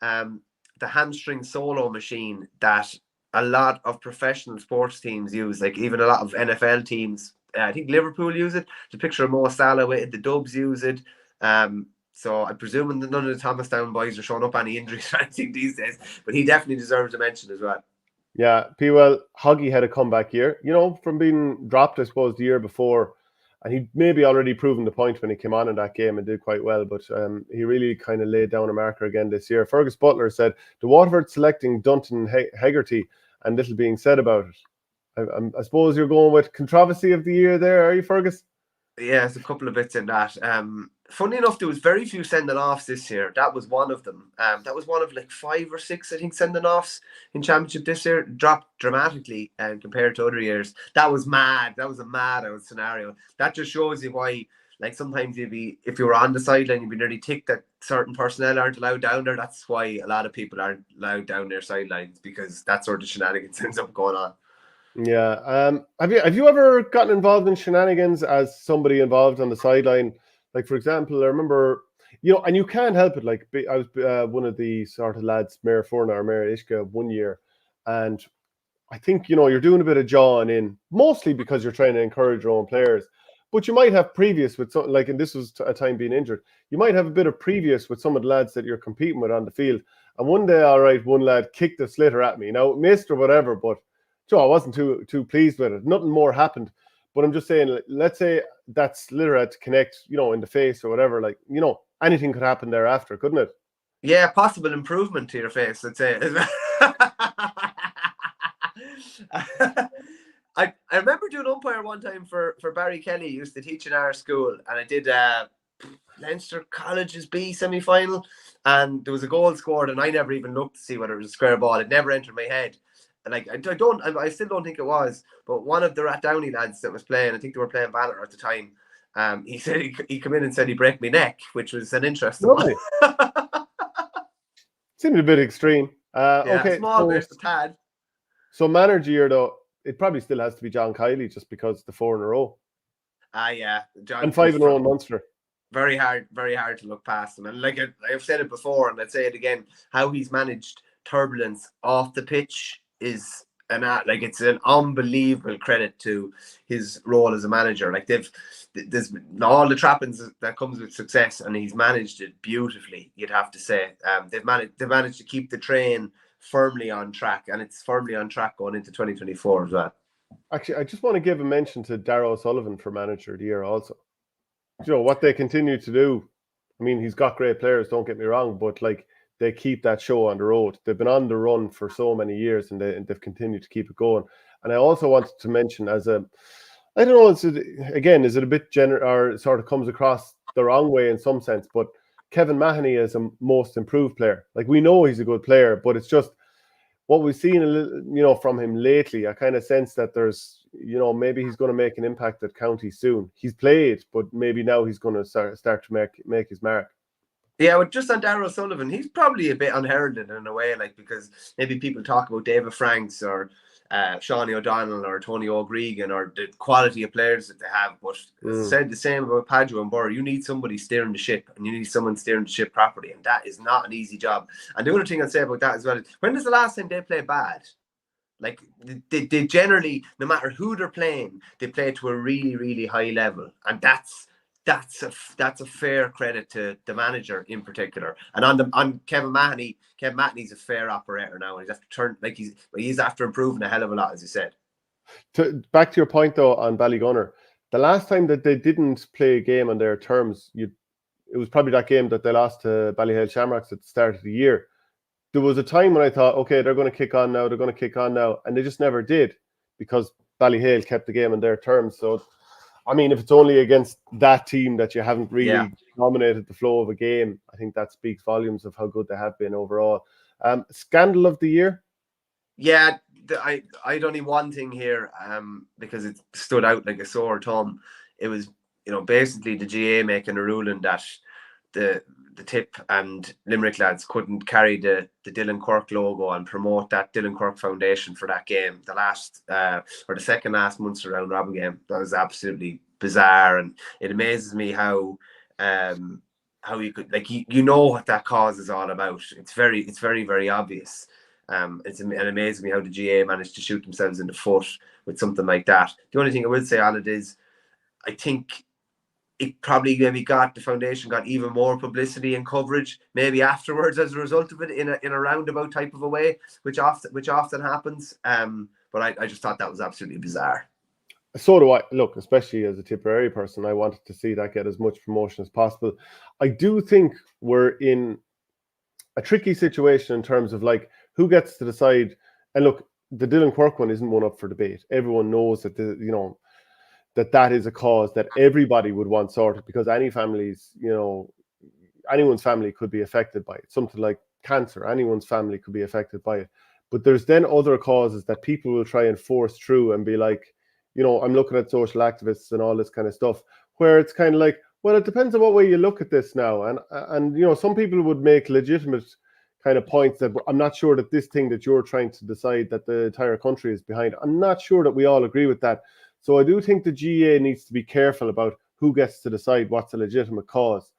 the hamstring solo machine that a lot of professional sports teams use, like even a lot of NFL teams. I think Liverpool use it. The picture of Mo Salah with it, the Dubs use it. So I'm presuming that none of the Thomastown boys are showing up any injuries or anything these days, but he definitely deserves a mention as well. Yeah, P-Well, Hoggy had a comeback year, from being dropped, I suppose, the year before. And he'd maybe already proven the point when he came on in that game and did quite well. But he really kind of laid down a marker again this year. Fergus Butler said, the Waterford selecting Dunton Hegarty and little being said about it. I suppose you're going with controversy of the year there, are you, Fergus? Yeah, there's a couple of bits in that. Funny enough, there was very few sending offs this year. That was one of them. That was one of like 5 or 6, I think, sending offs in Championship this year. Dropped dramatically compared to other years. That was mad. That was a mad scenario. That just shows you why. Like sometimes if you were on the sideline, you'd be nearly ticked that certain personnel aren't allowed down there. That's why a lot of people aren't allowed down their sidelines, because that sort of shenanigans ends up going on. Yeah. Have you ever gotten involved in shenanigans as somebody involved on the sideline? Like, for example, I remember, and you can't help it. Like, I was one of the sort of lads, Mayor Furna or Mayor Ishka, one year, and I think, you're doing a bit of jawing in, mostly because you're trying to encourage your own players. But you might have previous with something like, and this was a time being injured, you might have a bit of previous with some of the lads that you're competing with on the field. And one day, all right, one lad kicked a slitter at me. Now, it missed or whatever, but I wasn't too pleased with it. Nothing more happened. But I'm just saying, let's say that slitter had to connect, in the face or whatever. Like, anything could happen thereafter, couldn't it? Yeah, possible improvement to your face, let's say. I remember doing umpire one time for Barry Kelly. He used to teach in our school, and I did Leinster College's B semi-final, and there was a goal scored, and I never even looked to see whether it was a square ball. It never entered my head. And like I still don't think it was. But one of the Rathdowney lads that was playing, I think they were playing Banner at the time. He said he come in and said he broke my neck, which was an interesting one. Seemed a bit extreme. Okay, small bit, a tad. So manager year though, it probably still has to be John Kiley, just because the 4 in a row. Yeah, John, and 5 in a row in Munster. Very hard to look past him. And like I've said it before, and I'd say it again, how he's managed turbulence off the pitch is it's an unbelievable credit to his role as a manager. Like there's all the trappings that comes with success, and he's managed it beautifully, you'd have to say. They've managed to keep the train firmly on track, and it's firmly on track going into 2024 as well. Actually, I just want to give a mention to Darragh O'Sullivan for manager of the year also. What they continue to do. I mean, he's got great players, don't get me wrong, but like, they keep that show on the road. They've been on the run for so many years, and they've continued to keep it going. And I also wanted to mention I don't know, is it a bit or sort of comes across the wrong way in some sense, but Kevin Mahoney is a most improved player. Like, we know he's a good player, but it's just what we've seen a little, from him lately. I kind of sense that there's, maybe he's going to make an impact at county soon. He's played, but maybe now he's going to start to make his mark. Yeah, well, just on Darragh O'Sullivan, he's probably a bit unheralded in a way, like, because maybe people talk about David Franks or Shawnee O'Donnell or Tony O'Gregan or the quality of players that they have. But as I said, the same about Padua and Burr. You need somebody steering the ship, and you need someone steering the ship properly, and that is not an easy job. And the other thing I'd say about that as well is, when was the last time they played bad? Like, they generally, no matter who they're playing, they play to a really, really high level, and that's a fair credit to the manager in particular. And on Kevin Mahoney's a fair operator now, and he's after he's after improving a hell of a lot, as you said. Back to your point though on Ballygunner, the last time that they didn't play a game on their terms, it was probably that game that they lost to Ballyhale Shamrocks at the start of the year. There was a time when I thought, okay, they're going to kick on now, and they just never did, because Ballyhale kept the game on their terms. So, I mean, if it's only against that team that you haven't really dominated the flow of a game, I think that speaks volumes of how good they have been overall. Scandal of the year? Yeah, I'd only one thing here, because it stood out like a sore thumb. It was, basically the GA making a ruling that the Tip and Limerick lads couldn't carry the Dylan Quirk logo and promote that Dylan Quirk Foundation for that game, the last or the second last Munster round robin game. That was absolutely bizarre, and it amazes me how you could, like, what that cause is all about. It's very, very obvious. It amazes me how the GA managed to shoot themselves in the foot with something like that. The only thing I would say on it is, I think it probably maybe the foundation got even more publicity and coverage maybe afterwards as a result of it in a roundabout type of a way, which often happens. But I just thought that was absolutely bizarre. So do I. Look, especially as a Tipperary person, I wanted to see that get as much promotion as possible. I do think we're in a tricky situation in terms of like who gets to decide. And look, the Dylan Quirk one isn't one up for debate. Everyone knows that that is a cause that everybody would want sorted, because anyone's family could be affected by it. Something like cancer, anyone's family could be affected by it. But there's then other causes that people will try and force through and be like, I'm looking at social activists and all this kind of stuff, where it's kind of like, well, it depends on what way you look at this now. And some people would make legitimate kind of points that I'm not sure that this thing that you're trying to decide that the entire country is behind, I'm not sure that we all agree with that. So I do think the GA needs to be careful about who gets to decide what's a legitimate cause.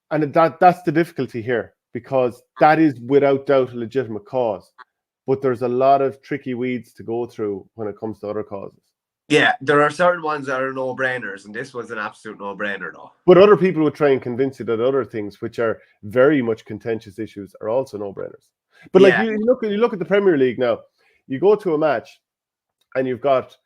And that's the difficulty here, because that is without doubt a legitimate cause. But there's a lot of tricky weeds to go through when it comes to other causes. Yeah, there are certain ones that are no-brainers, and this was an absolute no-brainer, though. But other people would try and convince you that other things, which are very much contentious issues, are also no-brainers. But like you look at the Premier League now, you go to a match, and you've got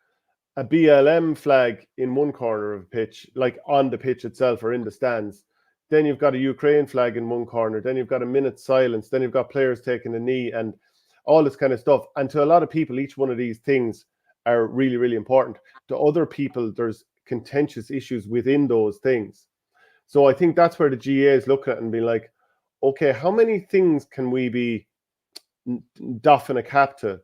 a BLM flag in one corner of the pitch, like on the pitch itself or in the stands. Then you've got a Ukraine flag in one corner. Then you've got a minute's silence. Then you've got players taking a knee and all this kind of stuff. And to a lot of people, each one of these things are really, really important. To other people, there's contentious issues within those things. So I think that's where the GA is looking at and being like, okay, how many things can we be doffing a cap to?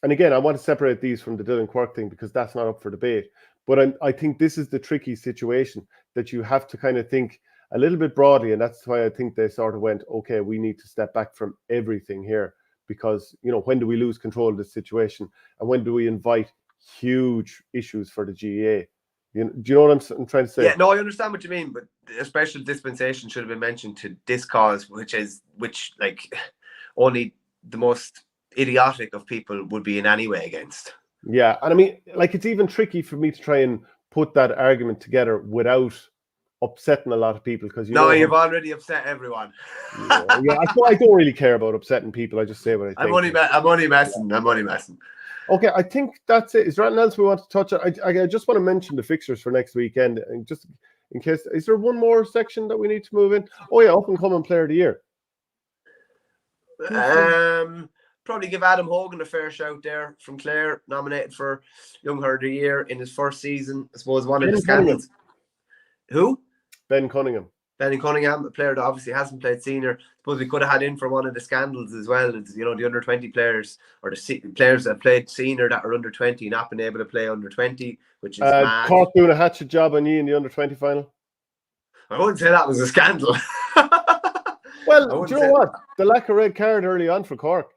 And again, I want to separate these from the Dylan Quirk thing, because that's not up for debate. But I think this is the tricky situation, that you have to kind of think a little bit broadly. And that's why I think they sort of went, okay, we need to step back from everything here. Because, when do we lose control of this situation? And when do we invite huge issues for the GA? Do you know what I'm trying to say? Yeah, no, I understand what you mean. But a special dispensation should have been mentioned to this cause, which like only the most idiotic of people would be in any way against. Yeah, and I mean, like, it's even tricky for me to try and put that argument together without upsetting a lot of people, because you've already upset everyone. Yeah, I don't really care about upsetting people. I just say what I think. I'm only messing. Okay, I think that's it. Is there anything else we want to touch on? I just want to mention the fixtures for next weekend, and just in case, is there one more section that we need to move in? Oh yeah, up and coming player of the year. Probably give Adam Hogan a fair shout there from Clare, nominated for Young Herd of the Year in his first season. I suppose one of the scandals. Who? Ben Cunningham, a player that obviously hasn't played senior. I suppose we could have had in for one of the scandals as well. It's, the under 20 players, or the players that played senior that are under 20 not been able to play under 20, which is mad. Cork doing a hatchet job on you in the under 20 final. I wouldn't say that was a scandal. Well, do you know what? The lack of red card early on for Cork.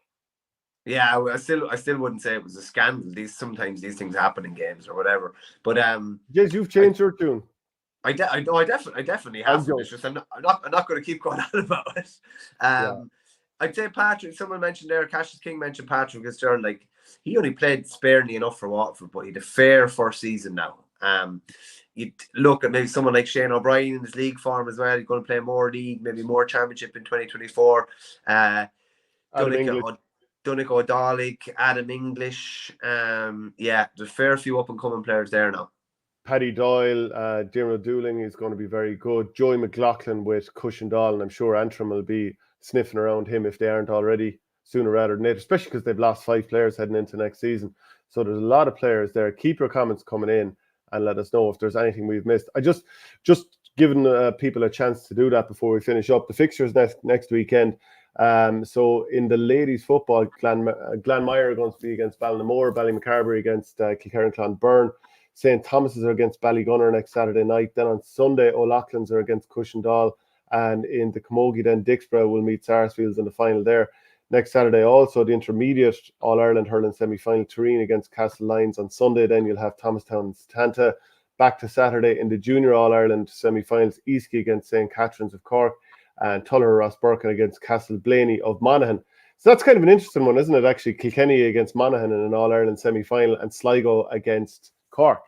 Yeah, I still wouldn't say it was a scandal. Sometimes these things happen in games or whatever. But yes, you've changed your tune. I definitely have. It's just I'm not going to keep going on about it. I'd say Patrick. Someone mentioned there, Cassius King mentioned Patrick Fitzgerald. Like, he only played sparingly enough for Waterford, but he had a fair first season now. You'd look at maybe someone like Shane O'Brien in his league form as well. He's going to play more league, maybe more championship in 2024. Dunick O'Dalik, Adam English. There's a fair few up and coming players there now. Paddy Doyle, Diarmuid Dooling is going to be very good. Joey McLaughlin with Cushendall, and I'm sure Antrim will be sniffing around him if they aren't already sooner rather than later, especially because they've lost 5 players heading into next season. So there's a lot of players there. Keep your comments coming in and let us know if there's anything we've missed. I just giving people a chance to do that before we finish up. The fixtures next weekend. So in the ladies football, Glanmire are going to be against Ballinamore, Ballymacarbery against Kilkerran Clonbyrne, St. Thomas's are against Ballygunner next Saturday night. Then on Sunday, O'Loughlin's are against Cushendall, and in the Camogie then Dixborough will meet Sarsfields in the final there. Next Saturday also the intermediate All-Ireland hurling semi-final, Turin against Castle Lyons. On Sunday then you'll have Thomastown and Satanta. Back to Saturday in the junior All-Ireland semi-finals, Eastkey against St. Catherine's of Cork, and Tuller Ross Birkin against Castle Blaney of Monaghan. So that's kind of an interesting one, isn't it, actually? Kilkenny against Monaghan in an All-Ireland semi-final, and Sligo against Cork.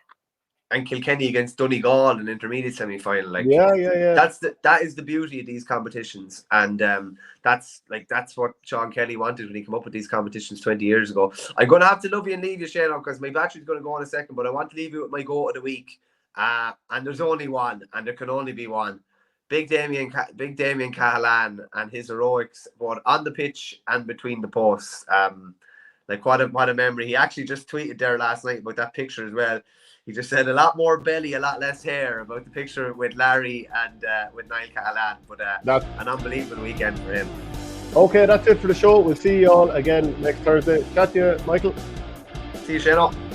Kilkenny against Donegal in intermediate semi-final. Like, yeah. that is the beauty of these competitions, and that's what Sean Kelly wanted when he came up with these competitions 20 years ago. I'm going to have to love you and leave you, Shane, because my battery's going to go in a second, but I want to leave you with my goat of the week. And there's only one, and there can only be one. Big Damien Cahalane and his heroics, both on the pitch and between the posts. Like, what a memory. He actually just tweeted there last night about that picture as well. He just said a lot more belly, a lot less hair about the picture with Larry and with Niall Cahalane. But that's an unbelievable weekend for him. Okay, that's it for the show. We'll see you all again next Thursday. Chat to you, Michael. See you, Shane.